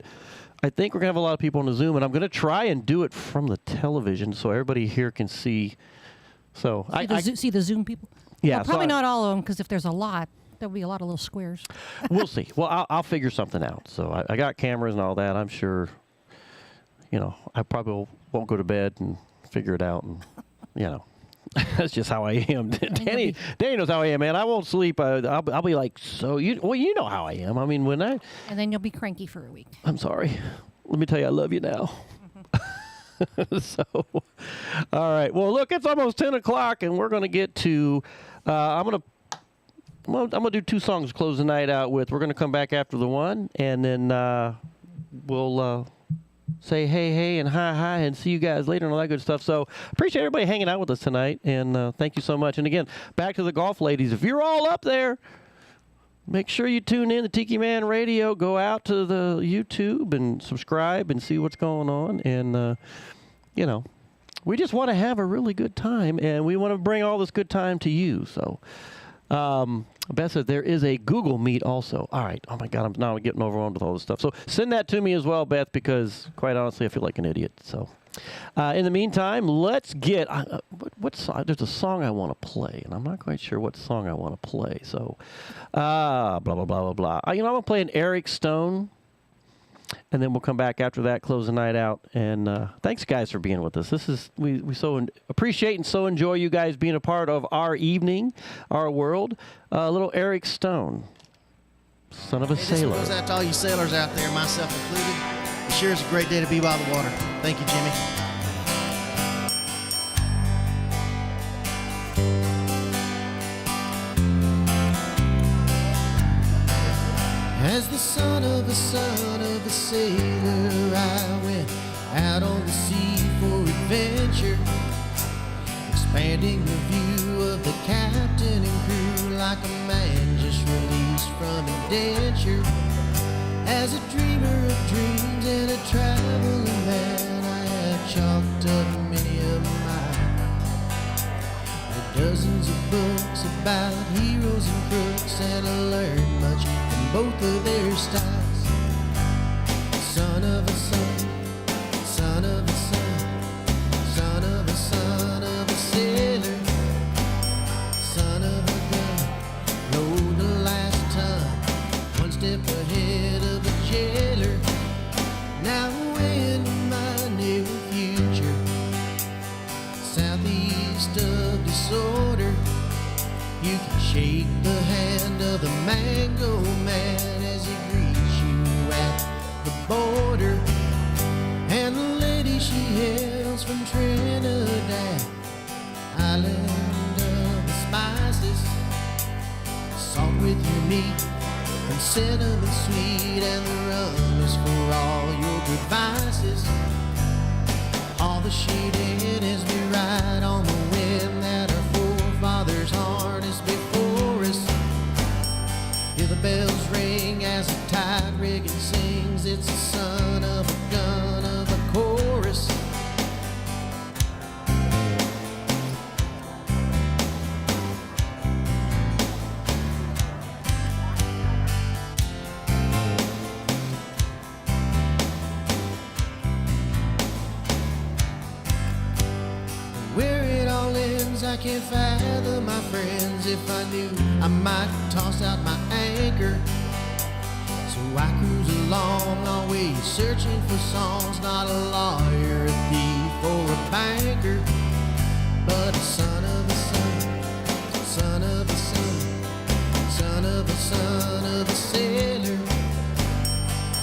I think we're going to have a lot of people on the Zoom. And I'm going to try and do it from the television so everybody here can see. So see the Zoom people? Yeah. Well, probably not all of them, because if there's a lot, there'll be a lot of little squares. We'll see. Well, I'll figure something out. So I got cameras and all that. I'm sure, I probably won't go to bed and figure it out. And, that's just how I am. Danny knows how I am, man. I won't sleep. I'll be like, you know how I am. I mean, and then you'll be cranky for a week. I'm sorry. Let me tell you, I love you now. So, all right. Well, look, it's almost 10 o'clock, and we're going to get to, I'm going to do two songs to close the night out with. We're going to come back after the one, and then we'll say hey, and hi, and see you guys later and all that good stuff. So appreciate everybody hanging out with us tonight, and thank you so much. And again, back to the golf ladies. If you're all up there, make sure you tune in to Tiki Man Radio. Go out to the YouTube and subscribe and see what's going on. And, we just want to have a really good time, and we want to bring all this good time to you. So, Beth says there is a Google Meet also. All right. Oh, my God. I'm getting overwhelmed with all this stuff. So send that to me as well, Beth, because, quite honestly, I feel like an idiot. So, in the meantime, let's get what song? There's a song I want to play, and I'm not quite sure what song I want to play. So, blah, blah, blah, blah, blah. I'm going to play an Eric Stone, and then we'll come back after that, close the night out. And thanks, guys, for being with us. We so appreciate and so enjoy you guys being a part of our evening, our world. Little Eric Stone, Son of a Sailor. This goes out to all you sailors out there, myself included. It sure is a great day to be by the water. Thank you, Jimmy. As the son of a sailor, I went out on the sea for adventure, expanding the view of the captain and crew like a man just released from indenture. As a dreamer of dreams and a traveling man, I have chalked up many a mile. Dozens of books about heroes and crooks, and I learned much from both of their styles. Son of a son, son of a son, son of a son of a sailor, son of a gun, rode the last ton, one step ahead of a jailer. Now in my near future, southeast of disorder, you can shake the hand of the mango man as he greets you at the border. And the lady she hails from Trinidad, island of the spices. Salt with your meat and cinnamon sweet, and the rum is for all your good vices. All the shading is we ride on the wind that our forefathers harnessed before us. Hear the bells ring as the tide rigging sings. It's the son of a gun of a chorus. Where it all ends, I can't fathom, my friends. If I knew, I might toss out my anchor. So I cruise along, always searching for songs. Not a lawyer, a thief, or a banker, but a son of a son, son of a son, son of a son of a sailor,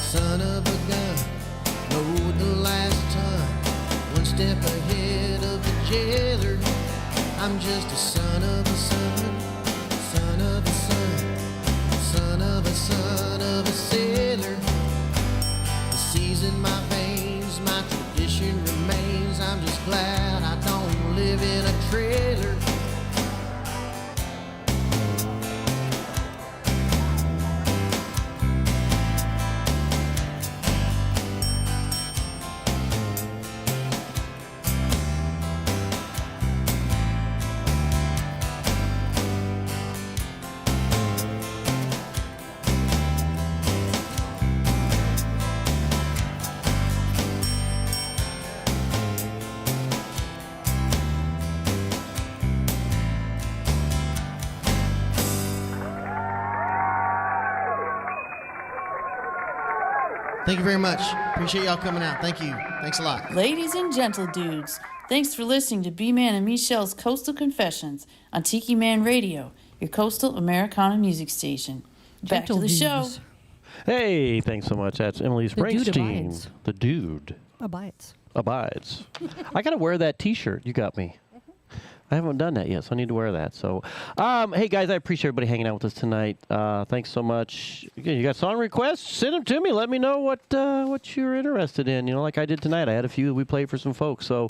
son of a gun, load the last ton, one step ahead of the jailer. I'm just a son of a son, son of a son, son of a son of a sailor. The seas in my veins, my tradition remains. I'm just glad I don't live in a trailer. Thank you very much. Appreciate y'all coming out. Thank you. Thanks a lot. Ladies and gentle dudes, thanks for listening to B-Man and Michelle's Coastal Confessions on Tiki Man Radio, your coastal Americana music station. Back to the show. Hey, thanks so much. That's Emily The dude Springsteen. abides. The dude Abides. abides. I got to wear that T-shirt you got me. I haven't done that yet, so I need to wear that. So, hey, guys, I appreciate everybody hanging out with us tonight. Thanks so much. Again, you got song requests? Send them to me. Let me know what you're interested in. You know, like I did tonight. I had a few that we played for some folks. So,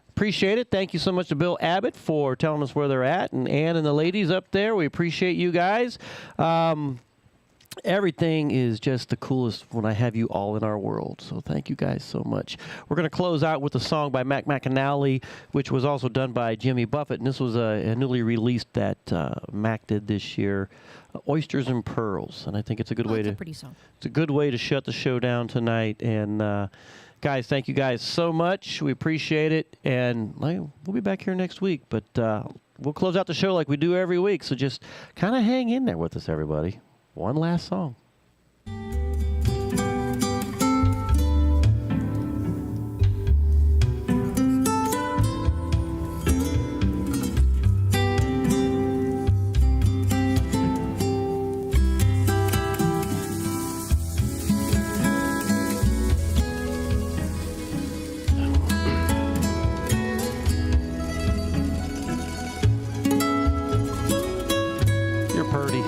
appreciate it. Thank you so much to Bill Abbott for telling us where they're at, and Ann and the ladies up there. We appreciate you guys. Everything is just the coolest when I have you all in our world. So thank you guys so much. We're going to close out with a song by Mac McAnally, which was also done by Jimmy Buffett. And this was a newly released that Mac did this year, Oysters and Pearls. And I think it's a good way to. Pretty song. It's a good way to shut the show down tonight. And guys, thank you guys so much. We appreciate it. And we'll be back here next week. But we'll close out the show like we do every week. So just kind of hang in there with us, everybody. One last song. You're purty.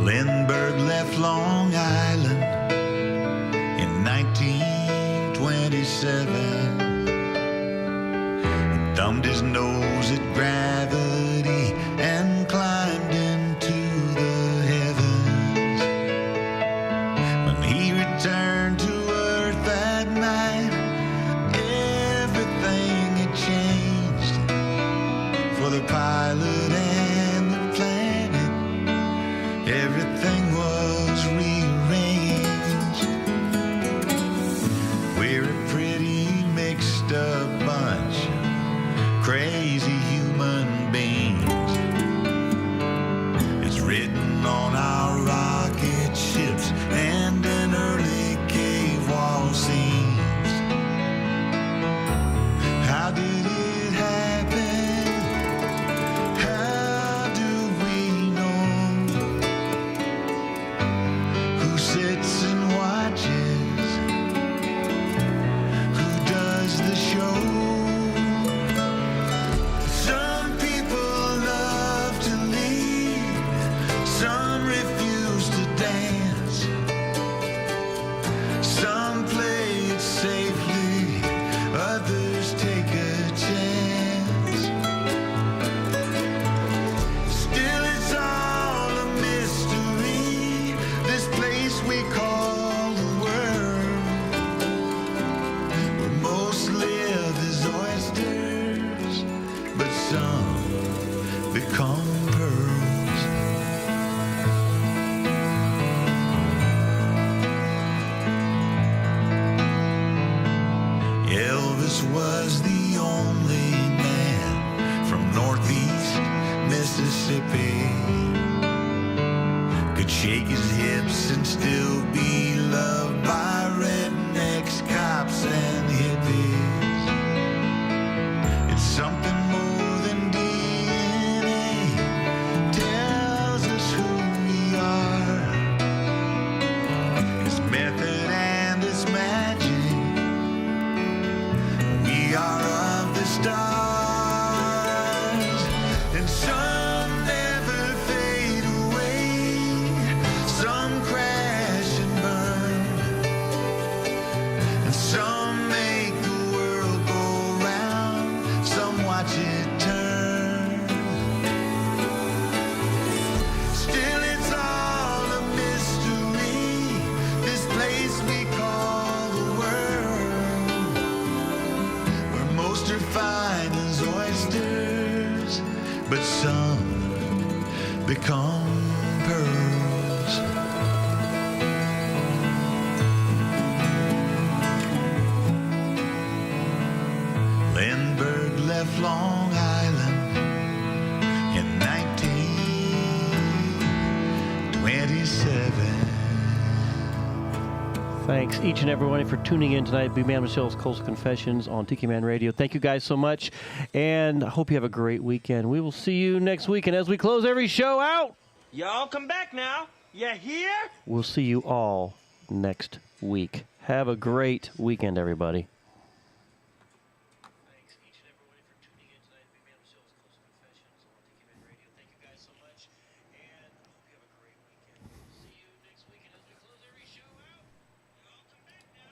Lindbergh left Long Island in 1927. He thumbed his nose at gravity and climbed into the heavens. When he returned to Earth that night, everything had changed for the pilot and the planet. Everything was rearranged. We're a pretty mixed up bunch, crazy human on our rocket ships and in early cave wall scenes. How did it happen? How do we know? Who sits and watches? Who does the show? Some people love to lead, some refuse to dance, some play it safely, others take a chance. Still it's all a mystery, this place we call the world, where most live as oysters, but some become pearls. Elvis was the only man from Northeast Mississippi. Could shake his hips and still be loved by rednecks, cops, and hippies. It's something more than DNA, tells us who we are. His method and his magic, we are of the stars, and some never fade away, some crash and burn, and some make the world go round, some watch it turn. Still it's all a mystery, this place we call the world, where most are fine as oysters, but some become pearls. Lindbergh left Long Island in 1927. Thanks each and every one for tuning in tonight. Big Man Michelle's Coastal Confessions on Tiki Man Radio. Thank you guys so much, and I hope you have a great weekend. We will see you next week, and as we close every show out, Y'all come back now. You hear? we'll see you all next week. Have a great weekend, everybody.